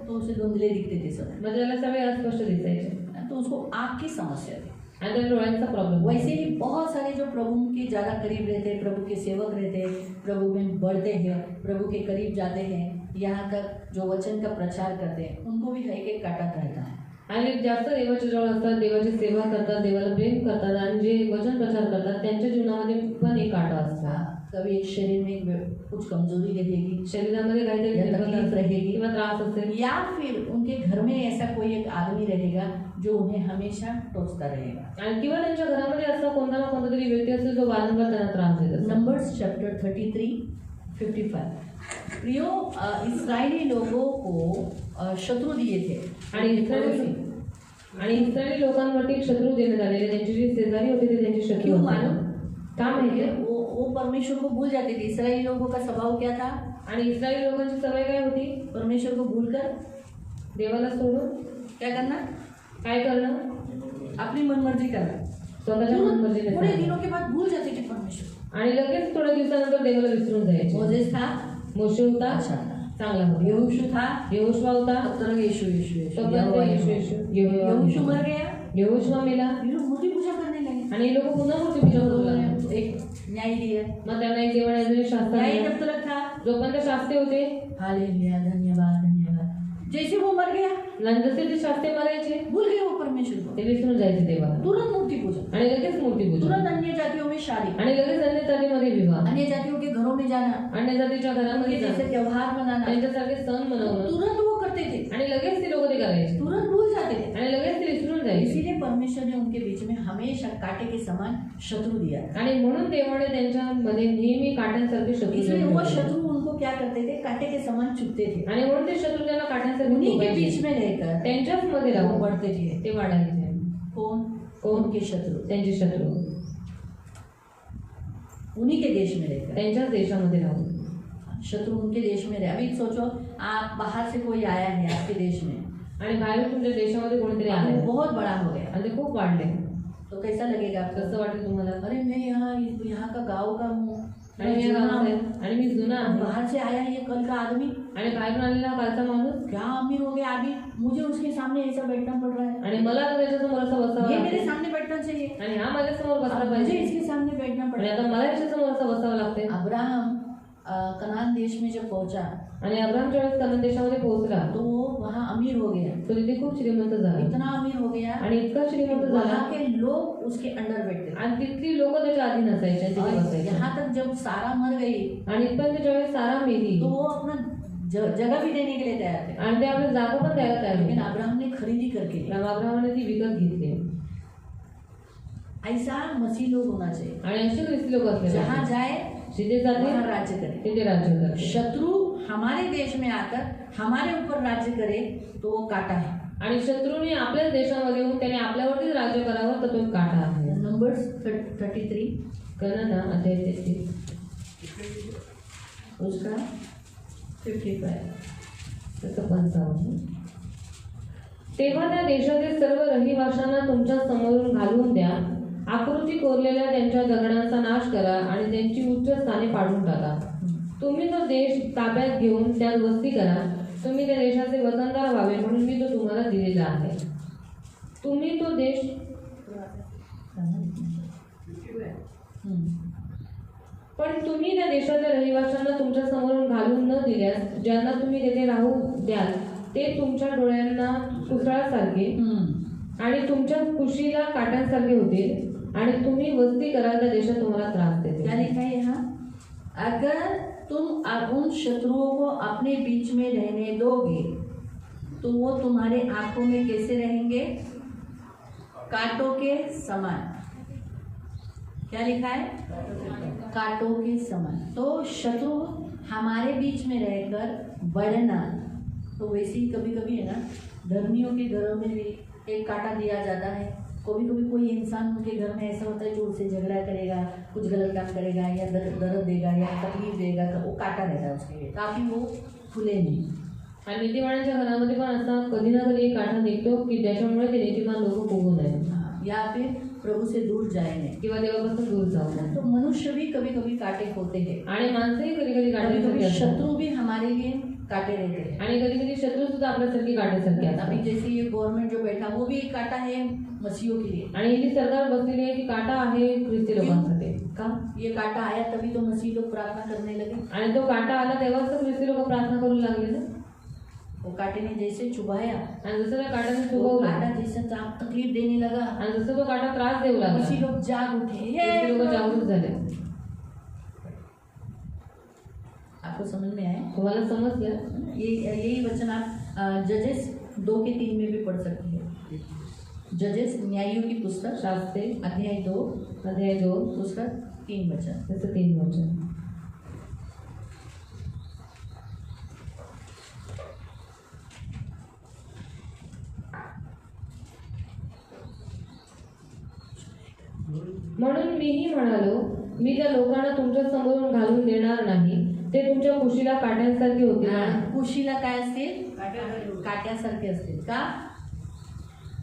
S2: उसे धुंधले दिखते थे सब,
S1: म्हणजे त्याला सगळे अस्पष्ट दिसायचे
S2: तो उसको आँख की समस्या थी।
S1: आणि त्याला डोळ्यांचा प्रॉब्लेम।
S2: वैसे ही बहुत सारे जो प्रभु के ज़्यादा करीब रहते हैं, प्रभु के सेवक रहते हैं, प्रभु में बढ़ते हैं, प्रभु के करीब जाते हैं, यहाँ तक जो वचन का प्रचार करते हैं, उनको भी एक काटा रहता है।
S1: आणि जास्त देवाच्या जवळ असतात, देवाची सेवा करतात, देवाला प्रेम करतात आणि जे वचन प्रचार करतात त्यांच्या जीवनामध्ये पण एक काटा असतो।
S2: कभी एक शरीर में कुछ कमजोरी रहेगी,
S1: शरीरामध्ये काहीतरी
S2: तकलीफ रहेगी
S1: किंवा त्रास असेल,
S2: या फिर उनके घर में ऐसा कोई एक आदमी रहेगा जो उन्हें हमेशा टोचता रहेगा।
S1: आणि किंवा त्यांच्या घरामध्ये असा कोणता ना कोणता तरी व्यक्ती असेल जो वारंवार त्यांना त्रास देत असेल।
S2: Numbers chapter 33:55। प्रियो, इस्राएली लोगों को शत्रु दिए थे
S1: आणि इस्राएली लोकांवरती शत्रू देण्यात आलेले, त्यांची जी शेजारी होते ते त्यांचे शत्रू
S2: क्यों
S1: होते।
S2: मालूम?
S1: का माहिती?
S2: वो परमेश्वर को भूल जाते थे। इस्राएली लोगों का स्वभाव क्या था?
S1: आणि इस्राएली लोकांची सवय काय होती?
S2: परमेश्वर को भूलकर
S1: देवाला सोडून
S2: क्या करना?
S1: काय करणं?
S2: अपनी मनमर्जी करना।
S1: स्वतःच्या मनमर्जीने
S2: थोड़े
S1: करणं।
S2: दिनों के बाद भूल जाते थे परमेश्वर।
S1: आणि लगेच थोड्या दिवसानंतर देवाला विसरून जायचे।
S2: मोसेस था,
S1: मोशे होता,
S2: अच्छा था।
S1: चांगला होता।
S2: यहोशू था,
S1: यहोशुआ होता,
S2: तब यीशु
S1: यहोशू
S2: मर गया,
S1: यहोशुआ मेला
S2: ये लोग मूर्ति पूजा करने लगे।
S1: आणि हे लोक पुन्हा मूर्ती पूजा करू लागले।
S2: एक न्याय दिया,
S1: मग त्यांना एक देवाने शास्त्र
S2: न्याय
S1: दिला।
S2: जब तक था,
S1: जोपर्यंत शास्त्री होते,
S2: हालेलुया, धन्यवाद धन्यवाद। जैसे वो मर गया,
S1: आणि जसे ते शास्त्री मारायचे
S2: भूल गए वो परमेश्वर को,
S1: ते विसरून जायचे देवाला
S2: तुरंत मूर्ति पूजा,
S1: आणि लगेच मूर्ती पूजा
S2: तुरंत अन्य जातियों में शादी,
S1: आणि लगेच अन्य जातीमध्ये विवाह,
S2: अन्य जातियों के घरों में जाना,
S1: अन्य जातीच्या
S2: उनके
S1: घरामध्ये
S2: जैसे
S1: जाणं,
S2: त्योहार मनाना,
S1: त्यांच्यासारखे सण मनवणं,
S2: तुरंत वो करते थे,
S1: आणि लगेच ते लोक ते करायचे
S2: तुरंत भूल जाते थे।
S1: आणि लगेच ते विसरून जायचे।
S2: इसीलिए परमेश्वर ने उनके बीच में हमेशा कांटे के समान शत्रु दिया।
S1: आणि म्हणून देवाने त्यांच्यामध्ये नेहमी काट्यांसारखे शत्रू
S2: इसलिए वो
S1: ठेवले।
S2: शत्रु उनको क्या करते थे? कांटे के समान चुभते थे।
S1: आणि म्हणून ते शत्रू त्यांना काट्यांसारखे
S2: उन्हीं के
S1: ठोकायचे।
S2: बीच में रहकर
S1: त्यांच्याच मध्ये
S2: वो
S1: राहून
S2: बढ़ते थे।
S1: ते वाढायचे।
S2: कौन?
S1: कौन?
S2: उनके शत्रु,
S1: त्यांचे शत्रू
S2: उन्हीं के देश में रहकर,
S1: त्यांच्याच देशामध्ये राहून।
S2: शत्रु उनके देश में रहे। अभी सोचो, आप बाहर से कोई आया है आपके देश में,
S1: आणि बाहेर तुमच्या देशामध्ये कोणीतरी
S2: वो
S1: आले
S2: बहुत बड़ा हो गया,
S1: आणि ते खूप वाढले,
S2: तो कैसा लगेगा आपको?
S1: कसं वाटेल तुम्हाला?
S2: अरे मैं यहाँ का गाँव का हूँ,
S1: आणि मी गावात आहे आणि मी जुना आहे
S2: बाहर से आया है ये कल का आदमी,
S1: आणि बाहेरून आलेला कालचा माणूस,
S2: क्या अमीर हो गया अभी, मुझे उसके सामने ऐसा बैठना पड़ रहा है,
S1: आणि मला आता त्याच्यासमोर असं बसावं
S2: ये मेरे
S1: लागतंय
S2: सामने बैठना चाहिए,
S1: आणि हा माझ्यासमोर बसला
S2: अब मुझे
S1: पाहिजे
S2: इसके सामने बैठना पड़
S1: आणि
S2: रहा
S1: आता मला याच्यासमोर असं बसावं लागतंय।
S2: है। अब्राहम कनान देश में जब पहुंचा
S1: आणि अब्राहम ज्यावेळेस कनान देशामध्ये पोहोचला
S2: तो वो वहाँ अमीर हो गया,
S1: तो तिथे खूप श्रीमंत झाला
S2: इतना अमीर हो गया,
S1: आणि इतका श्रीमंत झाला
S2: वहाँ के लोग उसके अंडर बैठते थे।
S1: आणि तिथली लोक त्याच्या अधीन असायचे, तिथे
S2: और
S1: बसायचे।
S2: यहाँ तक जब सारा मर गई
S1: आणि इथपर्यंत ज्यावेळेस सारा मेली
S2: तो वो अपना जगह भी देने के लिए तैयार थे,
S1: आणि ते आपल्या जागा पण द्यायला तयार
S2: लेकिन
S1: होते।
S2: अब्राहम ने खरीदी करके ली।
S1: अब्राहमाने ती विकत घेतली
S2: ऐसा मसीह लोग होना चाहिए,
S1: आणि असे ख्रिस्ती लोक असले
S2: जहाँ
S1: पाहिजे।
S2: जाए
S1: जिथे जाते
S2: वहाँ राज्य करे।
S1: तिथे राज्य करते।
S2: शत्रु हमारे देश में आकर हमारे ऊपर राज्य करे तो वो काटा है।
S1: आणि शत्रूने आपल्याच देशामध्ये येऊन त्याने आपल्यावरतीच राज्य करावं तर तो एक काटा आहे।
S2: नंबर्स 33
S1: कळलं ना? अध्याय 33
S2: उसका 55।
S1: त्याचं 55। तेव्हा त्या देशातील सर्व रहिवाशांना तुमच्या समोरून घालवून द्या, आकृती कोरलेल्या त्यांच्या दगडांचा नाश करा आणि त्यांची उच्च स्थाने पाडून टाका। तुम्ही तो देश ताब्यात घेऊन त्यात वस्ती करा, तुम्ही त्या देशाचे वतनदार व्हावे म्हणून मी तो तुम्हाला दिलेला आहे। तुम्ही तो देश पण तुम्ही त्या देशाच्या रहिवाशांना तुमच्या समोरून घालून न दिल्यास ज्यांना तुम्ही तेथे राहू द्याल ते तुमच्या डोळ्यांना कुसळासारखे आणि तुमच्या कुशीला काट्यांसारखे होतील आणि तुम्ही वस्ती कराल त्या देशात तुम्हाला त्रास देतील।
S2: क्या लिखा है यहाँ? अगर तुम उन शत्रुओं को अपने बीच में रहने दोगे तो वो तुम्हारे आंखों में कैसे रहेंगे? कांटों के समान। क्या लिखा है? कांटों के समान। तो शत्रु हमारे बीच में रहकर बढ़ना, तो वैसे ही कभी कभी है ना धर्मियों के घरों में भी एक कांटा दिया जाता है। कभी कभी कोई इंसान उनके घर में ऐसा होता है जो उससे झगड़ा करेगा, कुछ गलत काम करेगा या दर्द देगा या तकलीफ देगा, तो वो कांटा रहता है उसके लिए, ताकि वो फुले नहीं।
S1: आणि नीतिमानांच्या घरामध्ये पण असा कधी ना कधी एक काढा निघतो की ज्याच्यामुळे ते नीतिमान लोक फुगू नये
S2: या फिर प्रभु से दूर जाए नहीं।
S1: किंवा देवापासून दूर जाऊ नये.
S2: तो मनुष्य भी कभी कभी कांटे होते हैं,
S1: आणि माणसंही कधी कधी
S2: कभी कभी
S1: काढण्यासारखी असतात
S2: शत्रु भी हमारे लिए कांटे रहते हैं।
S1: आणि कधी कधी शत्रू सुद्धा आपल्यासारखी काढण्यासारखी
S2: अभी
S1: असतात.
S2: जैसे ये गवर्नमेंट जो बैठा वो भी एक कांटा है मसीहों के लिए।
S1: आणि ही जी सरकार बसलेली आहे ती काटा आहे ख्रिस्ती लोकांसाठी.
S2: का ये कांटा आया तभी तो मसीह लोग प्रार्थना करने लगे।
S1: आणि तो काटा आला तेव्हाच तर ख्रिस्ती लोक प्रार्थना करू लागले ना.
S2: वो कांटे ने जैसे चुभाया,
S1: आणि जसं त्या काटाने
S2: वो
S1: चुकवलं
S2: कांटा जैसे तकलीफ देने लगा,
S1: आणि जसं तो काटा त्रास देऊ लागला
S2: मसीह लोग जाग उठे।
S1: ख्रिस्ती लोक जागरूक झाले.
S2: आपको समझ में आया?
S1: तुम्हाला समजलं?
S2: यही वचन आप जजेस 2:3 में भी पढ़ सकते हैं। जजेस न्यायियों की पुस्तक
S1: शास्त्रे
S2: अध्याय 2
S1: अध्याय 2
S2: उसका 3 वचन।
S1: त्याचं 3 वचन. म्हणून मीही म्हणालो, मी त्या लोकांना तुमच्या समोरून घालून देणार नाही. ते तुमच्या कुशीला काट्यांसारखे होतील
S2: कुशीला काय असतील? काट्यासारखे असतील का?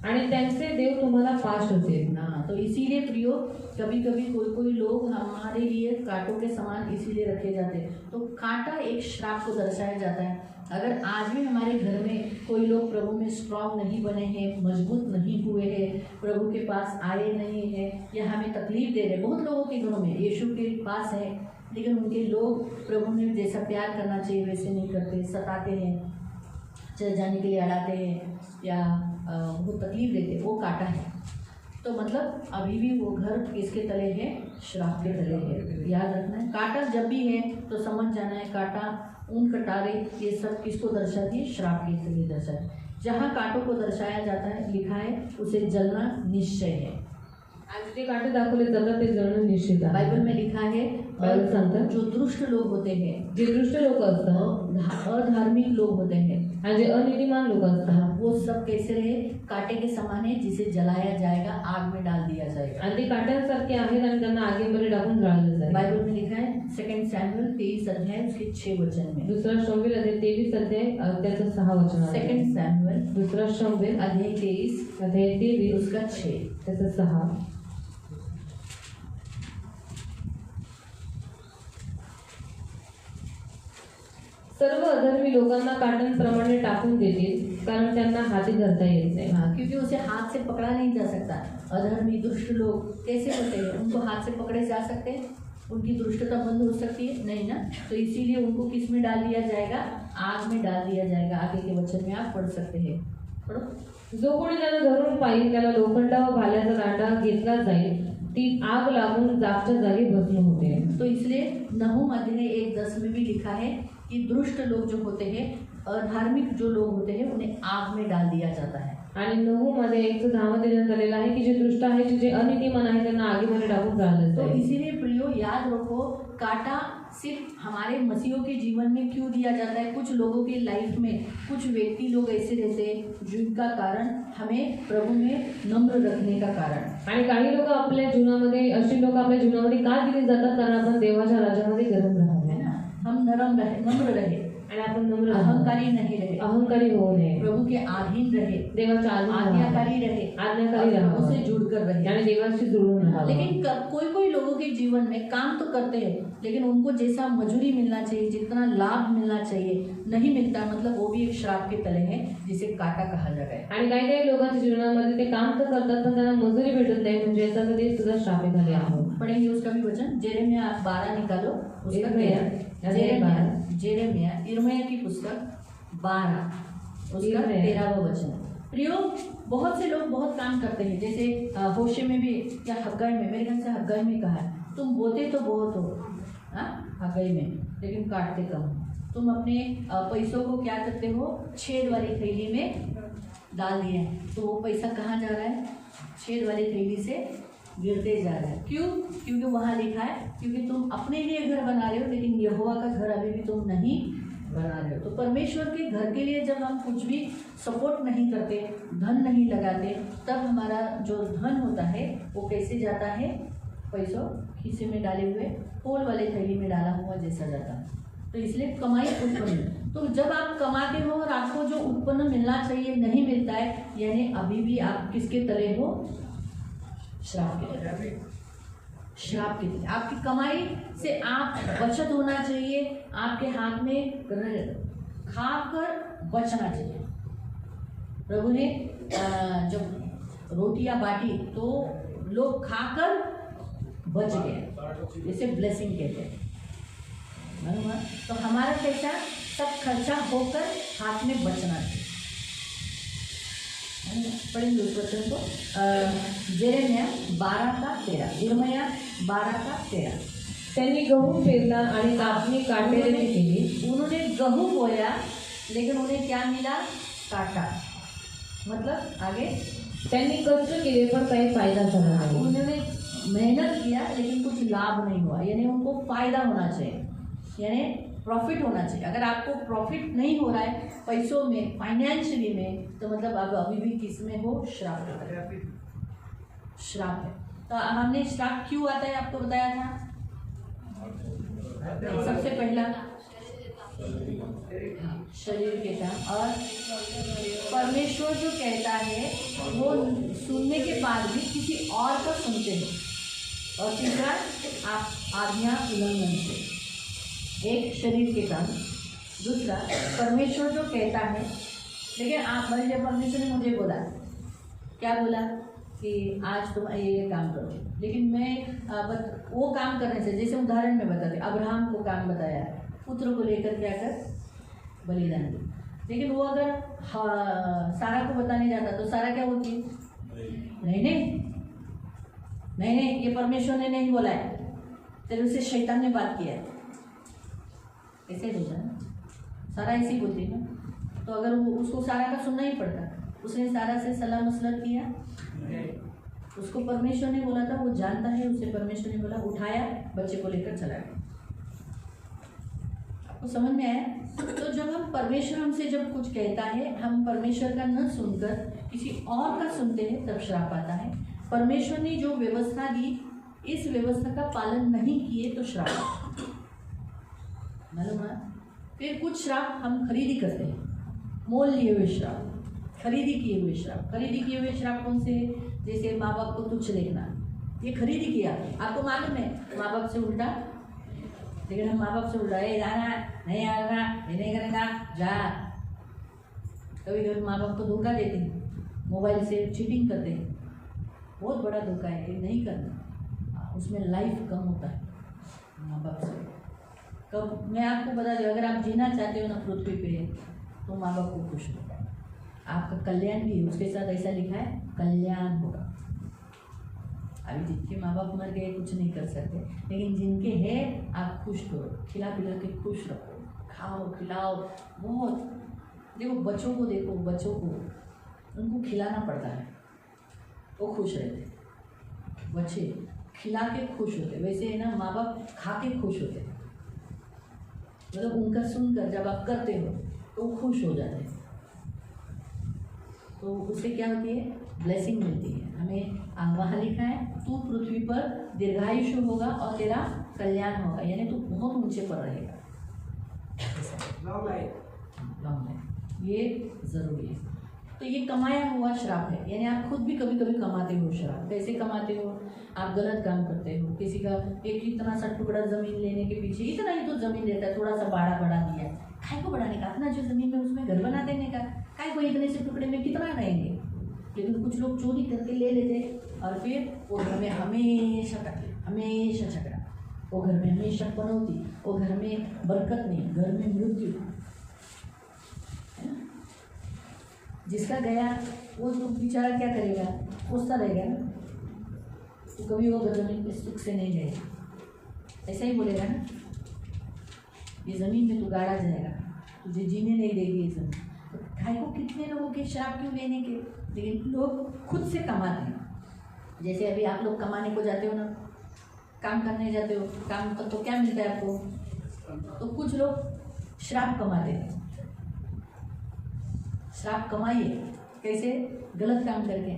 S1: आणि त्यांचे देव तुम्हाला पाश होतील.
S2: तो इसीलिए प्रियो, कभी कभी कोई कोई लोग हमारे लिए कांटों के समान इसीलिए रखे जाते हैं। तो कांटा एक श्राप को दर्शाया जाता है। अगर आज भी हमारे घर में कोई लोग प्रभु में स्ट्रांग नहीं बने हैं, मजबूत नहीं हुए हैं, प्रभु के पास आए नहीं हैं या हमें तकलीफ दे रहे, बहुत लोगों के घरों में यीशु के पास है लेकिन उनके लोग प्रभु ने जैसा प्यार करना चाहिए वैसे नहीं करते, सताते हैं, चले जाने के लिए अड़ाते हैं या वो तकलीफ देते, वो कांटा है। तो मतलब अभी भी वो घर किसके तले है? श्राप के तले है। याद रखना है, कांटा जब भी है तो समझ जाना है कांटा, ऊन कटारे, ये सब किसको दर्शाती है? श्राप के तले दर्शाती है। जहाँ कांटों को दर्शाया जाता है, लिखा है उसे जलना निश्चय है।
S1: आणि ते काटे दाखवले जातात ते जळणं निश्चित आहे.
S2: बाइबल में लिखा है
S1: बाइबल सांगतात
S2: जो दुष्ट लोग होते हैं,
S1: जे दुष्ट लोक असतात,
S2: अधार्मिक लोग होते हैं,
S1: आणि जे अनितिमान लोक असतात,
S2: वो सब कैसे रहे? कांटे के समान है जिसे जलाया जाएगा, आग में डाल दिया जाएगा।
S1: आणि ते काट्यांसारखे आहेत आणि त्यांना आगीमध्ये टाकून जाळलं जाईल.
S2: बाइबल में लिखा है 2 सैमुएल 23 अध्याय उसके 6 वचन में।
S1: दुसरा शमूएल अध्याय 23 अध्याय त्याचं 6 वचन आहे.
S2: 2 सैमुएल
S1: दुसरा शमूएल
S2: अध्याय 23
S1: अध्याय 23
S2: उसका 6
S1: त्याचं 6. सर्व अधर्मी लोकांना काट्यांप्रमाणे टाकून देतील, कारण त्यांना हाती धरता येत नाही.
S2: क्योंकि उसे हाथ से पकड़ा नहीं जा सकता। अधर्मी दुष्ट लोग कैसे होते हैं? उनको हाथ से पकड़े जा सकते हैं? उनकी दुष्टता बंद हो सकती है? नहीं ना। तो इसीलिए उनको किस में डाल दिया जाएगा? आग में डाल दिया जाएगा। आगे के वचन में आप पढ़ सकते हैं, पढ़ो।
S1: जो कोणी त्याला धरून पाहिजे त्याला लोखंड व भाल्याचा दांडा घेतला जाईल, ती आग लागून जागच्या जागी भस्म होते.
S2: तो इसलिए नहूम अध्याय 1:10 में भी लिखा है कि दुष्ट लोग जो होते हैं, अधार्मिक जो लोग होते हैं, उन्हें आग में डाल दिया जाता है।
S1: आणि नहूमध्ये 1:10 मध्ये देण्यात आलेलं आहे की जे दुष्ट आहेत, जे अनितिमान आहेत, त्यांना आगीमध्ये टाकून जाळलं
S2: तो
S1: जाईल.
S2: इसीलिए प्रियो याद रखो, कांटा सिर्फ हमारे मसीहों के जीवन में क्यों दिया जाता है? कुछ लोगों की लाइफ में कुछ व्यक्ति लोग ऐसे रहते हैं जिनका कारण हमें प्रभु में नम्र रखने का कारण।
S1: आणि काही लोक आपल्या जीवनामध्ये, अशी लोक आपल्या जीवनामध्ये का दिली जातात? कारण आपण देवाच्या राज्यामध्ये गरम राहावे,
S2: है ना, हम नरम रहे, नम्र रहे,
S1: आणि आपण नम्र राहावे,
S2: अहंकारी नहीं रहे,
S1: अहंकारी होऊ नये,
S2: प्रभु के अधीन रहे,
S1: देवाच्या अधीन राहावे,
S2: आज्ञाकारी रहे,
S1: आज्ञाकारी
S2: प्रभु
S1: राहावे,
S2: से जुड़कर रहे।
S1: आणि देवाशी जुळून राहावे.
S2: लेकिन कोई कोई लोगों के जीवन में काम तो करते हैं लेकिन उनको जैसा मजूरी मिलना चाहिए, जितना लाभ मिलना चाहिए, नहीं मिलता, मतलब वो भी एक श्राप के तले है जिसे कांटा कहा जाता है।
S1: आणि काही काही लोकांच्या जीवनामध्ये ते काम तर करतात पण त्यांना मजुरी भेटत नाही, म्हणजे याचा कधी सुद्धा श्रापित झाले आहे.
S2: पढ़ेंगे उसका भी वचन। जेरेमिया 12 निकालो, उसका 13। जेरेमिया यिर्मयाह की पुस्तक 12 उसका 13वां वचन। प्रियो, बहुत से लोग बहुत काम करते हैं, जैसे होशे में भी या हग्गाई में, मेरे ख्याल से हग्गाई में कहा है, तुम बोते तो बहुत हो, हग्गाई में, लेकिन काटते कम। तुम अपने पैसों को क्या करते हो? छेद वाली थैली में डाल दिए हैं, तो वो पैसा कहाँ जा रहा है? छेद वाली थैली से गिरते जा रहा है। क्यों? क्योंकि वहाँ लिखा है, क्योंकि तुम अपने लिए घर बना रहे हो लेकिन यहोवा का घर अभी भी तुम नहीं बना रहे हो। तो परमेश्वर के घर के लिए जब हम कुछ भी सपोर्ट नहीं करते, धन नहीं लगाते, तब हमारा जो धन होता है वो कैसे जाता है? पैसों खीसे में डाले हुए पोल वाले थैली में डाला हुआ जैसा जाता है। तो इसलिए कमाई उत्पन्न, तो जब आप कमाते हो और आपको जो उत्पन्न मिलना चाहिए नहीं मिलता है, यानी अभी भी आप किसके तले हो? श्राप के तले। श्राप के तले। आपकी कमाई से आप बचत होना चाहिए, आपके हाथ में खा कर बचना चाहिए। प्रभु ने जब रोटियां बांटी तो लोग खाकर बच गए, इसे ब्लेसिंग कहते हैं। मालूम है? तो हमारा कैसा सब खर्चा होकर हाथ में बचना चाहिए। पढ़ेंगे उस वचन को, जेरेमिया 12:13, यिर्मयाह 12:13।
S1: त्यांनी गहू पेरला आणि कापणी काटेरी केली।
S2: उन्होंने गहू बोया लेकिन उन्हें क्या मिला? काटा। मतलब आगे
S1: त्यांनी कष्ट केले पण काही फायदा झाला नाही।
S2: उन्होंने मेहनत किया लेकिन कुछ लाभ नहीं हुआ, यानी उनको फायदा होना चाहिए, यानी प्रॉफिट होना चाहिए। अगर आपको प्रॉफिट नहीं हो रहा है पैसों में, फाइनेंशियली में, तो मतलब आप अभी भी किस में हो? श्राप है। श्राप है। तो हमने श्राप क्यों आता है आपको बताया था। सबसे पहला शरीर के काम, और परमेश्वर जो कहता है वो सुनने के बाद भी किसी और का सुनते हैं, और तीसरा आप आज्ञा उल्लंघन से। एक शरीर के काम, दूसरा परमेश्वर जो कहता है, लेकिन आप मान लीजिए परमेश्वर ने मुझे बोला, क्या बोला कि आज तुम ये काम करो, लेकिन मैं वो काम करने से, जैसे उदाहरण में बताते, अब्राहम को काम बताया, पुत्र को लेकर क्या कर बलिदान दी, लेकिन वो अगर सारा को बताने जाता तो सारा क्या बोलती? नहीं नहीं नहीं नहीं, ये परमेश्वर ने नहीं बोला है, तेरे उससे शैतान ने बात किया है, ऐसे बोलता है। सारा ऐसी बोलती है ना, तो अगर वो उसको सारा का सुनना ही पड़ता। उसने सारा से सलाह मसलत किया, उसको परमेश्वर ने बोला था, वो जानता है, उसे परमेश्वर ने बोला, उठाया, बच्चे को लेकर चला गया। आपको समझ में आया? तो जब हम परमेश्वर हमसे जब कुछ कहता है, हम परमेश्वर का न सुनकर किसी और का सुनते हैं, तब श्राप आता है। परमेश्वर ने जो व्यवस्था दी, इस व्यवस्था का पालन नहीं किए तो श्राप। मालूम है? फिर कुछ श्राप हम खरीदी करते हैं, मोल लिए हुए श्राप, खरीदी किए हुए श्राप। खरीदी किए हुए श्राप कौन से? जैसे माँ बाप को तुच्छ देखना, ये खरीदी किया। आपको मालूम है माँ बाप से उल्टा, लेकिन हम माँ बाप से उल्टा, ये जाना नहीं आना, ये नहीं करेगा, जा। कभी कभी माँ बाप को धोखा देते हैं, मोबाइल से चीटिंग करते हैं, बहुत बड़ा धोखा है, ये नहीं करना, उसमें लाइफ कम होता है माँ बाप से। कब मैं आपको बता दूँ, अगर आप जीना चाहते हो ना पृथ्वी पे, तो माँ बाप को खुश हो, आपका कल्याण भी है, उसके साथ ऐसा लिखा है कल्याण होगा। अभी जिनके माँ बाप मर गए कुछ नहीं कर सकते, लेकिन जिनके हैं आप खुश करो, खिला पिला के खुश रखो, खाओ खिलाओ। बहुत देखो, बच्चों को देखो, बच्चों को उनको खिलाना पड़ता है, वो खुश रहते। बच्चे खिला के खुश होते, वैसे है ना, माँ बाप खा के खुश होते। मतलब उनका सुनकर जब आप करते हो तो खुश हो जाते हैं, तो उससे क्या होती है? ब्लेसिंग मिलती है हमें। वहाँ लिखा है, तू पृथ्वी पर दीर्घायुष्य होगा और तेरा कल्याण होगा, यानी तू बहुत ऊंचे पर रहेगा। लॉन्ग लाइफ, ये जरूरी है। तो ये कमाया हुआ श्राप है, यानी आप खुद भी कभी कभी कमाते हो श्राप। कैसे कमाते हो? आप गलत काम करते हो, किसी का एक इतना सा टुकड़ा जमीन लेने के पीछे, इतना ही तो जमीन लेता है, थोड़ा सा बाड़ा बढ़ा दिया, काय को बढ़ाने का? अपना जो जमीन में उसमें घर बना देने का, काय को इतने से टुकड़े में कितना रहेंगे? लेकिन कुछ लोग चोरी करके ले लेते और फिर वो घर में हमेशा कटे, हमेशा झगड़ा, वो घर में हमेशा पनौती, वो घर में बरकत नहीं, घर में मृत्यु। जिसका गया वो तो बेचारा क्या करेगा? सोचता रहेगा ना, तो कभी वो जमीन पे सुख से नहीं जाएगा, ऐसा ही बोलेगा ना, ये ज़मीन में तू गाड़ा जाएगा, तुझे जीने नहीं देगी ये ज़मीन। तो भाई को कितने लोगों के श्राप क्यों लेने के? लेकिन लोग खुद से कमाते हैं। जैसे अभी आप लोग कमाने को जाते हो ना, काम करने जाते हो, काम तो क्या मिलता है आपको? तो कुछ लोग श्राप कमाते हैं। श्राप कमाइए कैसे? गलत काम करके,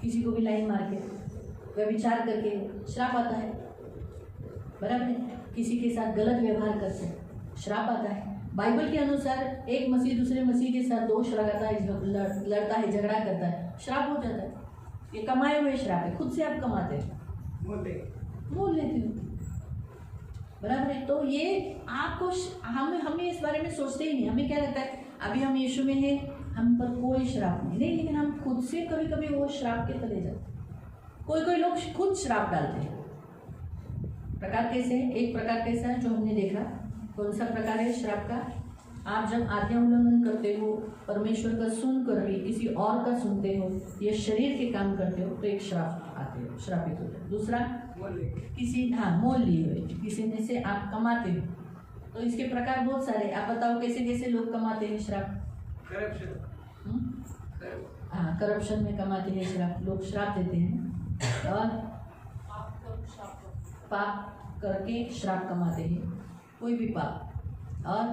S2: किसी को भी लाइन मार के, व्यभिचार करके श्राप आता है, बराबर है। किसी के साथ गलत व्यवहार करके श्राप आता है। बाइबल के अनुसार एक मसीह दूसरे मसीह के साथ दोष लगाता है, लड़ता है, झगड़ा करता है, श्राप हो जाता है। ये कमाए हुए श्राप है, खुद से आप कमाते हैं, बोल लेते हो, बराबर है। तो ये आपको हमें इस बारे में सोचते ही नहीं। हमें क्या लगता है अभी हम यीशु में हैं, हम पर कोई श्राप नहीं, लेकिन हम खुद से कभी कभी वो श्राप के तले जाते। कोई लोग खुद श्राप डालते हैं। प्रकार कैसे है? एक प्रकार कैसा है जो हमने देखा, कौन सा प्रकार है श्राप का? आप जब आज्ञा उल्लंघन करते हो, परमेश्वर का सुनकर भी किसी और का सुनते हो, या शरीर के काम करते हो, तो एक श्राप आते हो, श्रापित होते हो। दूसरा किसी मोल लिए हुए किसी में से आप कमाते हो, तो इसके प्रकार बहुत सारे। आप बताओ कैसे कैसे लोग कमाते हैं श्राप? करप्शन में कमाते हैं श्राप, लोग श्राप देते हैं, और पाप करके श्राप कमाते हैं, कोई भी पाप। और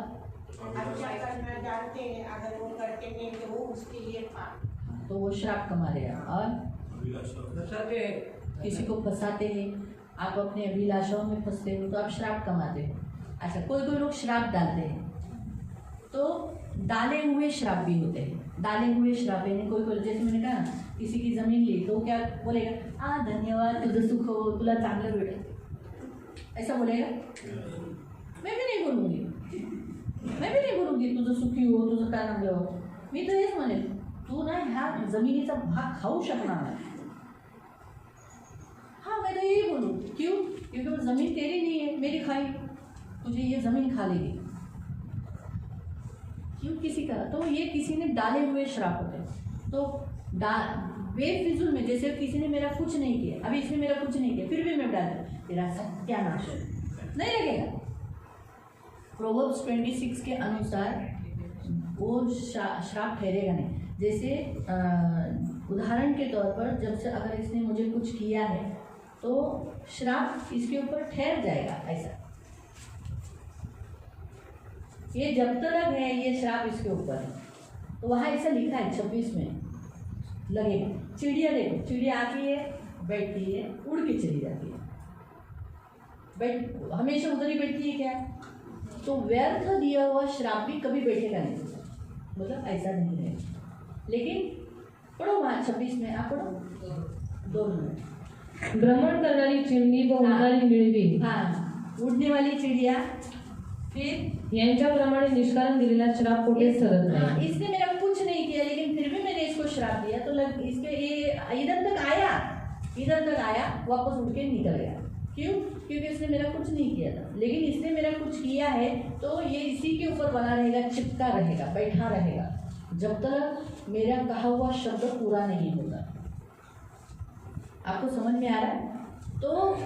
S3: अच्छा करना जानते हैं, अगर वो करते नहीं तो वो उसके लिए पाप,
S2: तो वो श्राप कमा रहे हैं। और किसी को फंसाते हैं, आप अपने अभिलाषाओं में फंसते हो तो आप श्राप कमाते हो। अच्छा, कोई लोग श्राप डालते हैं, तो डाले हुए श्राप भी होते हैं। डाले हुए श्राप यानी कोई जैसे मैंने कहा किसी की जमीन ली तो क्या बोलेगा, धन्यवाद, तुझं सुख हो, तुला चांगलं भेटेल, ऐसा बोलेगा? मैं भी नहीं बोलूँगी तुझं सुखी हो, तुझं काय चांगलं हो। मी तर हेच म्हणेल, तू ना ह्या जमिनीचा भाग खाऊ शकणार नाही। हाँ, मैं तो यही बोलूँ, क्यों? क्योंकि वो ज़मीन तेरी नहीं है, मेरी खाई, तुझे ये ज़मीन खा लेगी। क्यों किसी का? तो ये किसी ने डाले हुए श्राप होते हैं। तो बेफिजूल में, जैसे किसी ने मेरा कुछ नहीं किया, अभी इसने मेरा कुछ नहीं किया, फिर भी मैं डाल दूँ, तेरा सत्यानाश है, नहीं लगेगा। प्रोवर्ब्स 26 के अनुसार वो श्राप ठहरेगा नहीं। जैसे उदाहरण के तौर पर, जब से अगर इसने मुझे कुछ किया है तो श्राप इसके ऊपर ठहर जाएगा। ऐसा ये जब तक है ये श्राप इसके ऊपर है, तो वहाँ ऐसा लिखा है 26 में लगेगा। चिड़िया देखो, चिड़िया आती है, बैठती है, उड़ के चली जाती है, हमेशा उधर ही बैठती है क्या? तो व्यर्थ दिया हुआ श्राप भी कभी बैठेगा नहीं, मतलब ऐसा नहीं है। लेकिन पढ़ो वहाँ 26 में, आप पढ़ो 2 मिनट।
S1: भ्रमण करणारी चिमणी व उडणारी निळवी,
S2: उड़ने वाली चिड़िया, फिर
S1: यांच्याप्रमाणे निष्कारण दिलेला श्राप कोठेच ठरत नाही।
S2: इसने मेरा कुछ नहीं किया, लेकिन फिर भी मैंने इसको श्राप दिया, तो इसके ये इधर तक आया, वापस उठ के निकल गया। क्यों? क्योंकि इसने मेरा कुछ नहीं किया था, लेकिन इसने मेरा कुछ किया है, तो ये इसी के ऊपर बना रहेगा, चिपका रहेगा, बैठा रहेगा, जब तक मेरा कहा हुआ शब्द पूरा नहीं होता। आपको समझ में आ रहा है? तो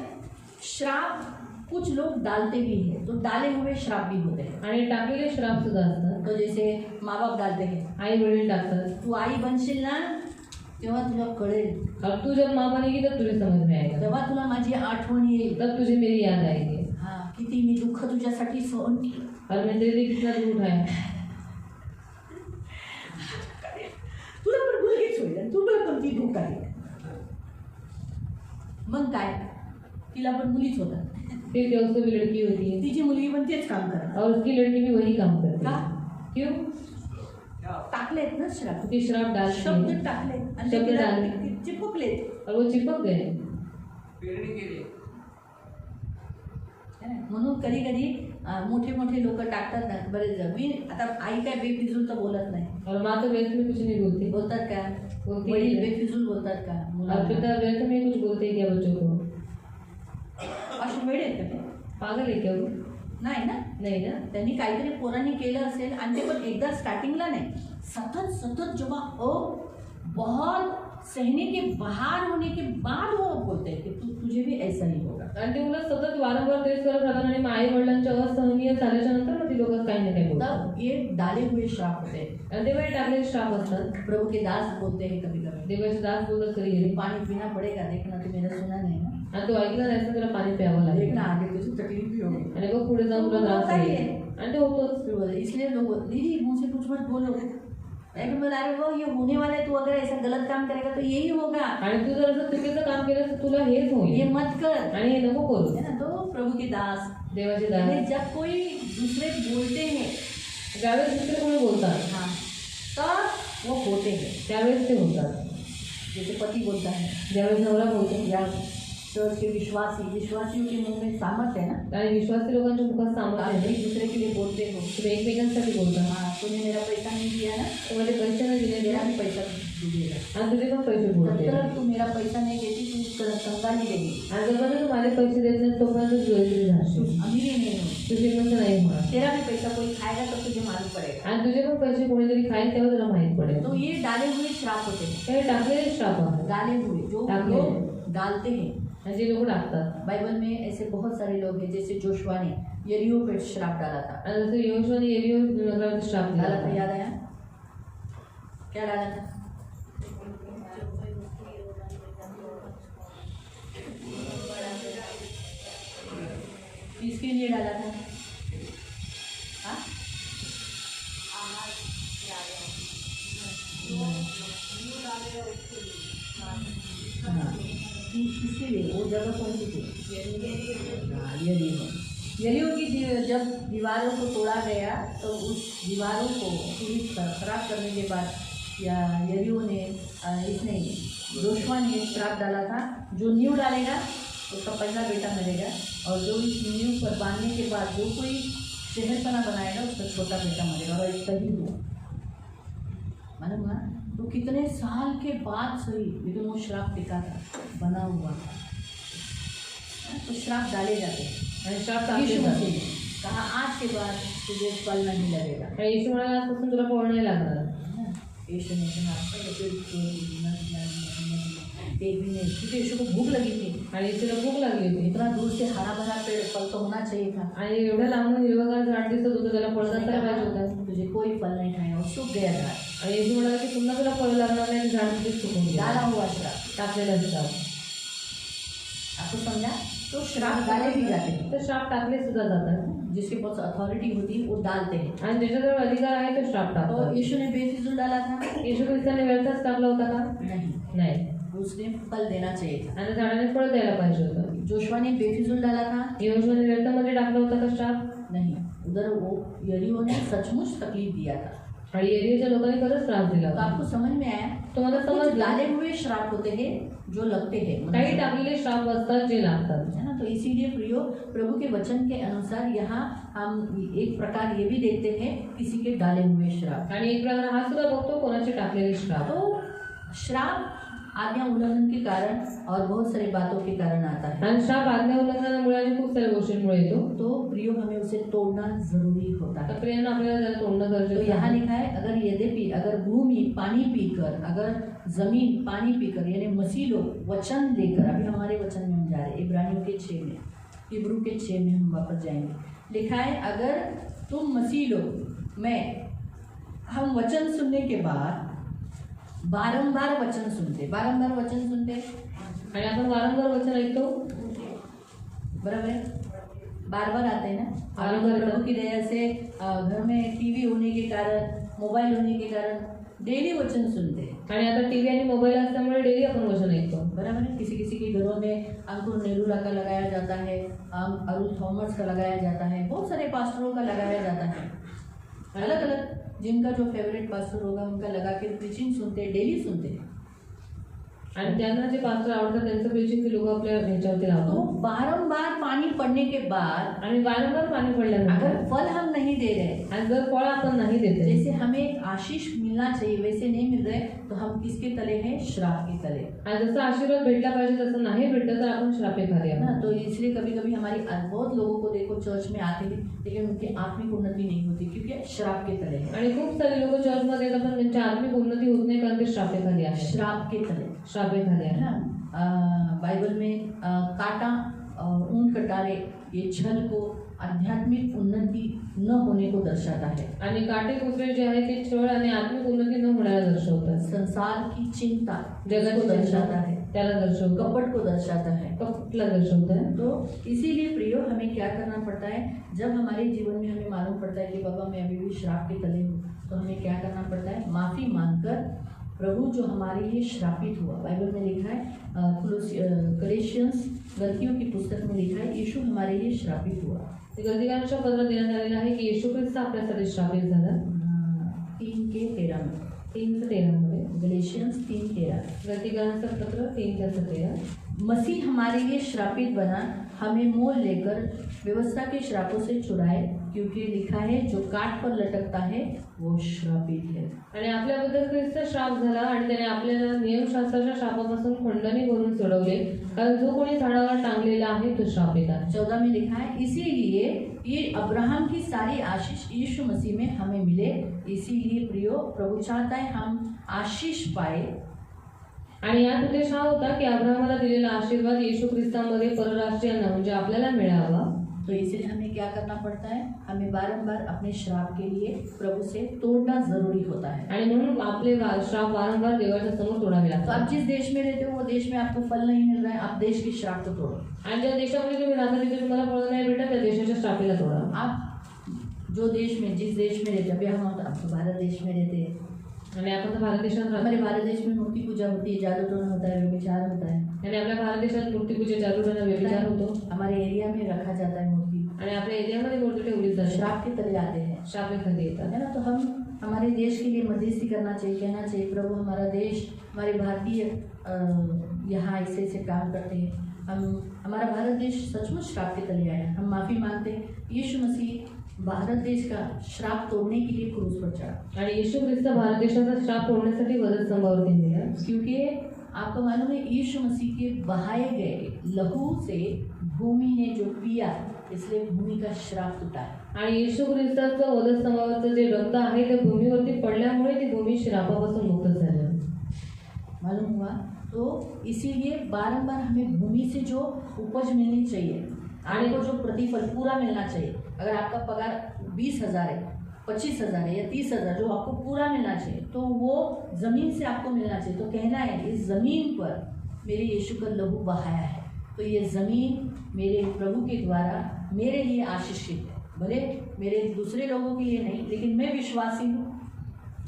S2: श्राप कुछ लोग डालते भी हैं, तो डाले हुए श्राप भी होते हैं,
S1: आणि टाकलेले श्राप सुद्धा असतात।
S2: तो जैसे माँ बाप डालते हैं,
S1: आई वडील टाकतात।
S2: तू आई बनशील ना तेव्हा तुला कळेल,
S1: अब तू जब माँ बनेगी तब तुझे समझ में आएगा,
S2: तेव्हा तुला माझी आठवण येईल,
S1: तब तुझे मेरी याद आएगी।
S2: हाँ, किती मी दुःख तुझ्यासाठी सहन केलं,
S1: और मैं तेरे लिए कितना दुख उठाया,
S2: तुला पण मुलगीच होईल, तुला पण ती दुःख आहे। मग काय, तिला पण मुलीच होतात,
S1: फिर क्या उसको भी लड़की होती है,
S2: तिची मुलगी पण तेच काम करतात,
S1: और उसकी लड़की भी वही काम करती
S2: का?
S1: है। क्यों?
S2: टाकलेत ना श्राप,
S1: क्योंकि श्राप डालते
S2: शब्द
S1: हैं,
S2: टाकले आणि
S1: शब्द
S2: तिला
S1: डालले,
S2: चिपकलेत,
S1: और वो चिपक गए।
S2: म्हणून कधी कधी मोठे मोठे लोक टाकतात ना, बरेच मी आता आई काय बेफिजूल तर बोलत नाही,
S1: और माँ तो व्यर्थ में कुछ नहीं बोलती,
S2: बोलतात का?
S1: बोलती
S2: वडील
S1: है।
S2: बेफिजूल बोलतात का
S1: और
S2: मुलांना?
S1: पिता व्यर्थ में कुछ बोलते हैं क्या बच्चों को?
S2: अशी वेळ आहे का ते?
S1: पागल है क्या वो?
S2: नाही ना,
S1: नहीं ना।
S2: त्यांनी काहीतरी पोरांनी केलं असेल, आणि ते पण एकदा स्टार्टिंगला नाही, सतत सतत जेव्हा बहुत सहने के बाहर होने के बाद वो बोलते हैं कि तुझे भी ऐसा ही होगा।
S1: आणि ते मुलं सतत वारंवार तेच करत राहतात, आणि मग आई वडिलांच्या असहनीय झाल्याच्या नंतर मग ती लोक काही ना काही बोलतात,
S2: तब ये डाले हुए श्राप होते हैं।
S1: आणि ते वेळ टाकलेले श्राप असतात।
S2: प्रभु के दास बोलते हैं कभी कभी,
S1: देवाचे दास बोलतात कधी कधी,
S2: पानी पीना पड़ेगा, देखना तो मेरा सुना नहीं ना,
S1: आणि तो ऐकला नाही तर त्याला पाणी प्यावं लागेल,
S2: देखना आगे तुझे तकलीफ भी होगी,
S1: आणि बघ पुढे जाऊन तुला त्रास
S2: होता ही
S1: होईल,
S2: है।
S1: आणि ते होतोच.
S2: फिर बोले इसलिए लोग बोलते, दीदी मुझसे कुछ मत बोलो, मैं बता रही वो ये होने वाला है, तू अगर ऐसा गलत काम करेगा तो यही होगा,
S1: आणि तू जर असं चुकीचं काम केलं तर तुला हेच
S2: ये
S1: होईल
S2: मत कर,
S1: आणि हे नको करू.
S2: है ना. तो प्रभु के दास
S1: देवाचे
S2: यानी
S1: दास
S2: जब कोई दूसरे बोलते हैं,
S1: ज्यावेळेस दुसरे कोणी बोलतात
S2: हाँ, तब वो होते हैं.
S1: त्यावेळेस ते होतात.
S2: जैसे पति बोलता है
S1: ज्यावेळेस नवरा बोलतो
S2: या चर्च के विश्वासियों के मुंह में सामर्थ्य है ना,
S1: आणि विश्वासी लोकांच्या मुखात सामर्थ्य
S2: आप
S1: आहे.
S2: एक दूसरे के लिए बोलते हो,
S1: तुम्ही एकमेकांसाठी बोलता.
S2: हाँ तूने मेरा पैसा नहीं दिया ना,
S1: तुम्हाला पैसे नाही दिले
S2: मेरा भी पैसा दीजिएगा,
S1: आणि तुझे पण पैसे
S2: जब
S1: बोलते.
S2: तक तू मेरा पैसा नहीं देती तू कंगा नहीं देगी,
S1: आणि जर तू माझे पैसे देत नाही तोपर्यंत ज्वेलरी
S2: तू
S1: राहशील,
S2: अमीर ही नहीं हो,
S1: तू श्रीमंत नाही होणार.
S2: तेरा भी पैसा कोई खाएगा तो तुझे मालूम पड़ेगा.
S1: आणि तुझे पण पैसे कोणीतरी खाईल तेव्हा तुला माहित पडेल.
S2: तो ये डाले हुए श्राप होते हैं,
S1: हे टाकलेले श्राप आहे.
S2: डाले हुए जो
S1: डाले
S2: लोग डालते हैं.
S1: आणि जे लोक टाकतात.
S2: बाइबल में ऐसे बहुत सारे लोग हैं, जैसे जोशुआ ने यरीहो पे श्राप डाला था.
S1: आणि जसं योशुआने एरियो नगरात श्राप दिला
S2: डाला था,
S1: होता.
S2: याद आया क्या डाला था? किसके लिए डाला था? हाँ? हाँ, किसके लिए? वो जगह कौन सी थी? हाँ, यरीहो की जब दीवारों को तोड़ा गया तो उस दीवारों को पूरी खराब करने के बाद या यरीहो ने इसने जोशुआ ने श्राप डाला था, जो नींव डालेगा उसका पहला बेटा मरेगा, और जो इस नींव पर बांधने के बाद जो कोई शहरपना बनाएगा उसका छोटा बेटा मरेगा. और इसका ही हुआ मालूम हुआ. तो कितने साल के बाद सही, लेकिन वो श्राप टिका था, बना हुआ था. तो श्राप डाले जाते हैं.
S1: आणि श्राप टाकले
S2: यीशु
S1: जातात.
S2: मसीह ने कहा आज के बाद तुझे फल नहीं लगेगा.
S1: आणि येशू म्हणाला आजपासून तुला फळ नाही लागणार.
S2: यीशु ने कहा एक दिन क्योंकि यीशु को भूख लगी थी,
S1: आणि येशूला भूक लागली होती.
S2: इतना दूर से हरा भरा पेड़ फल तो होना चाहिए था.
S1: आणि एवढ्या लांबून हिरवगार झाड दिसत होतं, त्याला फळ नंतर पाहिजे होतं.
S2: तुझे कोई फल नहीं खाएगा, वो सूख गया झाड़.
S1: आणि येशू म्हणाला की पुन्हा तुला फळ लागणार नाही, झाड तिथेच सुकून
S2: डाला
S1: गेलं.
S2: हुआ श्राप.
S1: टाकलेलं श्राप.
S2: आपको समझा? तो श्राप डाले भी जाते हैं.
S1: तर श्राप टाकले सुद्धा जातात.
S2: जिसके पास अथॉरिटी होती है वो डालते हैं.
S1: आणि ज्याच्याजवळ अधिकार आहे तो श्राप
S2: तो
S1: टाकतात.
S2: यीशु ने बेफिजूल डाला था?
S1: येशू ख्रिस्ताने व्यर्थच टाकला होता का?
S2: नहीं,
S1: नाही.
S2: उसने फल देना चाहिए था.
S1: आणि झाडाने फळ द्यायला पाहिजे होतं.
S2: जोशुआ ने बेफिजूल डाला था?
S1: योशुआने व्यर्थामध्ये टाकला होता का श्राप?
S2: नहीं, उधर वो यरीहो ने सचमुच तकलीफ दिया था.
S1: आणि एरियाच्या लोकांनी खरंच त्रास दिला
S2: तो
S1: होता.
S2: आपको समझ में आया?
S1: तुम्हाला
S2: कुछ
S1: समजलं?
S2: डाले हुए श्राप होते हैं जो लगते हैं,
S1: काही टाकलेले श्राप असतात जे लागतात.
S2: है ना. तो इसीलिए प्रियो, प्रभु के वचन के अनुसार यहाँ हम एक प्रकार ये भी देखते हैं किसी के डाले हुए श्राप.
S1: आणि एक प्रकार हा सुद्धा बघतो कोणाचे टाकलेले श्राप.
S2: तो श्राप आज्ञा उल्लंघन के कारण और बहुत सारी बातों के कारण आता है.
S1: आणि श्राप आज्ञा उल्लंघनामुळे आणि खूप साऱ्या गोष्टींमुळे येतो.
S2: तो प्रियो हमें उसे तोड़ना जरूरी होता है.
S1: तर प्रियांना आपल्याला त्याला तोडणं
S2: तो
S1: गरजेचं
S2: यहाँ
S1: आहे.
S2: लिखा है अगर यद्यपि अगर भूमि पानी पीकर, अगर जमीन पानी पीकर यानी मसीह लोग वचन लेकर, अभी हमारे वचन में हम जा रहे हैं इब्रानियों के 6 में, इब्रू के 6 में हम वापस जाएंगे. लिखा है अगर तुम मसीह लोग में हम वचन सुनने के बाद बारंबार वचन सुनते
S1: आणि आपण वारंवार वचन ऐकतो.
S2: बराबर है, बार बार आते हैं ना.
S1: बार-बार
S2: प्रभु
S1: आते.
S2: की दया से घर में टीवी होने के कारण, मोबाइल होने के कारण डेली वचन सुनते हैं.
S1: आणि आता टीव्ही आणि मोबाईल असल्यामुळे डेली आपण वचन ऐकतो.
S2: बराबर है. किसी किसी के घरों में अंकुर नेरूला का लगाया जाता है, अरुण थॉमस का लगाया जाता है, बहुत सारे पास्टरों का लगाया जाता है. अलग अलग जिनका जो फेवरेट पास्टर होगा उनका लगा के प्रीचिंग सुनते हैं, डेली सुनते हैं.
S1: आणि त्यांना जे पास्टर आवडतात त्यांचं प्रीचिंग ते लोक आपल्या ह्याच्यावरती
S2: तो
S1: लावतो.
S2: बारंबार पानी पड़ने के बाद
S1: आणि वारंवार पाणी पडल्यानंतर
S2: अगर फल हम नहीं दे रहे,
S1: आणि जर फळ आपण नाही देते,
S2: जैसे हमें आशीष मिलना चाहिए वैसे नहीं मिल रहे, तो हम किसके तले हैं? श्राप के तले.
S1: आणि जसं आशीर्वाद भेटला पाहिजे तसं नाही भेटलं तर आपण श्रापेखाली आहोत.
S2: ना. तो इसलिए कभी कभी हमारी बहुत लोगों को देखो चर्च में आते हैं लेकिन उनकी आत्मिक उन्नति नहीं होती क्योंकि श्राप के तले है.
S1: आणि खूप सारे लोक चर्चमध्ये येतात पण त्यांची आत्मिक उन्नती होत नाही कारण ते श्रापेखाली आहे.
S2: श्राप के तले
S1: श्रापेखाली
S2: है
S1: आहे.
S2: ना. बाइबल में कांटा, ऊंट कटारे, ये छल को आध्यात्मिक उन्नति न होने को दर्शाता है.
S1: आणि काटे कुत्रे जे आहे ते छळ आणि आत्मिक उन्नती न होण्याला दर्शवतात.
S2: संसार की चिंता
S1: जगाची
S2: को दर्शाता
S1: चिंता
S2: है.
S1: त्याला दर्शवतो,
S2: कपट को दर्शाता है।
S1: कपटला दर्शवत है।
S2: तो इसीलिए प्रियो हमें क्या करना पड़ता है, जब हमारे जीवन में हमें मालूम पड़ता है कि बाबा मैं अभी भी श्राप के तले हूँ, तो हमें क्या करना पड़ता है, माफ़ी मांगकर प्रभु जो हमारे लिए श्रापित हुआ, बाइबल में लिखा है, गलेशियंस गलतियों की पुस्तक में लिखा है, यीशु हमारे लिए श्रापित हुआ।
S1: गलतिकांच्या पत्रात देण्यात आलेलं आहे की येशू ख्रिस्त आपल्यासाठी श्रापित झाला।
S2: 3:13 में,
S1: 3:13 मध्ये
S2: गलेशियंस 3:13।
S1: गलतिकांचं पत्र 3:13।
S2: मसीह हमारे लिए श्रापित बना, हमें मोल लेकर व्यवस्था के श्रापों से छुड़ाए, क्योंकि लिखा है जो काट पर लटकता है वो श्रापित है।
S1: आणि आपल्याबद्दल ख्रिस्त श्राप झाला आणि त्याने आपल्याला नियमशास्त्राच्या श्रापापासून खंडणी करून सोडवले, कारण जो कोणी झाडावर टांगलेला आहे तो श्रापित आहे।
S2: 14 में लिखा है, इसीलिए ये अब्राहम की सारी आशीष यीशु मसीह में हमें मिले, इसीलिए प्रियो प्रभु चाहता है हम आशीष पाए।
S1: आणि यात उद्देश हा होता की अब्राहमाला दिलेला आशीर्वाद येशू ख्रिस्तामध्ये परराष्ट्रीयांना म्हणजे आपल्याला मिळावा।
S2: तो इसलिए हमें क्या करना पड़ता है, हमें बारंबार अपने श्राप के लिए प्रभु से तोड़ना जरूरी होता है।
S1: आणि म्हणून आपले श्राप वारंवार देवाच्या समोर तोडावे
S2: तो आप
S1: लागतात।
S2: जिस देश में रहते हो वो देश में आपको फल नहीं मिल रहा है, आप देश के श्राप को तोड़ो।
S1: आणि ज्या देशामध्ये तुम्ही राहता तिथे तुम्हाला फळ नाही भेटत, त्या देशाच्या श्रापेला तोडा।
S2: आप जो देश में जिस देश में रहते, अभी हम तो भारत देश में रहते हैं,
S1: आणि आपण तर भारत देशात राहतो,
S2: हमारे भारत देश में मूर्ति पूजा होती है, जादू टोना होता है, व्यभिचार होता है,
S1: आणि आपल्या भारत देशात मूर्तिपूजा जादूटोणा व्यभिचार होतो,
S2: हमारे एरिया में रखा जाता है मूर्ति,
S1: आणि आपल्या एरियामध्ये मूर्ती ठेवली जाते,
S2: श्राप के तले आते हैं,
S1: श्रापेखाली येतात।
S2: है ना। तो हम हमारे देश के लिए मध्यस्थी करना चाहिए, कहना चाहिए प्रभु हमारा देश, हमारे भारतीय यहाँ ऐसे ऐसे काम करते हैं, हमारा भारत देश सचमुच श्राप के तले आया है, हम माफ़ी मांगते हैं। यीशु मसीह भारत देश का श्राप तोड़ने के लिए क्रूस पर चढ़ा,
S1: आणि येशू ख्रिस्त भारत देशाचा श्राप तोडण्यासाठी वधस्तंभावरती नेला,
S2: क्योंकि आपको मालूम है यीशु मसीह के बहाए गए लहू से भूमि ने जो पिया, इसलिए भूमि का श्राप टूटा है।
S1: आणि येशू ख्रिस्ताचं वधस्तंभावरचं जे रक्त आहे ते भूमीवरती पडल्यामुळे ती भूमी श्रापापासून मुक्त झाली,
S2: मालूम हुआ। तो इसीलिए बारंबार हमें भूमि से जो उपज मिलनी चाहिए, आपको जो प्रतिफल पूरा मिलना चाहिए, अगर आपका पगार 20,000 है, 25,000 है या 30,000, जो आपको पूरा मिलना चाहिए, तो वो ज़मीन से आपको मिलना चाहिए। तो कहना है इस ज़मीन पर मेरे यीशु का लहू बहाया है, तो ये ज़मीन मेरे प्रभु के द्वारा मेरे लिए आशीषित है, भले मेरे दूसरे लोगों के लिए नहीं, लेकिन मैं विश्वासी हूँ,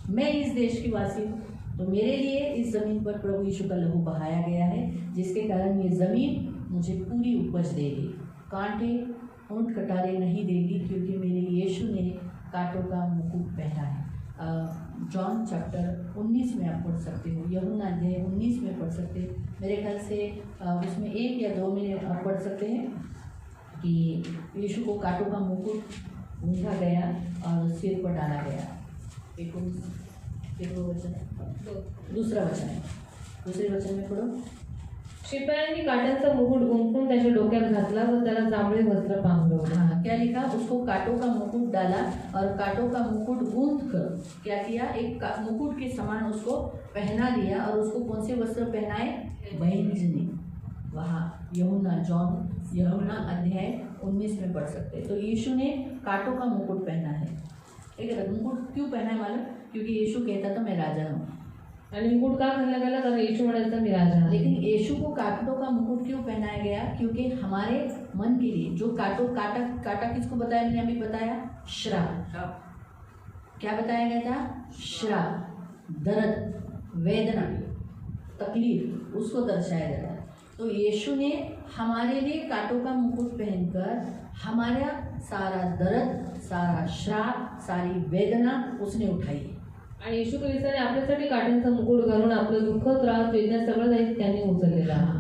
S2: मैं इस देश की वासी हूँ, तो मेरे लिए इस ज़मीन पर प्रभु यीशु का लहू बहाया गया है, जिसके कारण ये ज़मीन मुझे पूरी उपज देगी, कांटे ऊँट कटारे नहीं देगी, क्योंकि मेरे यीशु ने कांटों का मुकुट पहना है। जॉन चैप्टर 19 में आप पढ़ सकते हो, यूहन्ना अध्याय 19 में पढ़ सकते हैं, मेरे ख्याल से उसमें 1 या 2 में आप पढ़ सकते हैं कि यीशु को कांटों का मुकुट गूंथा गया और सिर पर डाला गया। एक वचन है, दूसरा वचन है, दूसरे वचन में पढ़ो।
S1: शिपायांनी काट्यांचा मुकुट गुंफून त्याच्या डोक्यात घातला व त्याला जांभळे वस्त्र पांघरवले।
S2: हाँ, क्या लिखा, उसको कांटों का मुकुट डाला और कांटों का मुकुट गूंथ कर क्या किया, एक मुकुट के समान उसको पहना दिया, और उसको कौन से वस्त्र पहनाए, बैंज ने। वहाँ यूहन्ना अध्याय 19 में पढ़ सकते हैं। तो यीशु ने कांटों का मुकुट पहना है। एक मुकुट क्यों पहना है मालूम, क्योंकि यीशु कहता था मैं राजा हूँ,
S1: आणि मुकुट का घालला गेला, कारण येशू म्हणायचा मी राजा आहे।
S2: लेकिन यीशु को कांटों का मुकुट क्यों पहनाया गया, क्योंकि हमारे मन के लिए जो कांटा किसको बताया, मैंने अभी बताया, श्राप। क्या बताया गया था, श्राप, दर्द, वेदना, तकलीफ, उसको दर्शाया गया था। तो यीशु ने हमारे लिए कांटों का मुकुट पहनकर हमारा सारा दर्द, सारा श्राप, सारी वेदना उसने उठाई,
S1: आणि येशू ख्रिस्ताने आपल्यासाठी काट्यांचा मुकुट घालून आपलं दुःख, त्रास, वेदना सगळं दायित्व त्यांनी उचललेलं आहे।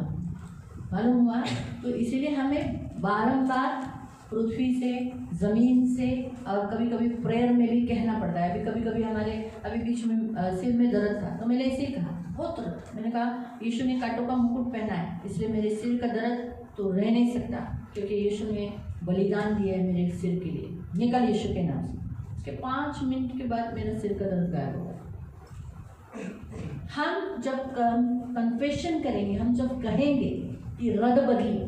S2: मालूम हुआ। तो इसीलिए हमें बारंबार पृथ्वी से, ज़मीन से, और कभी कभी प्रेयर में भी कहना पड़ता है। अभी कभी कभी हमारे अभी बीच में सिर में दर्द था, तो मैंने ऐसे ही कहा, बहुत दर्द, मैंने कहा यीशु ने कांटों का मुकुट पहना है, इसलिए मेरे सिर का दर्द तो रह नहीं सकता, क्योंकि यीशु ने बलिदान दिया है मेरे सिर के लिए, निकल यीशु के नाम से। उसके 5 मिनट के बाद मेरा सिर का दर्द गायब हो गया। हम जब कन्फेशन करेंगे, हम जब कहेंगे कि रद बदली,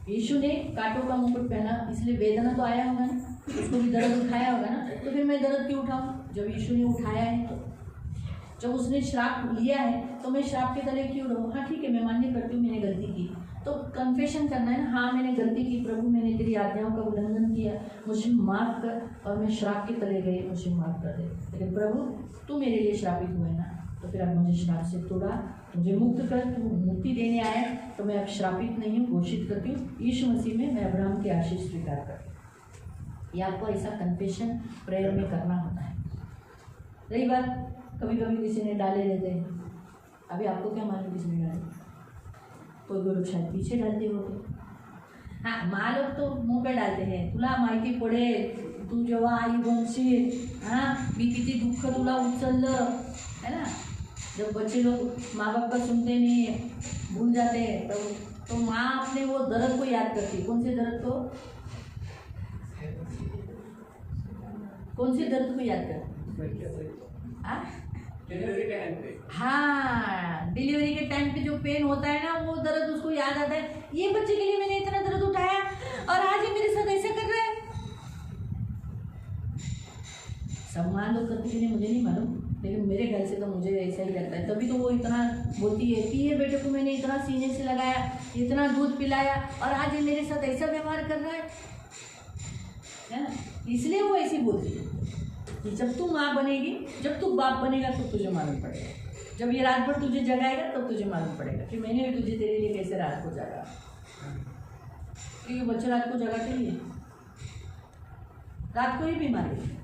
S2: यीशु ने कांटों का मुकुट पहना, इसलिए वेदना तो आया होगा ना, उसको भी दर्द उठाया होगा ना, तो फिर मैं दर्द क्यों उठाऊं, जब यीशु ने उठाया है तो। जब उसने श्राप लिया है तो मैं श्राप के तले क्यों रहूँ? हाँ ठीक है, मैं मान्य करती हूँ मैंने गलती की, तो कन्फेशन करना है ना, हाँ मैंने गलती की प्रभु, मैंने तेरी आज्ञाओं का उल्लंघन किया, मुझे माफ़ कर, और मैं श्राप के तले गई, मुझे माफ़ कर दे। लेकिन प्रभु तू मेरे लिए श्रापित हुआ है ना, तो फिर अब मुझे श्राप से तोड़ा, मुझे मुक्त कर, तू मुक्ति देने आया, तो मैं अब श्रापित नहीं हूँ, घोषित करती हूँ यीशु मसीह में मैं अब्राहम की आशीष स्वीकार करती हूँ। ये आपको ऐसा कन्फेशन प्रेयर में करना होता है। रही बात कभी कभी किसी ने डाले रहते हैं, अभी आपको क्या मालूम किसने डाले, कोई लोग शायद पीछे डालते होते, हाँ माँ लोग तो मुंह पे डालते हैं, तुला माहिती पडे तू जेव्हा आई बनशील, हाँ मी किती दुःख तुला उचललं, है ना। जब बच्चे लोग माँ बाप का सुनते नहीं है, भूल जाते हैं, तो माँ अपने वो दर्द को याद करती है। कौन से दर्द को, कौन से दर्द को याद करती? हाँ, डिलीवरी के टाइम पे जो पेन होता है ना, वो दर्द उसको याद आता है, ये बच्चे के लिए मैंने इतना दर्द उठाया और आज ये मेरे साथ ऐसा कर रहा है। सब माँ लोग करते कि नहीं मुझे नहीं मालूम, लेकिन मेरे घर से तो मुझे ऐसा ही लगता है। तभी तो वो इतना बोलती है कि ये बेटे को मैंने इतना सीने से लगाया, इतना दूध पिलाया और आज ये मेरे साथ ऐसा व्यवहार कर रहा है ना। इसलिए वो ऐसी बोलती है कि जब तू माँ बनेगी, जब तू बाप बनेगा तो तुझे मालूम पड़ेगा। जब ये रात भर तुझे जगाएगा तब तुझे मालूम पड़ेगा कि मैंने भी तुझे तेरे लिए कैसे रात को जगा। क्योंकि बच्चे रात को जगाते ही है, रात को ही बीमार गिरे,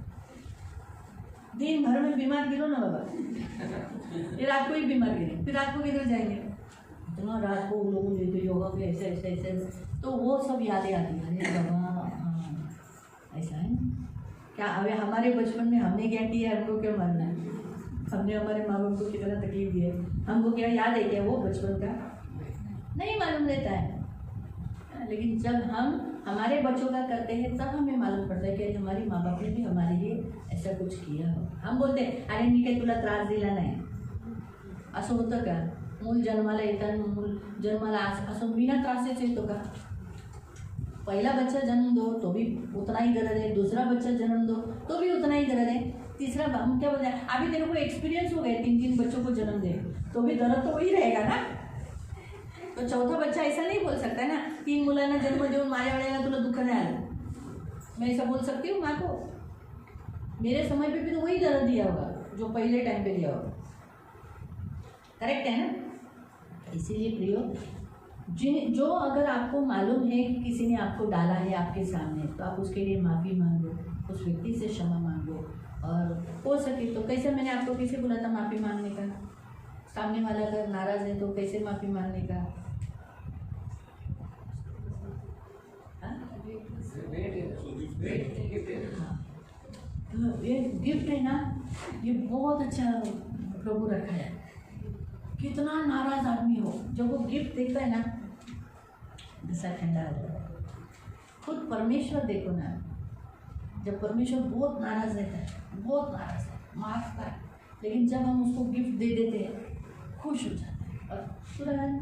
S2: दिन भर में बीमार गिरो ना बाबा, ये रात को ही बीमार गिरे, फिर रात को किधर जाएंगे? इतना रात को लोगों ने तो योगा के ऐसे ऐसे ऐसे, तो वो सब यादें आती हैं। अरे बाबा ऐसा है क्या? अभी हमारे बचपन में हमने क्या किया, हमको क्या मानना है? हमने हमारे माँ बाप को कितना तकलीफ दी है, हमको क्या याद है क्या? वो बचपन का नहीं मालूम रहता है। लेकिन जब हम हमारे बच्चों का करते हैं तब हमें मालूम पड़ता है कि हमारी माँ बाप ने भी हमारे लिए ऐसा कुछ किया हो। हम बोलते हैं अरे मी काय तुला त्रास दिला नाही, असं होतं का? मूल जन्माला येताना मूल जन्माला असं बिना त्रासेच येतो का? पहला बच्चा जन्म दो तो भी उतना ही दर्द है, दूसरा बच्चा जन्म दो तो भी उतना ही दर्द है, तीसरा हम क्या बोलते हैं, अभी तेरे को एक्सपिरियंस हो गया 3 बच्चों को जन्म दे तो भी दर्द तो वही रहेगा ना। तो चौथा बच्चा ऐसा नहीं बोल सकता है ना, 3 मुलांना जन्म देऊन माझ्या वेळेला तुला दुःख नाही आलं। मैं ऐसा बोल सकती हूँ माँ को? मेरे समय पे भी तो वही दर्द दिया होगा जो पहले टाइम पे दिया होगा। करेक्ट है ना? इसीलिए प्रियो, जो अगर आपको मालूम है कि किसी ने आपको डाला है आपके सामने, तो आप उसके लिए माफ़ी मांगो, उस व्यक्ति से क्षमा मांगो। और हो सके तो कैसे, मैंने आपको कैसे बोला था माफ़ी मांगने का? सामने वाला अगर नाराज़ है तो कैसे माफ़ी मांगने का? हाँ, तो ये गिफ्ट है ना, ये बहुत अच्छा प्रभु रखा है। कितना नाराज आदमी हो, जब वो गिफ्ट देखता है ना गुस्सा ठंडा हो जाता है। खुद परमेश्वर देखो ना, जब परमेश्वर बहुत नाराज रहता है, बहुत नाराज है, मारता है, लेकिन जब हम उसको गिफ्ट दे देते हैं खुश हो जाते हैं। और तुरंत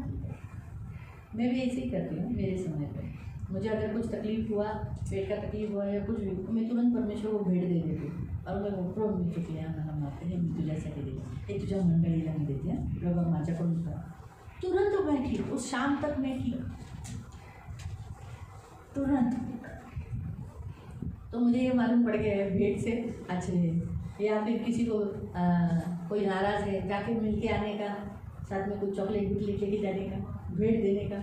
S2: मैं भी ऐसे ही करती हूँ। मेरे समय पे मुझे अगर कुछ तकलीफ हुआ, पेट का तकलीफ हुआ या कुछ भी, तो मैं तुरंत परमेश्वर को भेट दे देती हूँ। और मैं प्रभू मी चुकल्या मला माफी हे मी तुझ्यासाठी दिली, हे तुझ्या मंडळीला मी देते, प्रभू माझ्याकडून कर। तुरंत मैं ठीक, उस शाम तक मैं ठीक, तुरंत। तो मुझे ये मालूम पड़ गया है भेंट से अच्छे है, या फिर किसी को कोई नाराज़ है, जाके मिल के आने का, साथ में कुछ चॉकलेट लेके जाने का, भेंट देने का,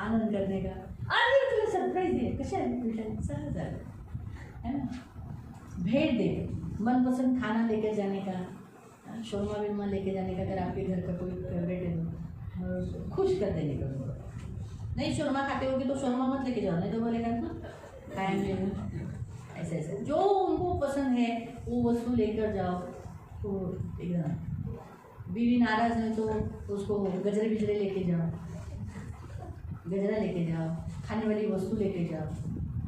S2: आनंद करने का। अरे तुला सरप्राईज आहे, कशा आहे, सहज है ना। भेंट दे, मनपसंद खाना लेकर जाने का, शोरमा विरमा लेके जाने का, अगर आपके घर का कोई फेवरेट है तो खुश कर देने का। नहीं शोरमा खाते होगे तो शोरमा मत लेके जाओ, नहीं तो बोलेगा ना खाएंगे ऐसे ऐसे। जो उनको पसंद है वो वस्तु लेकर जाओ। तो एकदम बीवी नाराज़ है तो उसको गजरे बिजरे लेके जाओ, गजरा लेके जाओ, खाने वाली वस्तु लेके जाओ।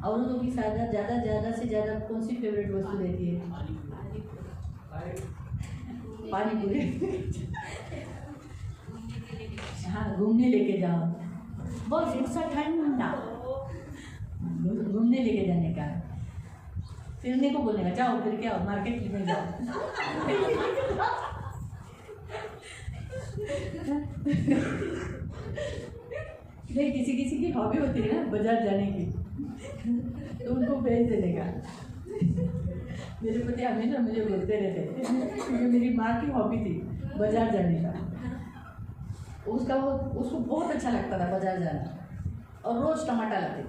S2: औरतों की ज़्यादा से ज़्यादा कौन सी फेवरेट वस्तु रहती है? पानी पूरी। हाँ, घूमने लेके जाओ, बहुत गुस्सा ठंडा घूमने लेके जाने का, फिरने को बोलने का, जाओ फिर के आओ, मार्केट में जाओ। नहीं, किसी किसी की हॉबी होती है ना बाजार जाने की, तो उनको भेज देने का। मेरे पति हमेशा मुझे बोलते रहते क्योंकि मेरी माँ की हॉबी थी बाजार जाने का। उसको बहुत अच्छा लगता था बाजार जाना, और रोज टमाटर लाते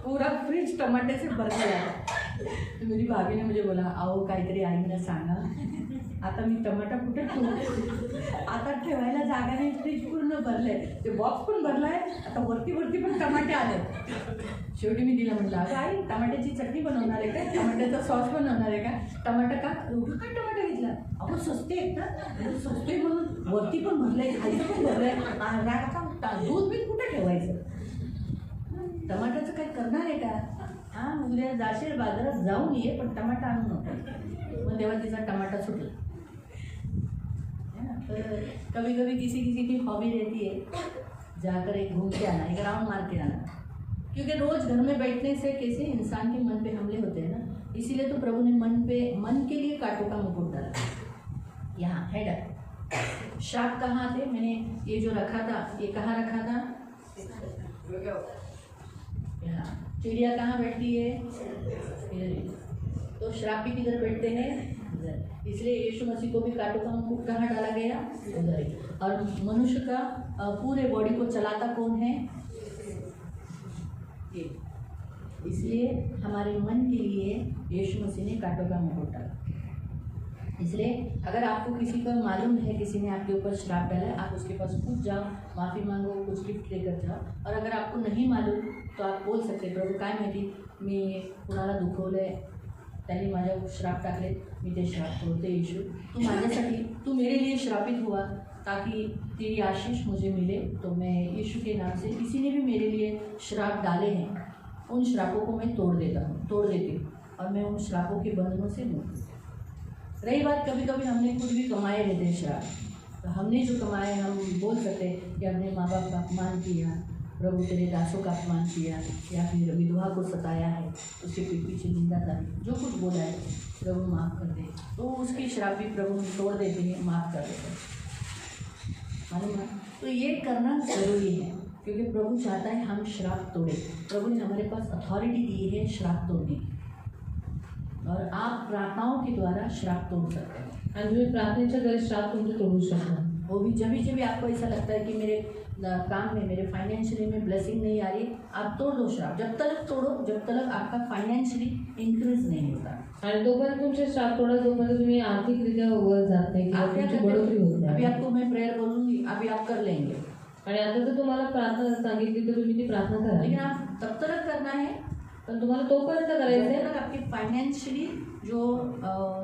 S2: पूरा फ्रिज टमाटे से भर गया। तो मेरी भाभी ने मुझे बोला, अहो काहीतरी आईनं सांगा, आता मी टमाटा कुठे ठेवू, आता ठेवायला जागा नाही, फ्रीज पूर्ण भरलंय, ते बॉक्स पण भरलाय, आता वरती वरती पण टमाटे आले। शेवटी मी तिला म्हटलं, अगं आई टमाट्याची चटणी बनवणार आहे का, टमाट्याचा सॉस बनवणार आहे का, टमाटा का एवढं काय टमाटा घेतला, अहो स्वस्ते आहेत ना, स्वस्ते म्हणून वरती पण भरलंय, खाली पण भरलंय, आता दूध बीत कुठे ठेवायचं, टमाट्याचं काय करणार आहे का, हां उद्या जाशील बाजारात जाऊन ये पण टमाटा आणू नको। मग तेव्हा तिचा टमाटा सुटला। कभी कभी किसी किसी की हॉबी रहती है जाकर एक घूम के आना, एक राउंड मार के आना, क्योंकि रोज घर में बैठने से कैसे इंसान के मन पे हमले होते हैं ना, इसीलिए तो प्रभु ने मन के लिए कांटों का मुकुट डाला। यहाँ हेड श्राप कहाँ थे, मैंने ये जो रखा था ये कहाँ रखा था, यहाँ। चिड़िया कहाँ बैठती है, इधर। तो श्रापी किधर बैठते हैं, इधर। इसलिए यीशु मसीह को भी कांटों का मुकुट कहाँ डाला गया, उधर। और मनुष्य का पूरे बॉडी को चलाता कौन है, ये। इसलिए हमारे मन के लिए यीशु मसीह ने कांटों का मुकुट डाला। इसलिए अगर आपको किसी को मालूम है किसी ने आपके ऊपर श्राप डाला है, आप उसके पास पूछ जाओ, माफ़ी मांगो, कुछ गिफ्ट लेकर जाओ। और अगर आपको नहीं मालूम तो आप बोल सकते, प्रभू काय माहिती मी कुणाला दुखवलंय, त्यांनी माझ्यावर श्राप टाकले, मी ते श्राप तोडते येशू, तू माझ्यासाठी, तू मेरे लिए श्रापित हुआ ताकि तेरी आशीष मुझे मिले। तो मैं यीशु के नाम से, किसी ने भी मेरे लिए श्राप डाले हैं उन श्रापों को मैं तोड़ देती हूँ, और मैं उन श्रापों के बंधनों से मुक्त। रही बात कभी कभी हमने खुद भी कमाए रहते हैं श्राप, तो हमने जो कमाए हम बोल सकते कि हमने माँ बाप का अपमान किया, प्रभु तेरे दासों का अपमान किया, या फिर विधवा को सताया है, उसके पीठ पीछे निंदा था, जो कुछ बोला है प्रभु माफ़ कर दे, तो उसकी श्राप भी प्रभु तोड़ देते हैं, माफ़ कर देते हैं, मालूम है। तो ये करना ज़रूरी है क्योंकि प्रभु चाहता है हम श्राप तोड़े। प्रभु ने हमारे पास अथॉरिटी दी है श्राप तोड़ने की, और आप प्रार्थनाओं के द्वारा श्राप तोड़ सकते हैं।
S1: आणि तुम्ही प्रार्थनेच्या द्वारे श्राप तुमचे तोडू शकता।
S2: वो भी जब भी आपको ऐसा लगता है कि मेरे काम में, मेरे फाइनेंशियली में ब्लेसिंग नहीं आ रही, आप तोड़ दो श्राप। जब तक तोड़ो जब तक आपका फाइनेंशियली इंक्रीज नहीं होता,
S1: आणि तोपर्यंत तुमचे श्राप तोडा, जोपर्यंत तुम्ही आर्थिकरित्या वर जात नाही किंवा तुमची बढोतरी होत
S2: अभी
S1: नाही।
S2: आपको मैं प्रेयर बोलूँगी, अभी आप कर लेंगे,
S1: आणि आता जर तुम्हाला प्रार्थना सांगितली तर तुम्ही ती प्रार्थना करा,
S2: लेकिन आप तब तक करना है
S1: पण तुम्हाला तोपर्यंत करायचं आहे
S2: जब तक आपके फाइनेंशियली जो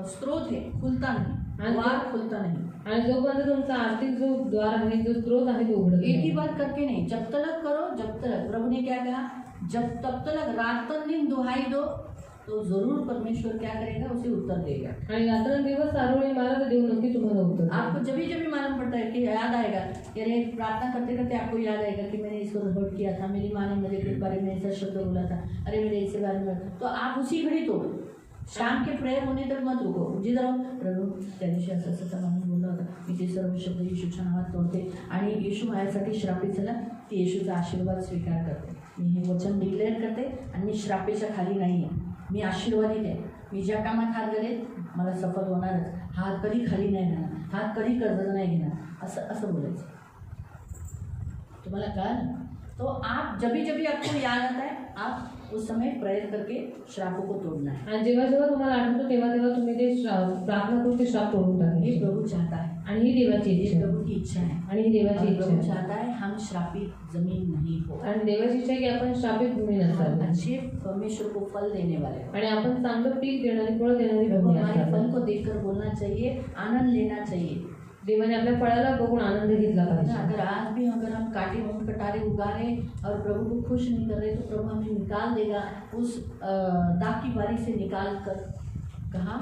S2: स्रोत है खुलता नहीं, द्वार खुलता नहीं।
S1: आणि जोपर्यंत तुमचा आर्थिक जो द्वार आहे, जो स्रोत आहे तो उघडत
S2: एक ही
S1: नाही।
S2: बात करके नहीं, जब तक करो, जब तक प्रभु ने क्या कहा, जब तब तक रात दिन दुहाई दो, तो जरूर परमेश्वर क्या करेगा, उसे उत्तर देगा।
S1: आणि रात्रंदिवस आरोळी मारा तर देव नक्की तुम्हाला उत्तर देईल।
S2: आपको जब भी मालूम पड़ता है कि याद आएगा, अरे प्रार्थना करते करते आपको याद आएगा कि मैंने इसको हर्ट किया था, मेरी माँ ने मुझे के बारे में ऐसा शब्द बोला था, अरे मेरे इसके बारे में, तो आप उसी घड़ी तोड़ो। शाम के प्रेयर होने तक मत रुको, जिधर प्रभू त्या दिवशी असं असं माणूस बोलला होता, मी ते सर्व शब्द येशूच्या नावात तोडते आणि येशू माझ्यासाठी श्रापित झाला, ती येशूचा आशीर्वाद स्वीकार करते। मी हे वचन डिक्लेअर करते आणि मी श्रापेच्या खाली नाही आहे, मी आशीर्वादित आहे। मी ज्या कामात हात घालेल मला सफल होणारच, हात कधी खाली नाही घेणार, हात कधी कर्ज नाही घेणार, असं बोलायचं। तुम्हाला कळलं? तो आप जब भी आपको याद आता है, आप उस समय प्रेयर करके श्रापों को तोड़ना है।
S1: आणि जेव्हा जेव्हा तुम्हाला आठवतो तेव्हा तेव्हा तुम्ही ते प्रार्थना करून ते श्राप तोडून
S2: ये
S1: टाकायचे।
S2: प्रभु चाहता है,
S1: आणि ही देवाची
S2: ये
S1: इच्छा आहे,
S2: प्रभु की इच्छा है,
S1: आणि ही देवाची
S2: और
S1: इच्छा
S2: प्रभु
S1: आहे,
S2: चाहता है हम श्रापित जमीन नहीं हो,
S1: आणि देवाची इच्छा आहे की आपण श्रापित भूमी
S2: हम
S1: नसावी
S2: अच्छे परमेश्वर को फल देने वाले हो।
S1: आणि आपण चांगलं पीक देणारी, फळ देणारी
S2: प्रभु
S1: भूमी
S2: हमारे
S1: असावी।
S2: फल को देखकर बोलना चाहिए, आनंद लेना चाहिए।
S1: देवाने आपल्या फळाला बघून आनंद घेतला पाहिजे।
S2: अगर आज भी अगर हम कांटे मूंग कटारे उगा रहे और प्रभु को खुश नहीं कर रहे, तो प्रभु हमें निकाल देगा उस दाग की बारी से, निकाल कर कहाँ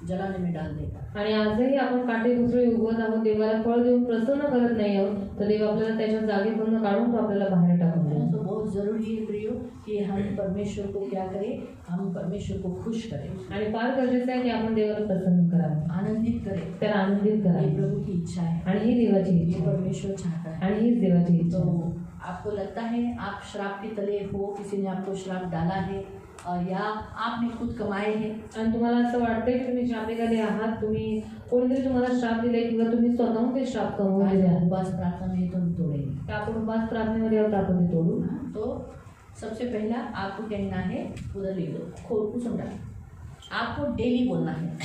S2: जलाने में डाल देगा।
S1: आणि आजही आपण काटे घुसळे उगवत आहोत, देवाला फळ देऊन प्रसन्न करत नाही आहोत, तर देव आपल्याला त्याच्या जागेतून काढून तो आपल्याला बाहेर टाकून देईल।
S2: तो बहुत ज़रूरी है प्रियो कि हम परमेश्वर को क्या करें, हम परमेश्वर को खुश करें,
S1: आणि फार गरजेचं आहे की आपण देवाला प्रसन्न करावं,
S2: आनंदित करें।
S1: त्याला आनंदित
S2: ये
S1: करावं,
S2: प्रभु की इच्छा है,
S1: आणि ही देवाची
S2: ये
S1: इच्छा आहे,
S2: परमेश्वर चाहता है।
S1: आणि हीच देवाची इच्छा आहे।
S2: तो आपको लगता है आप श्राप के तले हो, किसी ने आपको श्राप डाला है और या आपने खुद कमाए हैं,
S1: आणि तुम्हाला असं वाटतंय की तुम्ही श्रापिकाली आहात, तुम्ही कोणीतरी तुम्हाला श्राप दिलाय किंवा तुम्ही स्वतःहून ते श्राप कमवलेले
S2: आज
S1: आहात,
S2: उपवास प्रार्थना में तो हम तोड़ेंगे।
S1: तर आपण उपवास प्रार्थनेमध्ये आहोत, आपण ते तोडू।
S2: तो सबसे पहला आपको कहना है, उधर लिख दो, खोल कुछ समझा, आपको डेली बोलना है,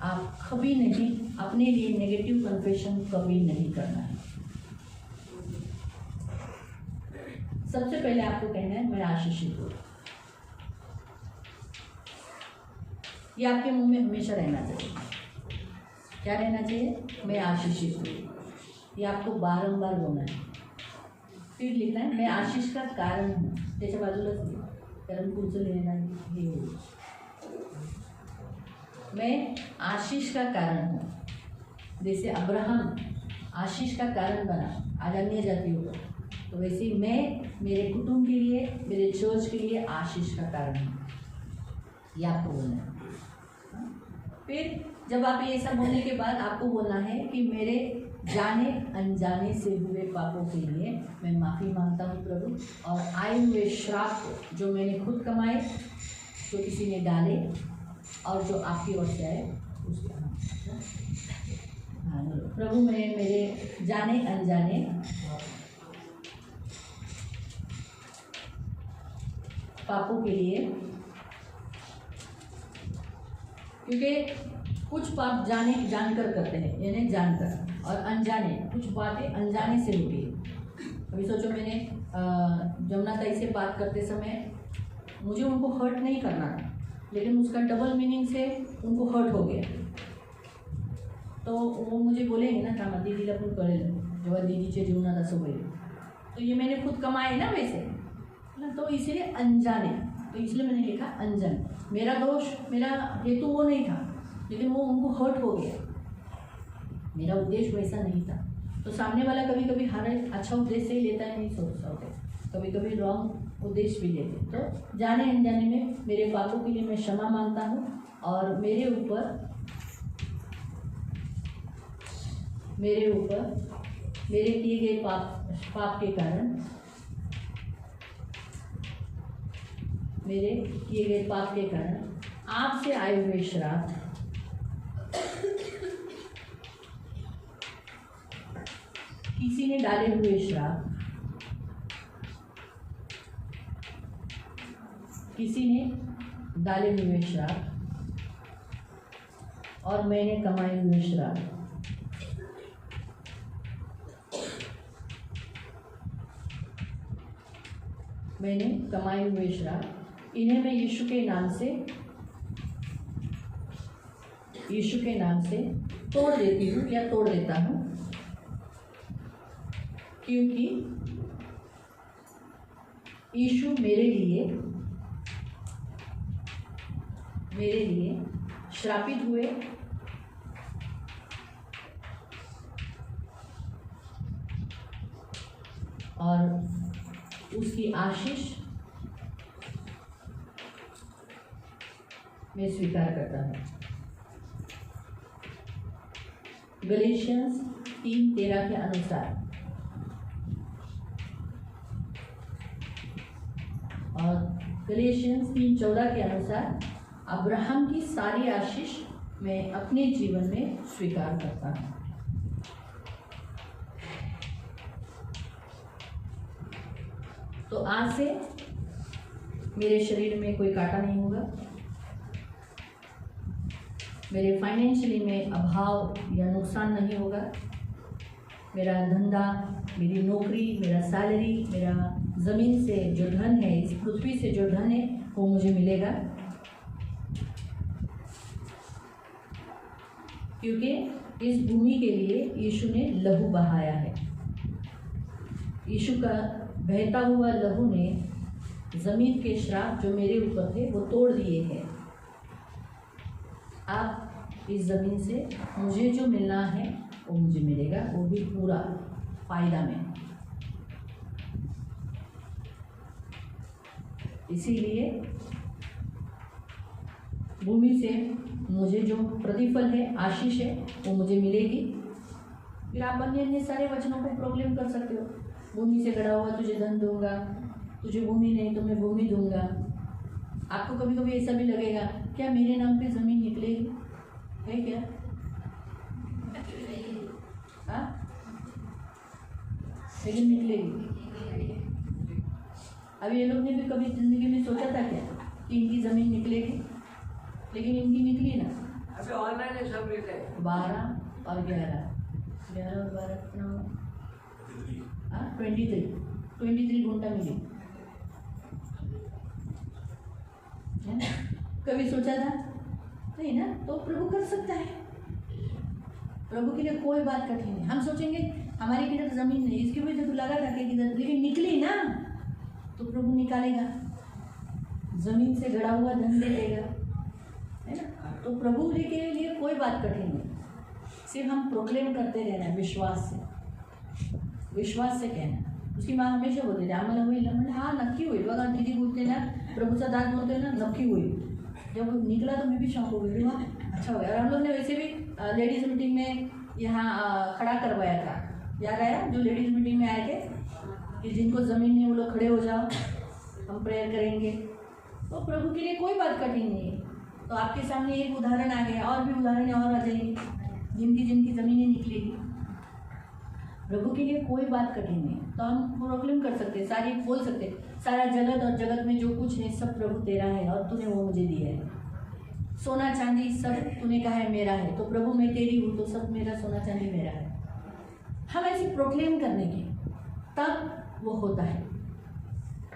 S2: आप कभी नहीं अपने लिए नेगेटिव कन्फेशन कभी नहीं करना है। सबसे पहले आपको कहना है मैं आशीषित हूँ, ये आपके मुंह में हमेशा रहना चाहिए। क्या रहना चाहिए? मैं आशीषित हूँ। ये आपको बारंबार बोलना है। फिर लिखना है मैं आशीष का कारण हूँ, त्याच्या बाजूलाच लिहा, कारण पुढचं लिहिणं हे होईल। मैं आशीष का कारण हूँ, जैसे अब्राहम आशीष का कारण बना, आज अन्य जाति होगा, तो वैसे ही मैं मेरे कुटुंब के लिए, मेरे चर्च के लिए आशीष का कारण हूँ, ये आपको बोलना है। फिर जब आप ये सब बोलने के बाद आपको बोलना है कि मेरे जाने अनजाने से हुए पापों के लिए मैं माफ़ी मांगता हूँ प्रभु, और आए हुए श्राप को जो मैंने खुद कमाए, जो किसी ने डाले और जो आपकी ओर से आए उसके हाँ प्रभु, मैं मेरे जाने अनजाने पापों के लिए, क्योंकि कुछ पाप जानकर करते हैं, यानी जानकर, और अनजाने कुछ बातें अनजाने से होती है। अभी सोचो मैंने जमुना ताई से बात करते समय मुझे उनको हर्ट नहीं करना था, लेकिन उसका डबल मीनिंग से उनको हर्ट हो गया, तो वो मुझे बोलेंगे ना कामा दीदीला पण कळेल जेव्हा दीदीचे जीवनात असं होईल, तो ये मैंने खुद कमाए ना वैसे ना, तो इसलिए अनजाने, तो इसलिए मैंने लिखा अनजान। मेरा दोष, मेरा हेतु वो नहीं था, लेकिन वो उनको हर्ट हो गया, मेरा उद्देश्य वैसा नहीं था। तो सामने वाला कभी कभी हर अच्छा उद्देश्य से ही लेता है, नहीं सोचता होता, कभी कभी रॉन्ग उद्देश्य भी लेते। तो जाने अनजाने में मेरे पापों के लिए मैं क्षमा मांगता हूँ, और मेरे ऊपर मेरे किए गए पाप के कारण, मेरे किए गए पाप के कारण आपसे आए हुए श्राप किसी ने डाले हुए श्राप, किसी ने डाले हुए श्राप और मैंने कमाए हुए श्राप, मैंने कमाए हुए श्राप, इन्हें मैं यीशु के नाम से तोड़ देती हूँ या तोड़ देता हूँ, क्योंकि यीशु मेरे लिए श्रापित हुए और उसकी आशीष मैं स्वीकार करता हूँ। गलेशियंस 3:13 के अनुसार, और गलेशियंस 3:14 के अनुसार अब्राहम की सारी आशीष मैं अपने जीवन में स्वीकार करता हूँ। तो आज से मेरे शरीर में कोई कांटा नहीं होगा, मेरे फाइनेंशियली में अभाव या नुकसान नहीं होगा, मेरा धंधा, मेरी नौकरी, मेरा सैलरी, मेरा ज़मीन से जो धन है, इस पृथ्वी से जो धन है वो मुझे मिलेगा, क्योंकि इस भूमि के लिए यीशु ने लहू बहाया है। यीशु का बहता हुआ लहू ने ज़मीन के श्राप जो मेरे ऊपर थे वो तोड़ दिए हैं। अब इस ज़मीन से मुझे जो मिलना है वो मुझे मिलेगा, वो भी पूरा फ़ायदा में। इसीलिए भूमि से मुझे जो प्रतिफल है, आशीष है, वो मुझे मिलेगी। फिर आप अन्य अन्य सारे वचनों को प्रोक्लेम कर सकते हो। भूमि से गड़ा हुआ तुझे धन दूंगा, तुझे भूमि नहीं तो मैं भूमि दूंगा। आपको कभी कभी ऐसा भी लगेगा, क्या मेरे नाम पे जमीन निकलेगी? है क्या? हाँ, लेकिन निकलेगी। अभी ये लोग ने भी कभी जिंदगी में सोचा था क्या कि इनकी जमीन निकलेगी? लेकिन इनकी निकली ना।
S4: अभी ऑनलाइन है सब मिलते हैं।
S2: 12 और 11 और 12 कितना हुआ? 23 घंटा मिली है ना? कभी सोचा था नहीं ना? तो प्रभु कर सकता है। प्रभु के लिए कोई बात कठिन नहीं। हम सोचेंगे हमारी किधर जमीन नहीं, इसकी वजह से तो लगा था कि किधर, लेकिन निकली ना तो प्रभु निकालेगा। जमीन से गड़ा हुआ धन दे देगा, है ना? तो प्रभु के लिए कोई बात कठिन नहीं। सिर्फ हम प्रोक्लेम करते रहना है, विश्वास से कहना। उसकी माँ हमेशा बोलते थे आम्हाला होईल ना, म्हणजे हाँ नक्की होईल। बघा दीदी बोलते ना, प्रभुचा दास बोलते ना, नक्की होईल। जब वो निकला तो मैं भी शौक हो गई, वाह अच्छा हो गया। और हम लोग ने वैसे भी लेडीज़ मीटिंग में यहाँ खड़ा करवाया था, याद आया? जो लेडीज़ मीटिंग में आए थे कि जिनको ज़मीन नहीं वो लोग खड़े हो जाओ, हम प्रेयर करेंगे। तो प्रभु के लिए कोई बात कठिन नहीं है। तो आपके सामने एक उदाहरण आ गया, और भी उदाहरण और आ जाएंगे जिनकी ज़मीनें निकलेगी। प्रभु के लिए कोई बात कठिन नहीं। तो हम प्रोक्लेम कर सकते, सारी बोल सकते, सारा जगत और जगत में जो कुछ है सब प्रभु तेरा है और तूने वो मुझे दिया है। सोना चांदी सब तूने कहा है मेरा है, तो प्रभु मैं तेरी हूँ, तो सब मेरा सोना चांदी मेरा है। हम ऐसे प्रोक्लेम करने के तब वो होता है,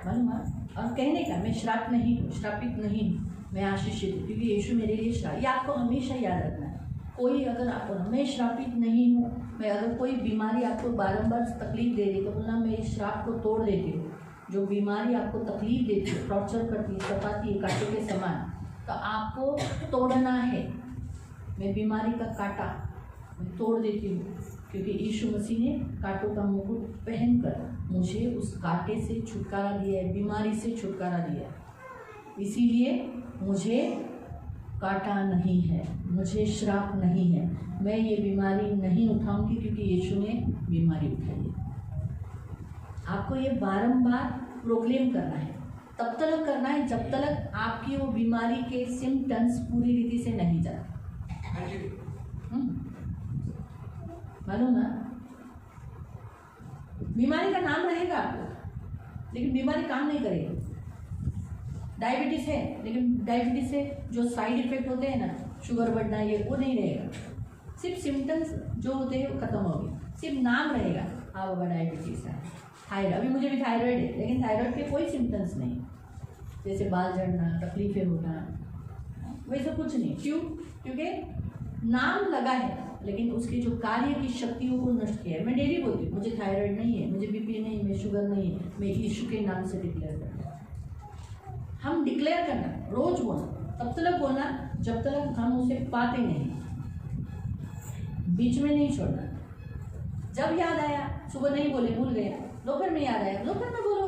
S2: मालूम है? और कहने का मैं श्राप नहीं हूँ, श्रापित नहीं हूँ, मैं आशीषित हूँ, क्योंकि यीशु मेरे लिए श्राप। ये आपको हमेशा याद रखना है। कोई अगर आपको ना, मैं श्रापित नहीं हूँ, मैं अगर कोई बीमारी आपको बारंबार तकलीफ दे रही तो बोलना मैं इस श्राप को तोड़ देती हूँ। जो बीमारी आपको तकलीफ देती है, टॉर्चर करती है, सताती है कांटे के समान, तो आपको तोड़ना है। मैं बीमारी का कांटा मैं तोड़ देती हूँ, क्योंकि यीशु मसीह ने कांटों का मुकुट पहनकर मुझे उस कांटे से छुटकारा दिया है, बीमारी से छुटकारा दिया है। इसीलिए मुझे कांटा नहीं है, मुझे श्राप नहीं है, मैं ये बीमारी नहीं उठाऊंगी, क्योंकि यीशु ने बीमारी उठाई है। आपको ये बारंबार प्रोक्लेम करना है, तब तक करना है जब तक आपकी वो बीमारी के सिम्टम्स पूरी रीति से नहीं जाते। मालूम ना? बीमारी का नाम रहेगा आपको, लेकिन बीमारी काम नहीं करेगी। डायबिटीज है, लेकिन डायबिटीज से जो साइड इफेक्ट होते हैं ना, शुगर बढ़ना, ये वो नहीं रहेगा। सिर्फ सिम्टम्स जो होते हैं वो खत्म हो गए, सिर्फ नाम रहेगा, हाँ बाबा डायबिटीज है। थायराइड, अभी मुझे भी थायराइड है, लेकिन थायराइड के कोई सिम्टम्स नहीं, जैसे बाल झड़ना, तकलीफें होना, वैसा कुछ नहीं। क्यों? क्योंकि नाम लगा है, लेकिन उसके जो कार्य की शक्तियों को नष्ट किया है। मैं डेली बोलती हूँ मुझे थायराइड नहीं है, मुझे बीपी नहीं, मैं शुगर नहीं है, मैं यीशु के नाम से डिक्लेयर करता हूँ। हम डिक्लेयर करना, रोज बोलना, तब तक बोलना जब तक हम उसे पाते नहीं, बीच में नहीं छोड़ना। जब याद आया, सुबह नहीं बोले, भूल गए, दोपहर में याद आया, दोपहर में बोलो।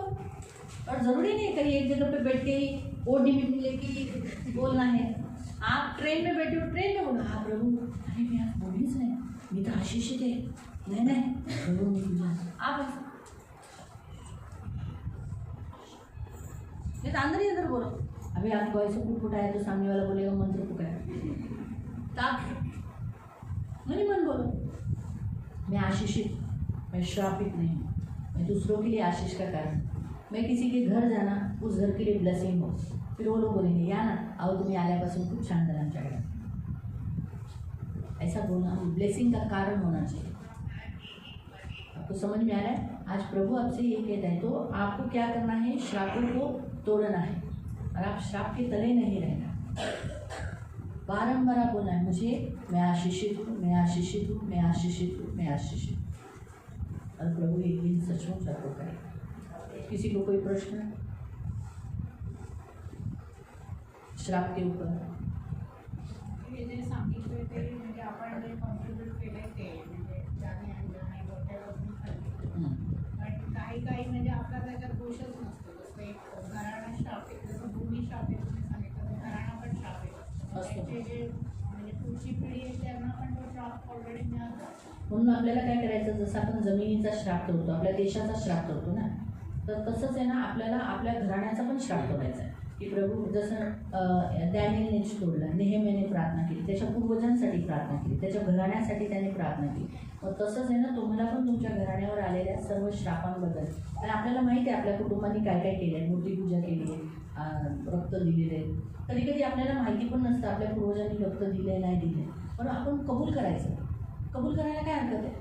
S2: और ज़रूरी नहीं कहीं एक जगह पे बैठ के ही ओडी में लेके बोलना है। आप ट्रेन में बैठे हो, ट्रेन में बोलो, हाँ प्रभु, अरे मैं आज बोलीच नाही, मी तर आशीषित आहे, नहीं प्रभु मी तुझा, आप ऐसा नहीं तो अंदर ही अंदर बोलो। अभी आपको ऐसे फुट आया तो सामने वाला बोलेगा मंत्र पुकारा, तो आप मन बोलो, मैं आशीषित, मैं श्रापित नहीं, मैं दूसरों के लिए आशीष का कारण, मैं किसी के घर जाना उस घर के लिए ब्लेसिंग हो। फिर वो लोग बोलेंगे या ना, आओ तुम्ही आल्यापासून खूप छान झाला आमच्याकडे, ऐसा बोलना, ब्लेसिंग का कारण होना चाहिए। आपको समझ में आ रहा है? आज प्रभु आपसे ये कहता है, तो आपको क्या करना है? श्रापों को तोड़ना है, और आप श्राप के तले नहीं रहना। बारंबार बोलना है, मुझे, मैं आशीषित हूँ, मैं आशीषित हूँ, मैं आशीषित हूँ, मैं आशीषित हूँ। और प्रभु एक दिन सचमुच आपको करेगा। किसी को कोई प्रश्न श्राप के ऊपर?
S3: हे जे सांगितले ते म्हणजे आपण जे कॉन्ट्रीब्यूट केले ते म्हणजे ज्याने आणलं नाही डोक्यावरून खाल्ली, पण काही काही म्हणजे आपला त्याच्यात दोषच नसतो. असतो एक घराणा श्राप आहे, जसं भूमी श्राप आहे तुम्ही सांगितलं, घराणा पण श्राप आहे.
S2: असतो.
S3: त्यांचे जे म्हणजे पुढची पिढी आहे त्यांना पण तो श्राप ऑलरेडी मिळाला.
S2: म्हणून आपल्याला काय करायचं, जसं आपण जमिनीचा श्राप तोडतो, आपल्या देशाचा श्राप तोडतो ना, तर तसंच आहे ना, आपल्याला आपल्या घराण्याचा पण श्राप तोडायचा आहे. की प्रभू जसं डॅनियलने तोडला, नेहेमीयाने प्रार्थना केली, त्याच्या पूर्वजांसाठी प्रार्थना केली, त्याच्या घराण्यासाठी त्याने प्रार्थना केली. मग तसंच आहे ना, तुम्हाला पण तुमच्या घराण्यावर आलेल्या सर्व श्रापांबद्दल, आणि आपल्याला माहिती आहे आपल्या कुटुंबाने काय काय केलं आहे, मूर्तीपूजा केली आहे, रक्त दिलेलं आहे. कधी कधी आपल्याला माहिती पण नसतं आपल्या पूर्वजांनी रक्त दिलं आहे नाही दिलं आहे, पण आपण कबूल करायचं. कबूल करायला काय हरकत आहे,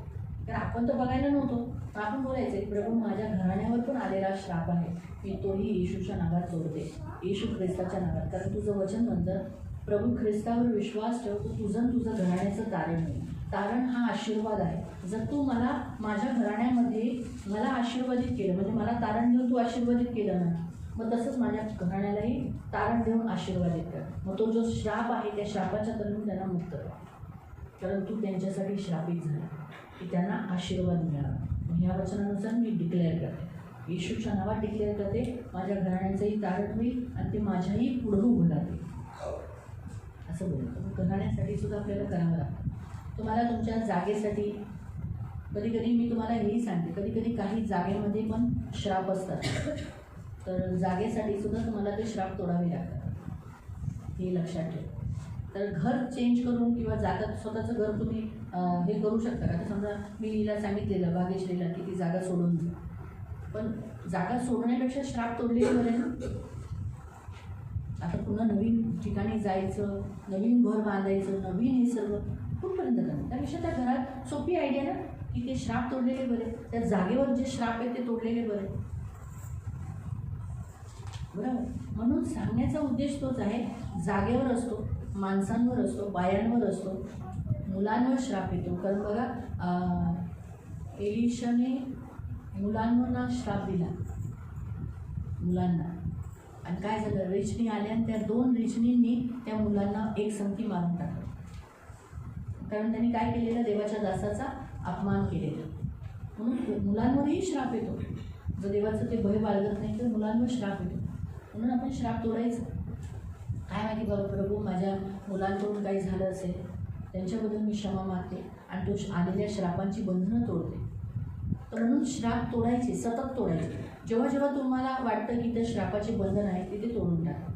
S2: कारण आपण तर बघायला नव्हतो, पण आपण बोलायचं प्रभू माझ्या घराण्यावर पण आलेला श्राप आहे, मी तोही येशूच्या नावात तोडते, येशू ख्रिस्ताच्या नावात. कारण तुझं वचन म्हणतं प्रभू ख्रिस्तावर विश्वास ठेव, तुझं घराण्याचं तारण होईल. तारण हा आशीर्वाद आहे. जर तू मला माझ्या घराण्यामध्ये मला आशीर्वादित केलं, म्हणजे मला तारण देऊन तू आशीर्वादित केलं ना, मग तसंच माझ्या घराण्यालाही तारण देऊन आशीर्वादित कर. मग तो जो श्राप आहे त्या श्रापाच्या तरुण त्यांना मुक्त कर, कारण तू त्यांच्यासाठी श्रापित झाला की त्यांना आशीर्वाद मिळाला. ह्या वचनानुसार मी डिक्लेअर करते, येशूच्या नावात डिक्लेअर करते, माझ्या घराण्याचंही तारण होईल आणि ते माझ्याही पुढं उभं राहतील असं बोलतो. घराण्यासाठी सुद्धा आपल्याला करावं लागतं. तुम्हाला तुमच्या जागेसाठी कधी कधी मी तुम्हाला हेही सांगते, कधी कधी काही जागेमध्ये पण श्राप असतात, तर जागेसाठी सुद्धा तुम्हाला ते श्राप तोडावे लागतात, हे लक्षात ठेवा. तर घर चेंज करून किंवा जागा स्वतःचं घर तुम्ही हे करू शकता का? तर समजा मी हिला सांगितलेलं भाग्यश्रीला की ती जागा सोडून जा, पण जागा सोडण्यापेक्षा श्राप तोडलेली बरे ना. आता पुन्हा नवीन ठिकाणी जायचं, नवीन घर बांधायचं, नवीन हे सर्व कुठपर्यंत करणार? त्यापेक्षा त्या घरात सोपी आयडिया ना की ते श्राप तोडलेले बरे, त्या जागेवर जे श्राप आहेत ते तोडलेले बरे, बरोबर. म्हणून सांगण्याचा उद्देश तोच आहे, जागेवर असतो, माणसांवर असतो, बायांवर असतो, मुलांवर श्राप येतो. कारण बघा एलिशाने मुलांवर श्राप दिला मुलांना, आणि काय झालं, रेचणी आल्या आणि त्या 2 रेचणींनी त्या मुलांना एक संगती मारून टाकलं, कारण त्यांनी काय केलेलं, देवाच्या दासाचा अपमान केलेला. म्हणून मुलांवरही श्राप येतो. जर देवाचं ते भय बाळगत नाही तर मुलांवर श्राप येतो. म्हणून आपण श्राप तोडायचं. काय माहिती बाबा प्रभू माझ्या मुलांकडून काही झालं असेल, त्यांच्याबद्दल मी क्षमा मागते आणि तो आलेल्या श्रापांची बंधनं तोडते. तर म्हणून श्राप तोडायचे, सतत तोडायचे. जेव्हा जेव्हा तुम्हाला वाटतं की ते श्रापाचे बंधन आहे तिथे तोडून टाका.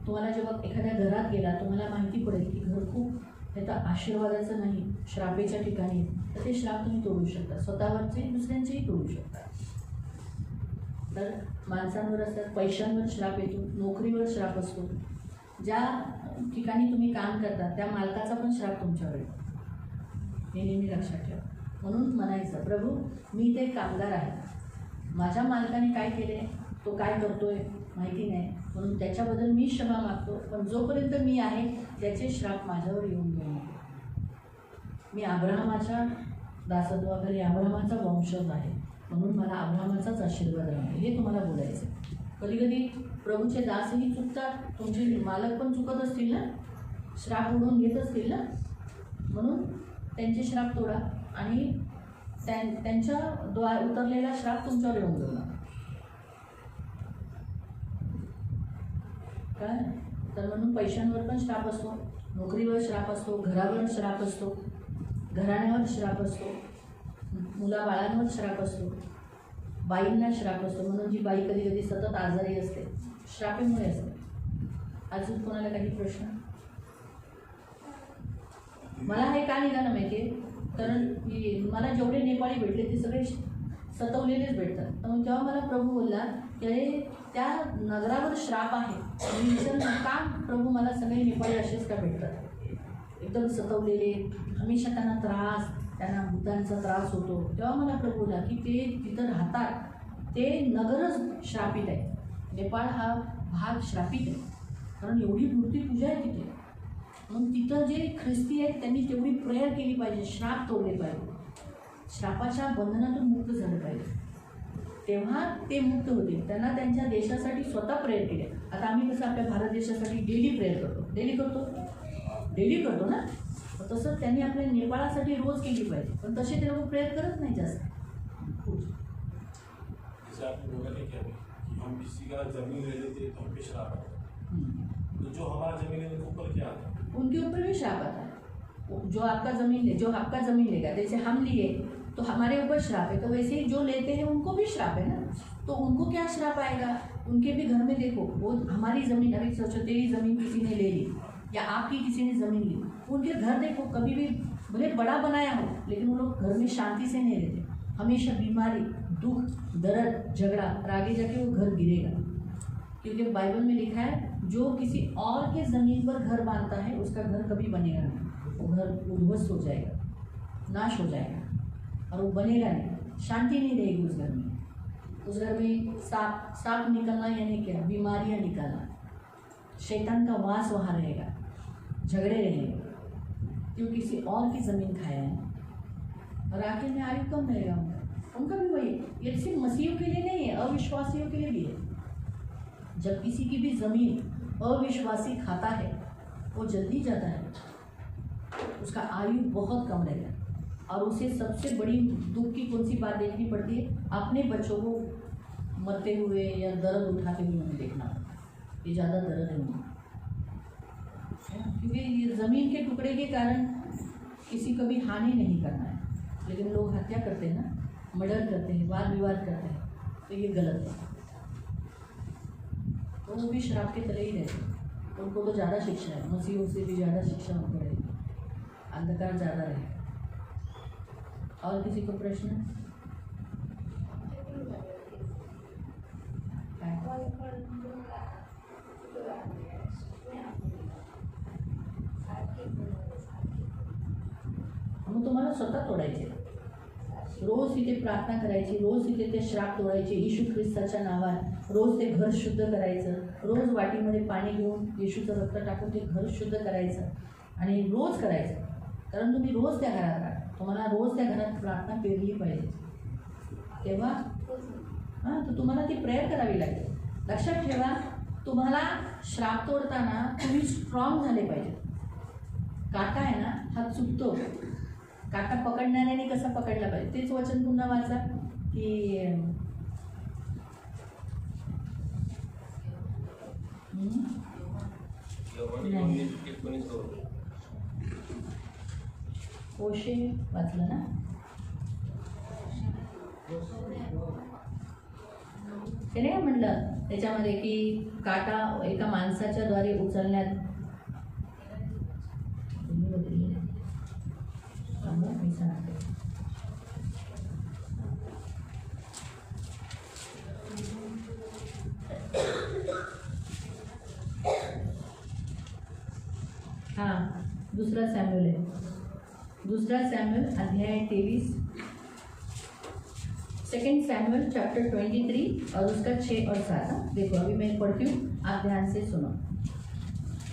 S2: तुम्हाला जेव्हा एखाद्या घरात गेला, तुम्हाला माहिती पडेल की घर खूप हे तर आशीर्वादाचं नाही, श्रापेच्या ठिकाणी, तर ते श्राप तुम्ही तोडू शकता, स्वतःवरचे दुसऱ्यांचेही तोडू शकता. तर माणसांवर असतात, पैशांवर श्राप येतो, नोकरीवर श्राप असतो, ज्या ठिकाणी तुम्ही काम करता त्या मालकाचा पण श्राप तुमच्यावर येतो, हे नेहमी लक्षात ठेवा. म्हणून म्हणायचं प्रभू मी ते कामगार आहे, माझ्या मालकाने काय केले, तो काय करतोय माहिती नाही, म्हणून त्याच्याबद्दल मी क्षमा मागतो, पण जोपर्यंत मी आहे त्याचे श्राप माझ्यावर येऊन घेऊ नये. मी अब्राहमाच्या दासत्वाखाली अब्राहमाचा वंशज आहे, म्हणून मला अब्राहमाचाच आशीर्वाद राहतो, हे तुम्हाला बोलायचं. कधी कधी प्रभूचे दासही चुकतात, तुमचे मालक पण चुकत असतील ना, श्राप उडवून घेत असतील ना, म्हणून त्यांचे श्राप तोडा आणि त्यांच्या उतरलेला श्राप तुमच्यावर येऊन जाऊ. काय तर म्हणून पैशांवर पण श्राप असतो, नोकरीवर श्राप असतो, घरावर श्राप असतो, घराण्यावर श्राप असतो, मुलाबाळांवर श्राप असतो, बाईंना श्राप असतो. म्हणून जी बाई कधी कधी सतत आजारी असते श्रापेमुळे असते. अजून कोणाला काही प्रश्न? मला हे का निघालं माहिती आहे, कारण मला जेवढे नेपाळी भेटले ते सगळे सतवलेलेच भेटतात. तर मग जेव्हा मला प्रभू बोलला की अरे त्या नगरावर श्राप आहे, मी विचारलं का प्रभू मला सगळे नेपाळी असेच का भेटतात, एकदम सतवलेले, हमेशा त्यांना त्रास, त्यांना भूतांचा त्रास होतो. तेव्हा मला प्रभू बोलला की ते तिथं राहतात ते नगरच श्रापित आहे, नेपाळ हा भाग श्रापित आहे, कारण एवढी मूर्तीपूजा आहे तिथे. म्हणून तिथं जे ख्रिस्ती आहेत त्यांनी तेवढी प्रेयर केली पाहिजे, श्राप तोडले पाहिजे, श्रापाच्या बंधनातून मुक्त झालं पाहिजे, तेव्हा ते मुक्त होतील. त्यांना त्यांच्या देशासाठी स्वतः प्रेयर केले. आता आम्ही कसं आपल्या भारत देशासाठी डेली प्रेयर करतो, डेली करतो ना, तसं त्यांनी आपल्या नेपाळासाठी रोज केली पाहिजे, पण तसे ते लोक प्रेयर करत नाही जास्त.
S5: जैसे आपने बोला नहीं क्या हम किसी का जमीन ले लेते हैं तो हम पे श्राप आता है, तो जो हमारा जमीन है उनके ऊपर क्या आता है?
S2: उनके ऊपर भी श्राप आता है। जो आपका ज़मीन लेगा, जैसे हम लिए तो हमारे ऊपर श्राप है, तो वैसे ही जो लेते हैं उनको भी श्राप है ना। तो उनको क्या श्राप आएगा? उनके भी घर में देखो, वो हमारी ज़मीन, अभी सोचो तेरी ज़मीन किसी ने ले ली या आपकी किसी ने ज़मीन ली, उनके घर देखो कभी भी भले बड़ा बनाया हो लेकिन वो लोग घर में शांति से नहीं रहते, हमेशा बीमारी, दुख, दर्द, झगड़ा, और आगे जाके वो घर गिरेगा। क्योंकि बाइबल में लिखा है जो किसी और के ज़मीन पर घर बांधता है उसका घर कभी बनेगा नहीं, वो घर उद्ध्वस्त हो जाएगा, नाश हो जाएगा और वो बनेगा नहीं, शांति नहीं रहेगी उस घर में। उस घर में सांप निकलना यानी क्या? बीमारियां निकलना, शैतान का वास वहाँ रहेगा, झगड़े रहेंगे, क्यों किसी और की ज़मीन खाया है। और आखिर में आयु कम रहेगा उनका भी वही। ये सिर्फ मसीहियों के लिए नहीं है, अविश्वासियों के लिए भी है। जब किसी की भी ज़मीन अविश्वासी खाता है वो जल्दी जाता है, उसका आयु बहुत कम रहेगा। और उसे सबसे बड़ी दुख की कौन सी बात देखनी पड़ती है? अपने बच्चों को मरते हुए या दर्द उठाते हुए उन्हें देखना पड़ता है, ये ज़्यादा दर्द है उन्हें, क्योंकि ये ज़मीन के टुकड़े के कारण किसी को भी हानि नहीं करना है, लेकिन लोग हत्या करते हैं ना, मर्डर करते हैं, वाद विवाद करते हैं, तो ये गलत है। तो वो भी शराब के तले ही रहते, उनको तो ज़्यादा शिक्षा है, मसीहों से भी ज़्यादा शिक्षा उनको रहेगी, अंधकार ज़्यादा रहेगा। और किसी को प्रश्न? मग तुम्हाला स्वतः तोडायचे, रोज तिथे प्रार्थना करायची, रोज तिथे ते श्राप तोडायचे येशू ख्रिस्ताच्या नावात, रोज ते घर शुद्ध करायचं, रोज वाटीमध्ये पाणी घेऊन येशूचं रक्त टाकून ते घर शुद्ध करायचं आणि रोज करायचं, कारण तुम्ही रोज त्या घरात राहा, तुम्हाला रोज त्या घरात प्रार्थना पेरली पाहिजे, तेव्हा तर तुम्हाला ती प्रेयर करावी लागेल। लक्षात ठेवा, तुम्हाला श्राप तोडताना तुम्ही स्ट्रॉंग झाले पाहिजे। काटा आहे ना, हा चुकतो, काटा पकडणाऱ्याने कसा पकडला पाहिजे, तेच वचन पुन्हा वाचा की ओशे वाचलं ना, त्याने काय म्हटलं त्याच्यामध्ये की काटा एका माणसाच्या द्वारे उचलण्यात, मी सांगते, हाँ दूसरा सैमुअल है, दूसरा सैमुअल अध्याय 23, सेकेंड सैमुअल चैप्टर 23 और उसका 6 और 7। देखो अभी मैं पढ़ती हूँ, आप ध्यान से सुनो।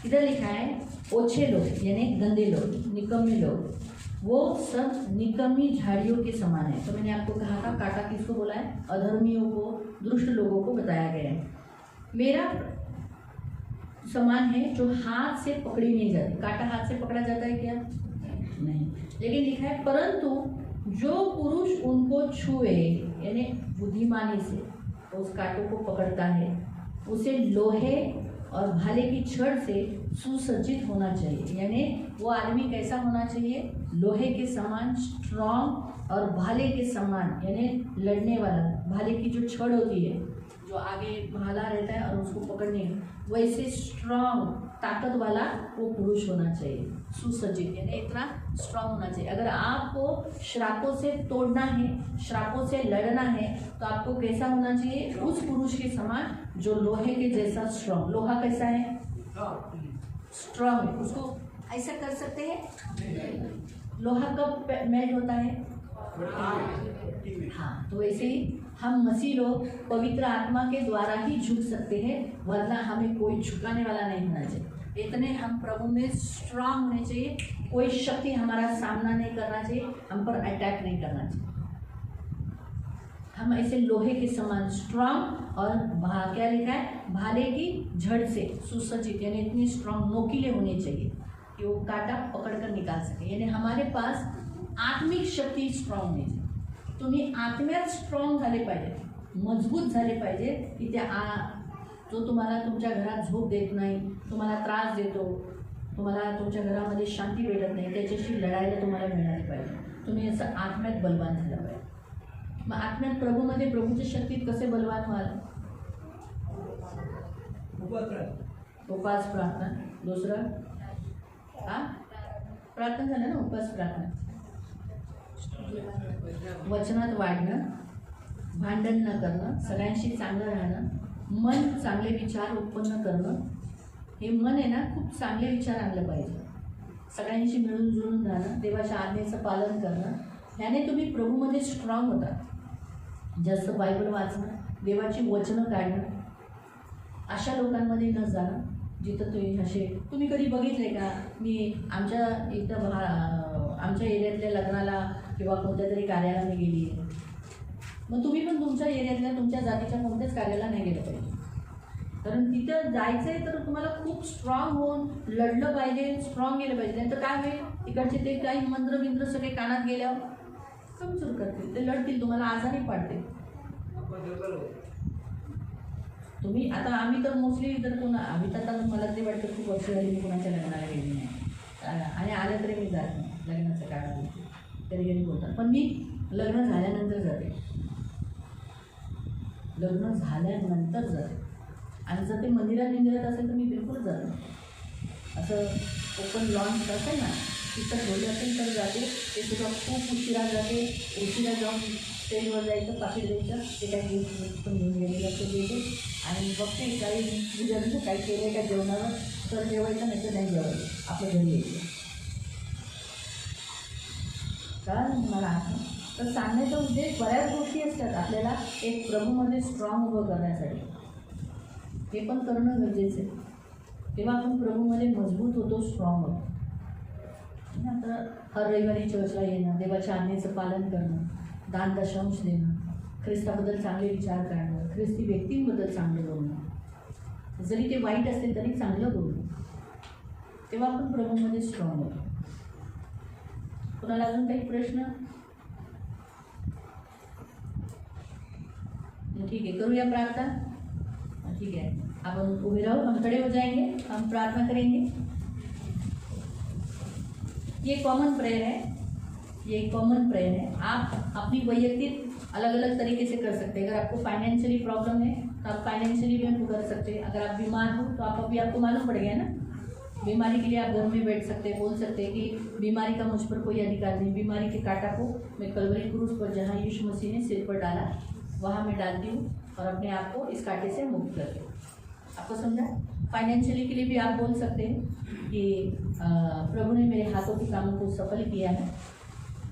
S2: इधर लिखा है ओछे लोग यानी गंदे लोग, निकम्मे लोग, वो सब निकम्मी झाड़ियों के समान है। तो मैंने आपको कहा था काटा किसको बोला है? अधर्मियों को, दुष्ट लोगों को बताया गया है। मेरा समान है जो हाथ से पकड़ी नहीं जाती। काटा हाथ से पकड़ा जाता है क्या? नहीं। लेकिन लिखा है परंतु जो पुरुष उनको छुए यानी बुद्धिमानी से उस कांटों को पकड़ता है, उसे लोहे और भाले की छड़ से सुसज्जित होना चाहिए। यानी वो आदमी कैसा होना चाहिए? लोहे के समान स्ट्रॉन्ग और भाले के समान यानी लड़ने वाला। भाले की जो छड़ होती है जो आगे भाला रहता है और उसको पकड़ने, वैसे स्ट्रॉन्ग ताकत वाला वो पुरुष होना चाहिए, सुसज्जित यानी इतना स्ट्रॉन्ग होना चाहिए। अगर आपको श्रापों से तोड़ना है, श्रापों से लड़ना है, तो आपको कैसा होना चाहिए? उस पुरुष के समान जो लोहे के जैसा स्ट्रॉन्ग। लोहा कैसा है? स्ट्रॉन्ग है। उसको ऐसा कर सकते हैं। लोहा कब मेल्ट होता है? हाँ, तो वैसे ही हम मसीह लोग पवित्र आत्मा के द्वारा ही झुक सकते हैं, वरना हमें कोई झुकाने वाला नहीं होना चाहिए। इतने हम प्रभु में स्ट्रांग होने चाहिए, कोई शक्ति हमारा सामना नहीं करना चाहिए, हम पर अटैक नहीं करना चाहिए। हम ऐसे लोहे के समान स्ट्रांग और क्या लिखा है? भाले की झड़ से सुसज्जित यानी इतनी स्ट्रांग नोकीले होने चाहिए कि वो कांटा पकड़ कर निकाल सके। यानी हमारे पास आत्मिक शक्ती स्ट्रांग होनी चाहिए। तुम्ही आत्म्यात स्ट्रॉंग झाले पाहिजे, मजबूत झाले पाहिजे की जो तुम्हाला तुमच्या घरात झोप देत नाही, तुम्हाला त्रास देतो, तुम्हाला तुमच्या घरामध्ये शांती भेटत नाही, त्याच्याशी लढायला तुम्हाला मिळाली पाहिजे. तुम्ही असं आत्म्यात बलवान झालं पाहिजे. मग आत्म्यात प्रभूमध्ये प्रभूच्या शक्तीत कसे बलवान व्हाल? उपास प्रार्थना. दुसरं प्रार्थना झालं ना, उपास प्रार्थना. वचनात वाढणं, भांडण न करणं, सगळ्यांशी चांगलं राहणं, मन चांगले विचार उत्पन्न करणं. हे मन आहे ना, खूप चांगले विचार आणलं पाहिजे. सगळ्यांशी मिळून जुळून राहणं, देवाच्या आज्ञेचं पालन करणं. ह्याने तुम्ही प्रभूमध्ये स्ट्रॉंग होता. जास्त बायबल वाचणं, देवाची वचनं काढणं, अशा लोकांमध्ये न जाणं जिथं तुम्ही कधी बघितले का? मी आमच्या इथं आमच्या एरियातल्या लग्नाला किंवा कोणत्या तरी कार्याला मी गेली आहे. मग तुम्ही पण तुमच्या एरियातल्या तुमच्या जातीच्या कोणत्याच कार्याला नाही गेलं पाहिजे. कारण तिथं जायचं आहे तर तुम्हाला खूप स्ट्रॉंग होऊन लढलं पाहिजे, स्ट्रॉंग गेलं पाहिजे. नाही तर काय होईल, तिकडचे ते काही मंत्र सगळे कानात गेल्यावर कमजोर करतील, ते लढतील, तुम्हाला आजारी पाडतील. तुम्ही आता आम्ही तर मोस्टली आम्ही तर आता मला ते वाटतं खूप वर्ष झाली मी कोणाच्या लग्नाला गेली नाही आणि आलं तरी मी जात नाही. लग्नाचं काळ कधी बोलतात, पण मी लग्न झाल्यानंतर जाते. लग्न झाल्यानंतर जाते. आणि जर ते मंदिरात असेल तर मी बिलकुल जात नाही. असं ओपन लॉन्च असेल ना, तिथं ठेवलं असेल तर जाते. ते सुद्धा खूप उशिरा जाते. उशिरा जाऊन स्टेजवर जायचं, पाकिट द्यायचं, ते काही गिफ्ट पण घेऊन गेलेलं असं देते आणि बघते काही विचारायचं काय केलं आहे का जेवणावर, तर जेवायचं नाही तर नाही जेवायचं, आपलं घरी यायचं. कारण मला तर सांगण्याचा उद्देश बऱ्याच गोष्टी असतात आपल्याला एक प्रभूमध्ये स्ट्रॉंग उभं करण्यासाठी. हे पण करणं गरजेचं आहे. तेव्हा आपण प्रभूमध्ये मजबूत होतो, स्ट्रॉंग होतो. आता हर रविवारी चर्चला येणं, देवाच्या आज्ञेचं पालन करणं, दान दशांश देणं, ख्रिस्ताबद्दल चांगले विचार करणं, ख्रिस्ती व्यक्तींबद्दल चांगलं बोलणं, जरी ते वाईट असतील तरी चांगलं बोलणं, तेव्हा आपण प्रभूमध्ये स्ट्रॉंग होतो. कोणाला अजून काही प्रश्न? ठीक है, करूँगा प्रार्थना. ठीक है, अब हम उभे रहो, हम खड़े हो जाएंगे, हम प्रार्थना करेंगे. ये कॉमन प्रेयर है, ये कॉमन प्रेयर है. आप अपनी वैयक्तिक अलग अलग तरीके से कर सकते हैं. अगर आपको फाइनेंशियली प्रॉब्लम है तो आप फाइनेंशियली भी उनको कर सकते हैं. अगर आप बीमार हो तो आपको मालूम पड़ गया ना, बीमारी के लिए आप घर में बैठ सकते हैं, बोल सकते हैं कि बीमारी का मुझ पर कोई अधिकार नहीं. बीमारी के कांटा को मैं कलवरी क्रूस पर जहाँ यीशु मसीह ने सिर पर डाला वहाँ मैं डालती हूँ और अपने आप को इस कांटे से मुक्त करती हूँ. आपको समझा? फाइनेंशियली के लिए भी आप बोल सकते हैं कि प्रभु ने मेरे हाथों के कामों को सफल किया है.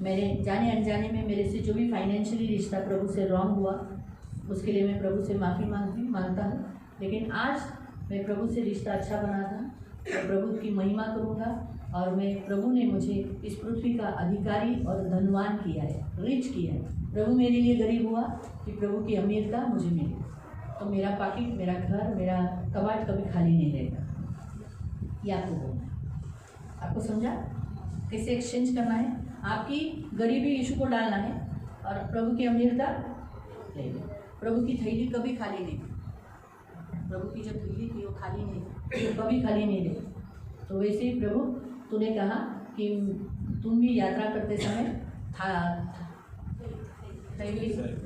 S2: मेरे जाने अनजाने में मेरे से जो भी फाइनेंशियली रिश्ता प्रभु से रॉन्ग हुआ उसके लिए मैं प्रभु से माफ़ी मांगता हूँ. लेकिन आज मैं प्रभु से रिश्ता अच्छा बना था. मैं प्रभु की महिमा करूँगा और मैं प्रभु ने मुझे इस पृथ्वी का अधिकारी और धनवान किया है, रिच किया है. प्रभु मेरे लिए गरीब हुआ कि प्रभु की अमीरता मुझे मिली. तो मेरा पाकिट, मेरा घर, मेरा कबाड़ कभी खाली नहीं रहेगा. ये आपको बोलना है. आपको समझा कैसे एक्सचेंज करना है? आपकी गरीबी यीशु को डालना है और प्रभु की अमीरता ले लो. प्रभु की थैली कभी खाली नहीं. प्रभु की जब थैली थी वो खाली नहीं, तो कभी खाली नहीं रही. तो वैसे ही प्रभु तूने कहा कि तुम भी यात्रा करते समय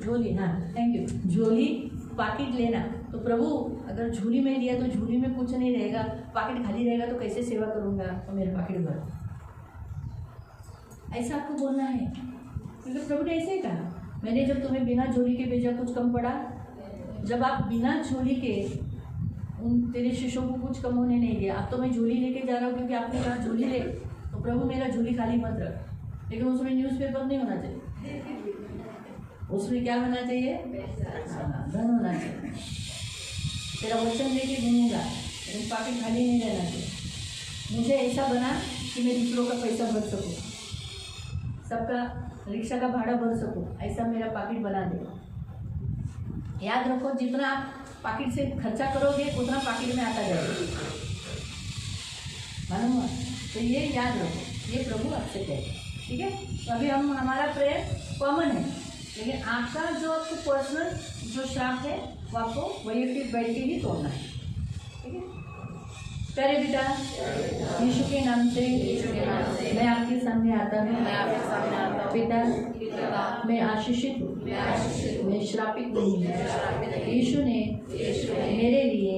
S2: झोली, हाँ थैंक यू, झोली पाकिट लेना. तो प्रभु अगर झोली में दिया तो झोली में कुछ नहीं रहेगा, पाकिट खाली रहेगा तो कैसे सेवा करूँगा, तो मेरे पाकिट भर. ऐसा आपको बोलना है क्योंकि प्रभु ने ऐसे ही कहा. मैंने जब तुम्हें बिना झोली के भेजा कुछ कम पड़ा. जब आप बिना झोली के उन तेरे शिष्यों को कुछ कम होने नहीं दिया. अब तो मैं झोली लेके जा रहा हूँ क्योंकि आपने कहा झोली ले, तो प्रभु मेरा झोली खाली मत रख. लेकिन उसमें न्यूज़पेपर नहीं होना चाहिए, उसमें क्या होना चाहिए? धन होना चाहिए. तेरा वचन लेके घूमूंगा लेकिन पाकिट खाली नहीं रहना चाहिए. मुझे ऐसा बना कि मैं दूसरों का पैसा भर सकूँ, सबका रिक्शा का भाड़ा भर सकूँ. ऐसा मेरा पाकिट बना दे. याद रखो, जितना आप पाकिट से खर्चा करोगे उतना पाकिट में आता जाएगा. मालूम हुआ? तो ये याद रखो, ये प्रभु आपसे कहे. ठीक है, तो अभी हमारा प्रेयर कॉमन है, लेकिन आपका जो आपको पर्सनल जो श्राप है वो आपको वहीं फिर बैठ के ही तोड़ना है, ठीक है। प्यारे बेटा, यीशु के नाम से मैं आपके सामने आता हूँ। पिता, मैं आशीषित हूँ, मैं श्रापित नहीं हूँ। यीशु ने मेरे लिए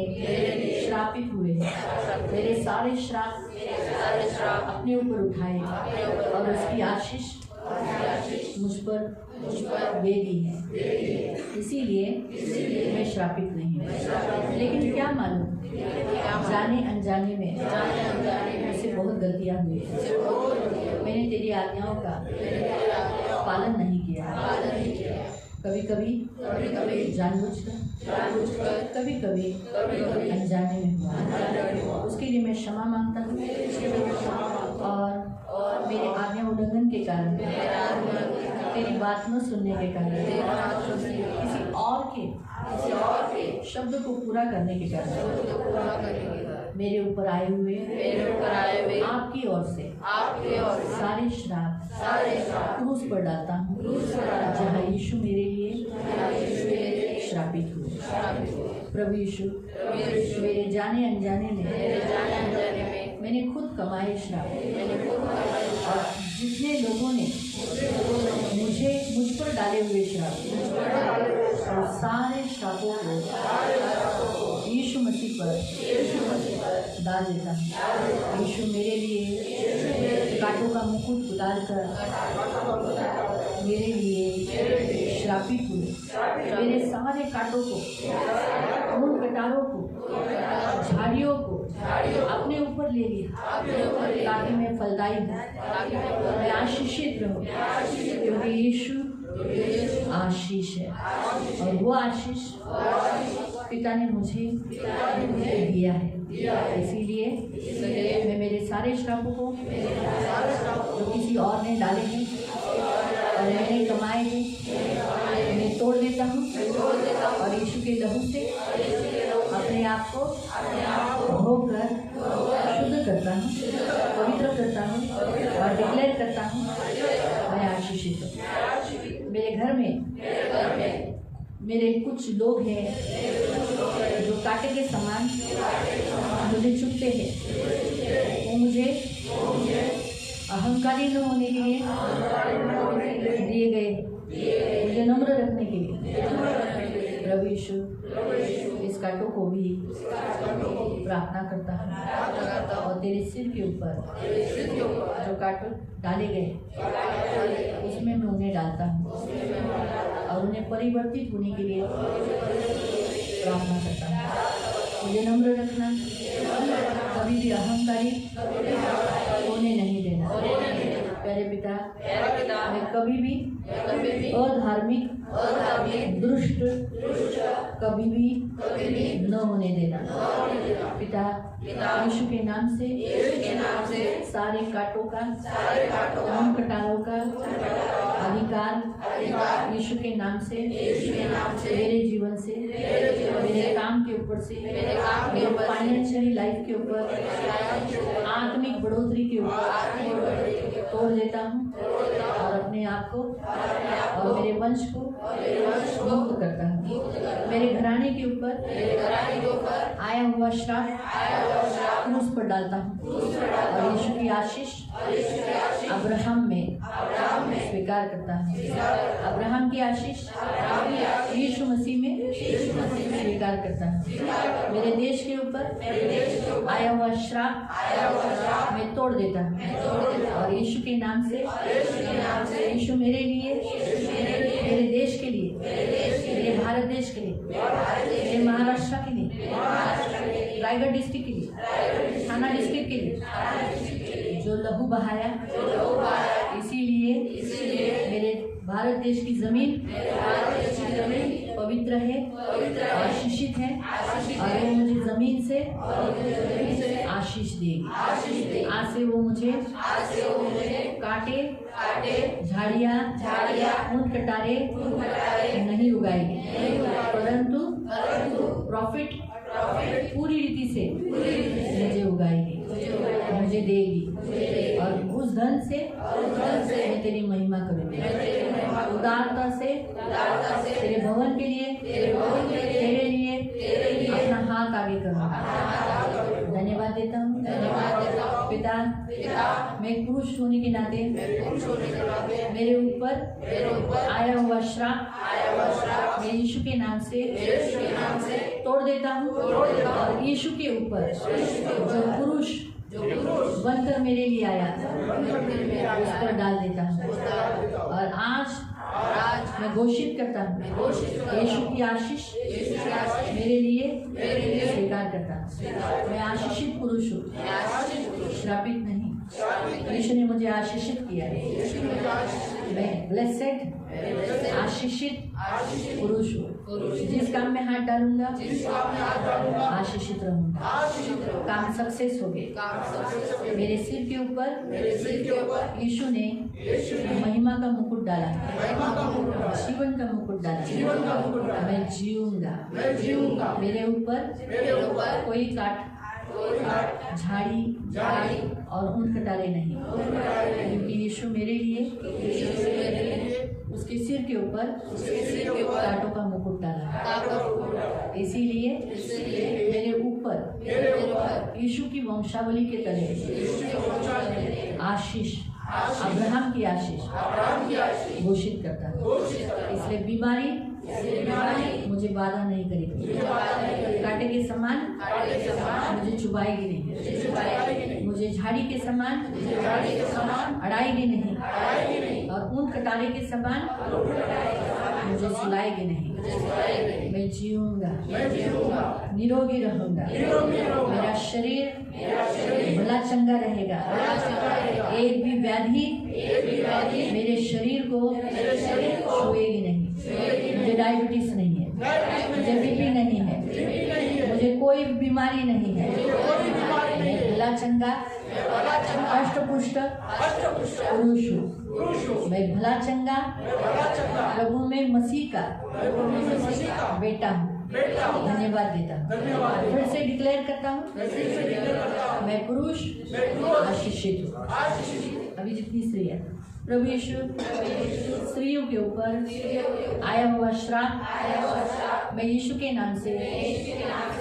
S2: श्रापित हुए, मेरे सारे श्राप अपने ऊपर उठाए और उसकी आशीष मुझ पर दे दी है। इसीलिए मैं श्रापित नहीं हूँ। लेकिन क्या मालूम, जाने अनजाने में मुझसे बहुत गलतियाँ हुई। मैंने तेरी आज्ञाओं का पालन नहीं किया। कभी कभी जानबूझकर, कभी कभी अनजाने में हुआ। उसके लिए मैं क्षमा मांगता हूँ। और मेरे आज्ञा उल्लंघन के कारण, तेरी बात न सुनने के कारण, किसी और के शब्द को पूरा करने के कारण मेरे ऊपर आए हुए आपकी ओर से सारे श्राप क्रूस पर डालता हूँ, जहाँ यीशु मेरे लिए श्रापित हुए। प्रभु यीशु, मेरे जाने अनजाने में मैंने खुद कमाए श्राप, और जितने लोगों ने मुझ पर डाले हुए श्राप, और सारे श्रापों को यीशु मसीह पर डाल देता हूँ। यीशु मेरे लिए कांटों का मुकुट उतार कर मेरे लिए श्रापित हुए। मेरे सारे कांटों को, उन कटारों को, झाड़ियों को अपने ऊपर ले लिया, ताकि मैं फलदायी हूँ, मैं आशीषित रहूँ, क्योंकि यीशु आशीष है। और वो आशीष पिता ने मुझे दिया है। इसीलिए मैं मेरे सारे श्रापों को जो किसी और ने डाले हैं और मैंने कमाए हैं, मैं तोड़ देता हूँ, और यीशु के लहू से अपने आप को धोकर शुद्ध करता हूँ, पवित्र करता हूँ, और डिक्लेयर करता हूँ मैं आशीषित हूँ। मेरे घर में मेरे कुछ लोग हैं जो कांटे के समान मुझे चुभते हैं। वो मुझे अहंकारी न होने के लिए दिए गए, मुझे नम्र रखने के लिए। प्रभु यीशु, इस कांटों को भी प्रार्थना करता हूँ, और तेरे सिर के ऊपर जो कांटे डाले गए उसमें मैं उन्हें डालता हूँ, और उन्हें परिवर्तित होने के लिए प्रार्थना करता हूँ। मुझे नम्र रखना, कभी भी अहंकारी होने नहीं देना। प्यारे पिता, मैं कभी भी अधार्मिक, दुष्ट कभी भी न होने देना। पिता, यीशु के नाम से सारे कांटों का, उन कटारों का अधिकार यीशु के नाम से मेरे जीवन से, मेरे काम के ऊपर से, मेरे फाइनेंशियली लाइफ के ऊपर, आत्मिक बढ़ोतरी के ऊपर तोड़ देता हूँ, और अपने आप को और मेरे वंश को मुक्त करता हूँ। मेरे घराने के ऊपर आया हुआ श्राप क्रूस पर डालता हूँ, और यीशु की आशीष अब्राहम में स्वीकार करता हूँ। अब्राहम की आशीष यीशु मसीह में स्वीकार करता हूँ। मेरे देश के ऊपर आया हुआ श्राप मैं तोड़ देता हूँ, और यीशु के नाम से यीशु मेरे लिए, मेरे देश के लिए, मेरे भारत देश के लिए, मेरे महाराष्ट्र के लिए, रायगढ़ डिस्ट्रिक्ट के लिए, थाना डिस्ट्रिक्ट के लिए जो लहू बहाया, इसीलिए मेरे भारत देश की जमीन पवित्र है, आशीषित है, और वो मुझे जमीन से आशीष देगी। आज से वो मुझे कांटे, झाड़ियाँ, ऊंट कटारे नहीं उगाएगी, परंतु प्रॉफिट पूरी रीति से मुझे उगाएगी, मुझे देगी, और उस धन से मैं तेरी महिमा करूँगा। उदारता से तेरे भवन के लिए तेरे लिए अपना हाथ आगे करूँगा। धन्यवाद देता हूँ पिता, मैं एक पुरुष होने के नाते मेरे ऊपर आया हुआ श्राप मैं यीशु के नाम से तोड़ देता हूँ और यीशु के ऊपर जो पुरुष बनकर मेरे लिए आया उस पर डाल देता हूँ। और आज मैं घोषित करता हूँ यीशु की आशीष मेरे लिए स्वीकार करता हूँ। मैं आशीषित पुरुष हूँ, श्रापित नहीं। यीशु ने मुझे आशीषित किया है। मैं ब्लेसेड आशीषित पुरुष हूँ। जिस काम में हाथ डालूंगा आशीषित रहूंगा। काम सक्सेस हो गए। मेरे सिर के ऊपर यीशु ने महिमा का मुकुट डाला है, जीवन का मुकुट डाला है। मैं जीऊंगा। मेरे ऊपर कोई काट झाड़ी और ऊन कटारे नहीं, क्योंकि यीशु मेरे लिए उसके सिर के ऊपर कांटों का मुकुट डाला है। इसीलिए मेरे ऊपर यीशु की वंशावली के तले आशीष, अब्राहम की आशीष घोषित करता है। इसलिए बीमारी मुझे बाधा नहीं करेगी। कांटे के समान मुझे चुभाएगी नहीं। मुझे झाड़ी के समान अड़ाएगी नहीं और ऊन कटारे के समान मुझे सुलाएगी नहीं। मैं जीऊंगा, निरोगी रहूंगा। मेरा शरीर भला चंगा रहेगा। एक भी व्याधि मेरे शरीर को छुएगी नहीं। मुझे डायबिटीज नहीं है, मुझे बीपी नहीं है, मुझे कोई बीमारी नहीं है। मैं भला चंगा अष्टपुष्ट पुरुष हूँ। मैं भला चंगा प्रभु में मसीह का बेटा हूँ। धन्यवाद देता हूँ। फिर से डिक्लेयर करता हूँ मैं पुरुष आशीषित हूँ। अभी जितनी स्त्री है, प्रभु यीशु स्त्रियों के ऊपर आया हुआ श्राप मैं यीशु के नाम से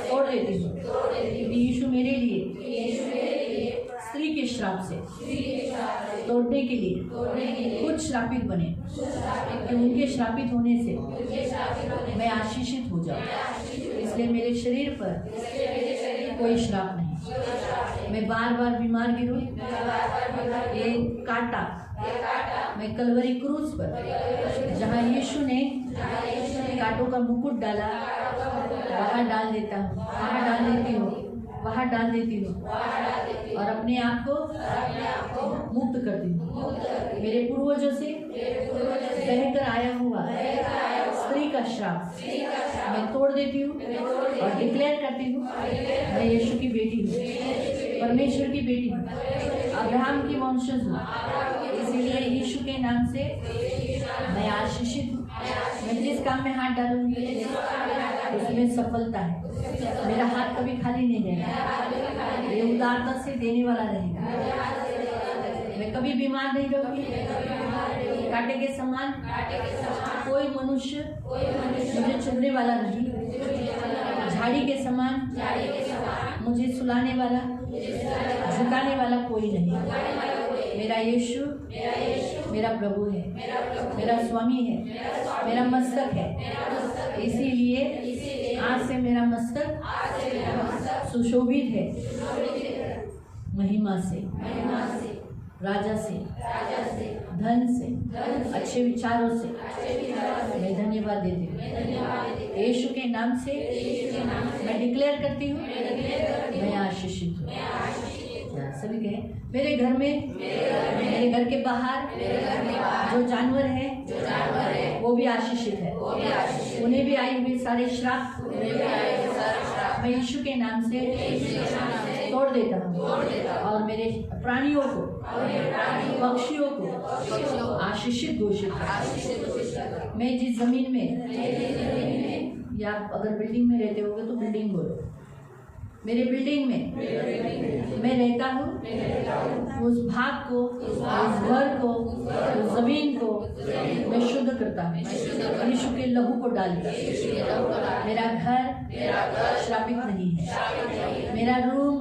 S2: तोड़ देती हूँ। क्योंकि यीशु मेरे लिए स्त्री के श्राप से तोड़ने के लिए खुद श्रापित बने, कि उनके श्रापित होने से मैं आशीषित हो जाऊँ। इसलिए मेरे शरीर पर कोई श्राप नहीं। मैं बार बार बीमार गिरूँ, ये कांटा मैं कलवरी क्रूस पर जहाँ यीशु ने कांटों का मुकुट डाला वहाँ डाल देता हूँ, वहाँ डाल देती हूँ और अपने आप को मुक्त करती हूँ। मेरे पूर्वजों से बहकर आया हुआ स्त्री का श्राप मैं तोड़ देती हूँ और डिक्लेयर करती हूँ मैं यीशु की बेटी हूँ, परमेश्वर की बेटी हूँ, अब्राहम की वंशज हूँ। इसीलिए यीशु के नाम से मैं आशीषित हूँ। मैं जिस काम में हाथ डालूंगी उसमें सफलता है। मेरा हाथ कभी खाली नहीं रहेगा, ये उदारता से देने वाला रहेगा। मैं कभी बीमार नहीं रहूंगी। कांटे के समान कोई मनुष्य मुझे चुभने वाला नहीं। झाड़ी के समान मुझे सुलाने वाला, झुकाने वाला कोई नहीं। मेरा यीशु मेरा प्रभु है, मेरा स्वामी है, मेरा मस्तक है। इसीलिए आज से मेरा मस्तक सुशोभित है, महिमा से, राजा से, धन से, अच्छे विचारों से मैं धन्यवाद देती हूँ। यीशु के नाम से मैं डिक्लेयर करती हूँ मैं आशीषित हूँ। सभी कहें मेरे घर में, मेरे घर के बाहर जो जानवर है वो भी आशीषित है। उन्हें भी आए हुए सारे श्राप मैं यीशु के नाम से तोड़ देता हूँ और मेरे प्राणियों को, पक्षियों को आशीषित घोषित करता हूँ। मैं जिस जमीन में, या अगर बिल्डिंग में रहते होगे तो बिल्डिंग बोलो, मेरे बिल्डिंग में मैं रहता हूँ, उस भाग को, उस घर को, उस जमीन को मैं शुद्ध करता हूँ, यीशु के लहू को डालता हूँ। मेरा घर श्रापित नहीं है। मेरा रूम,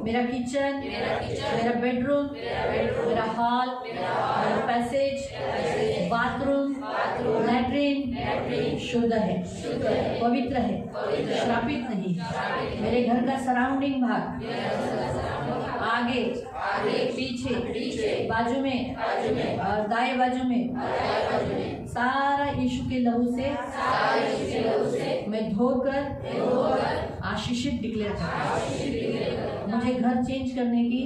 S2: मेरा किचन, मेरा बेडरूम, मेरा हॉल, मेरा पैसेज, बाथरूम, लैट्रिन शुद्ध है, पवित्र है, श्रापित नहीं है। मेरे घर का सराउंडिंग भाग, आगे, पीछे, बाजू में और दाएं बाजू में सारा यीशु के लहू से मैं धोकर आशीषित डिक्लेयर करता हूँ। मुझे घर चेंज करने की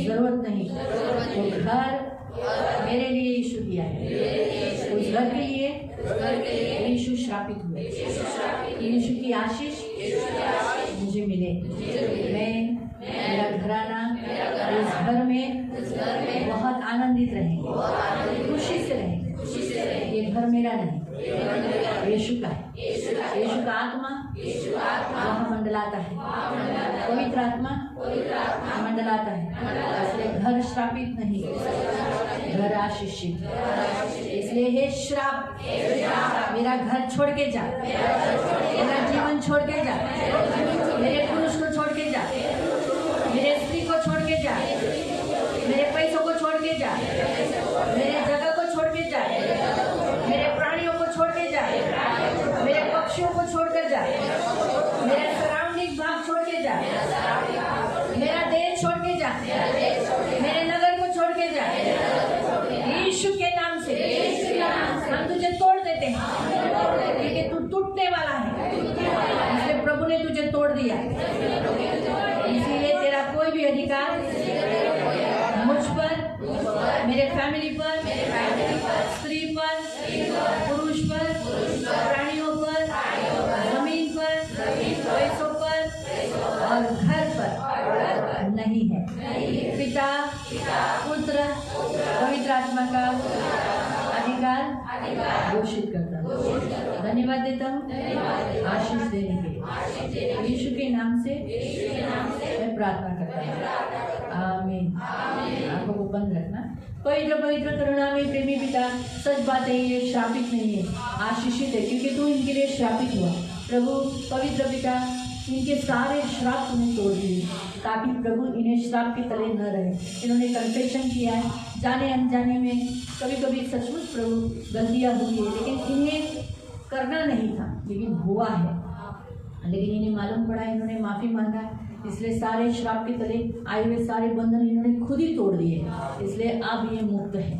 S2: जरूरत नहीं। वो घर मेरे लिए यीशु दिया है। उस घर के लिए यीशु श्रापित हुए। यीशु की आशीष मुझे मिले। मेरा घराना उस घर में बहुत आनंदित रहे, खुशी से रहे। ये घर मेरा नहीं, यीशु का है। यीशु का आत्मा वहाँ मंडलाता है, पवित्र आत्मा मंडलाता है। इसलिए घर श्रापित नहीं, घर आशीषित। इसलिए हे श्राप, मेरा घर छोड़ के जा, मेरा जीवन छोड़ के जा, मेरे पुरुष को छोड़ के जा, मेरे स्त्री को छोड़ के जा, मेरे पैसों को छोड़ के जा, मेरे जगह को छोड़ के जा, मेरे प्राणियों को छोड़ के जा, मेरे पक्षियों को छोड़ कर जा, मेरा सराउंडिंग भाग छोड़ के जा, मेरा देश छोड़ के जा, मेरे नगर को छोड़ के जा। यीशु के नाम से हम तुझे तोड़ देते हैं, क्योंकि तू टूटने वाला है। इसलिए प्रभु ने तुझे तोड़ दिया। इसीलिए तेरा कोई भी अधिकार मुझ पर, मेरे फैमिली पर, स्त्री पर, पुरुष पर, प्राणियों पर, जमीन पर, पैसों पर और घर पर नहीं है। पिता, पुत्र, पवित्र आत्मा का अधिकार घोषित करता हूँ। धन्यवाद देता हूँ आशीष देने के लिए। यीशु के नाम से मैं प्रार्थना करता हूँ, आमीन। आंखों को बंद रखना। पवित्र पवित्र करुणामय प्रेमी पिता, सच बात है, ये श्रापित नहीं है, आशीषित है, क्योंकि तू इनके लिए श्रापित हुआ। प्रभु पवित्र पिता, इनके सारे श्राप तूने तोड़ दिए, ताकि प्रभु इन्हें श्राप के तले न रहे। इन्होंने कन्फेशन किया है, जाने अनजाने में कभी कभी सचमुच प्रभु गलतियाँ हुई है, लेकिन इन्हें करना नहीं था, लेकिन हुआ है। लेकिन इन्हें मालूम पड़ा, इन्होंने माफ़ी मांगा, इसलिए सारे श्राप के तले आए हुए सारे बंधन इन्होंने खुद ही तोड़ दिए। इसलिए अब ये मुक्त है,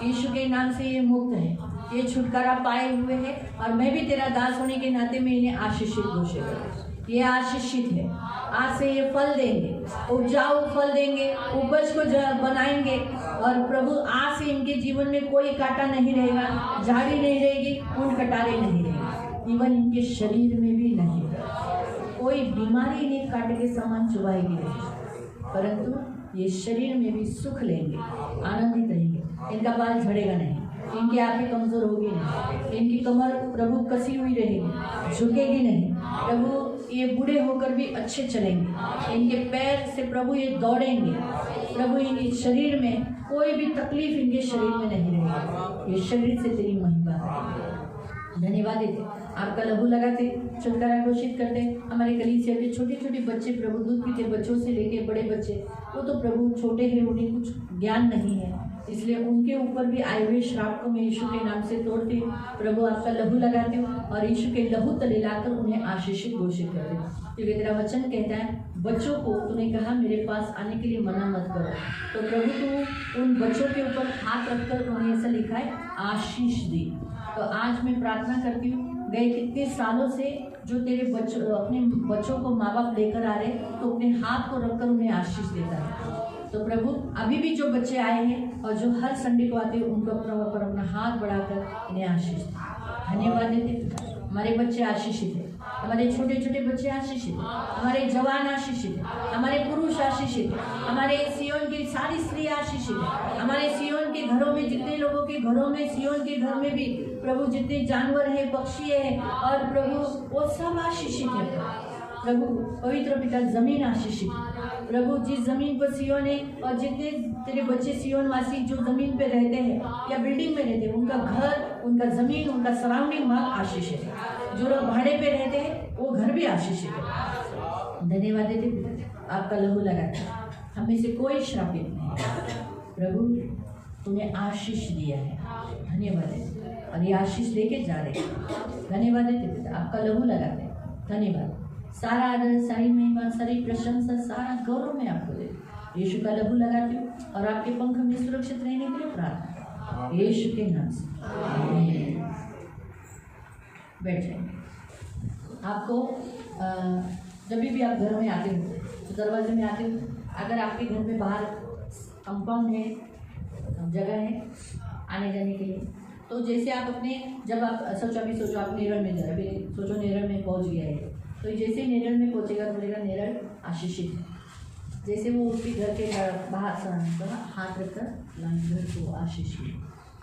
S2: यीशु के नाम से ये मुक्त है, ये छुटकारा पाए हुए हैं। और मैं भी तेरा दास होने के नाते में इन्हें आशीषित घोषित करूं। ये आशीषित है, आज से ये फल देंगे, उपजाऊ फल देंगे, उपज को बनाएंगे। और प्रभु आज से इनके जीवन में कोई कांटा नहीं रहेगा, झाड़ी नहीं रहेगी, ऊन कटारे नहीं रहेगी, इवन इनके शरीर में भी नहीं, कोई बीमारी इन्हें कांटे के समान चुभाएगी नहीं, परंतु ये शरीर में भी सुख लेंगे, आनंदित रहेंगे। इनका बाल झड़ेगा नहीं, इनकी आंखें कमजोर होगी नहीं, इनकी कमर प्रभु कसी हुई रहेगी, झुकेगी नहीं। प्रभु ये बूढ़े होकर भी अच्छे चलेंगे, इनके पैर से प्रभु ये दौड़ेंगे। प्रभु इनके शरीर में कोई भी तकलीफ इनके शरीर में नहीं रहेगी, ये शरीर से तेरी महिमा है। धन्यवाद देते, आपका लहू लगाते, छुटकारा घोषित करते। हमारे कलीसिया के छोटे छोटे बच्चे, प्रभु दूध पीते बच्चों से लेके बड़े बच्चे, वो तो प्रभु छोटे हैं, उन्हें कुछ ज्ञान नहीं है, इसलिए उनके ऊपर भी आए हुए श्राप को मैं यीशु के नाम से तोड़ती हूँ। प्रभु आपका लहू लगाती हूँ और यीशु के लहू तले लाकर उन्हें आशीषित घोषित करती हूँ, क्योंकि तेरा वचन कहता है बच्चों को तूने कहा मेरे पास आने के लिए मना मत करो। तो प्रभु तू उन बच्चों के ऊपर हाथ रखकर उन्हें ऐसा लिखा है आशीष दी। तो आज मैं प्रार्थना करती हूँ, गए कितने सालों से जो तेरे बच्चों अपने बच्चों को माँ बाप लेकर आ रहे, तो अपने हाथ को रखकर उन्हें आशीष देता है। तो प्रभु अभी भी जो बच्चे आए हैं और जो हर संडे को आते हैं, उनको अपना हाथ बढ़ाकर इन्हें आशीष दे। धन्यवाद देते, हमारे बच्चे आशीषित हैं, हमारे छोटे छोटे बच्चे आशीषित हैं, हमारे जवान आशीषित हैं, हमारे पुरुष आशीषित हैं, हमारे सियोन की सारी स्त्री आशीषित है, हमारे सियोन के घरों में जितने लोगों के घरों में, सियोन के घर में भी प्रभु जितने जानवर हैं, पक्षी हैं, और प्रभु वो सब आशीषित है। प्रभु पवित्र पिता जमीन आशीषित है। प्रभु जिस जमीन पर सियोन है और जितने तेरे बच्चे सियोन वासी जो जमीन पे रहते हैं या बिल्डिंग में रहते हैं, उनका घर, उनका जमीन, उनका सराउंडिंग माँ आशीषित है। जो लोग भाड़े पे रहते हैं वो घर भी आशीषित है। धन्यवाद देते पिता, आपका लहू लगाता है, हमें से कोई श्रापित नहीं। प्रभु तूने आशीष दिया है, धन्यवाद देते, और ये आशीष लेके जा रहे हैं। धन्यवाद देते पिता, आपका लहू लगाते हैं, धन्यवाद। सारा आदर, सारी महिमा, सारी प्रशंसा, सारा गौरव मैं आपको देती। यीशु का लहू लगाती हूँ और आपके पंख में सुरक्षित रहने के लिए प्रार्थना, यीशु के नाम से आमीन। बैठ जाएंगे। आपको जब भी आप घर में आते हो तो दरवाजे में आते हो, अगर आपके घर में बाहर कंपाउंड है, जगह है आने जाने के लिए, तो जैसे आप अपने, जब आप सोचो आप नेरल में जा रहे हैं, सोचो नेरल में पहुंच गया है, तो जैसे नेरल में पहुंचेगा तो बोलेगा नेरल आशीषित है। जैसे वो उसके घर के बाहर से हाथ रखकर घर को आशीषित,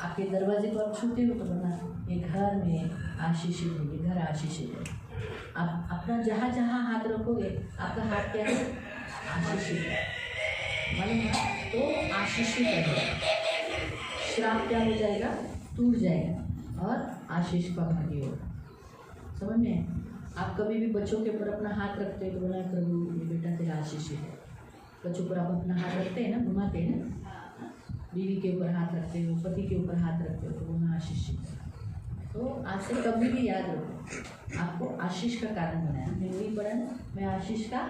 S2: आपके दरवाजे को आप छूते हो तो बोलना ये घर में आशीषित है, ये घर आशीषित है। आप अपना जहाँ जहाँ हाथ रखोगे आपका हाथ क्या है, आशीषित है, मालूम है, तो आशीषित है। श्राप क्या हो जाएगा, टूट जाएगा और आशीष का भागी होगा। समझ में? आप कभी भी बच्चों के ऊपर अपना हाथ रखते हो तो बोला प्रभु ये बेटा तेरा आशीषित है। बच्चों पर आप अपना हाथ रखते हैं ना, घुमाते हैं ना, बीवी के ऊपर हाथ रखते हो, पति के ऊपर हाथ रखते हो तो बोलना आशीषित है। तो आज से कभी भी याद रखो, आपको आशीष का कारण बनाया। हिंदी पढ़ा ना, मैं आशीष का।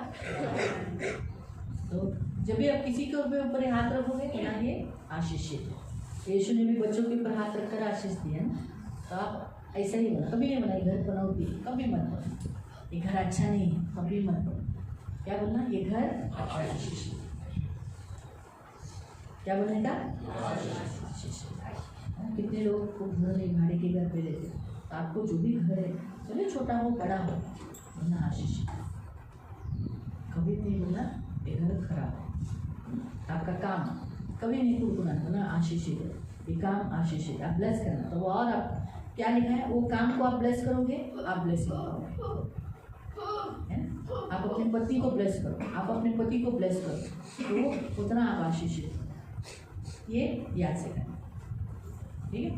S2: तो जब भी आप किसी के ऊपर हाथ रखोगे तो ना ये आशीषित है। यीशु ने भी बच्चों के ऊपर हाथ रखकर आशीष दिया ना, तो आप ऐसा ही बना, कभी नहीं बनाई घर बनाओगी, कभी मत बनो, ये घर अच्छा नहीं है, कभी मत बनो। क्या बोलना, ये घर अच्छा आशीष, क्या बोलने का, आशीष। कितने लोग को घर नहीं, भाड़े के घर पे रहते, तो आपको जो भी घर है, चलिए छोटा हो बड़ा हो, बोलना आशीष। कभी नहीं बोलना ये घर खराब है। आपका काम कभी नहीं कुरकुराना, बोलना आशीषित है, ये काम आशीषित, आप ब्लेस करना। तो वो और आप क्या लिखा है, वो काम को आप ब्लेस करोगे, आप ब्लेसिंग पाओगे। आप अपने पति को ब्लेस करो, आप अपने पति को ब्लेस करो, तो उतना आप आशीषित हो। ये याद से करना, ठीक है।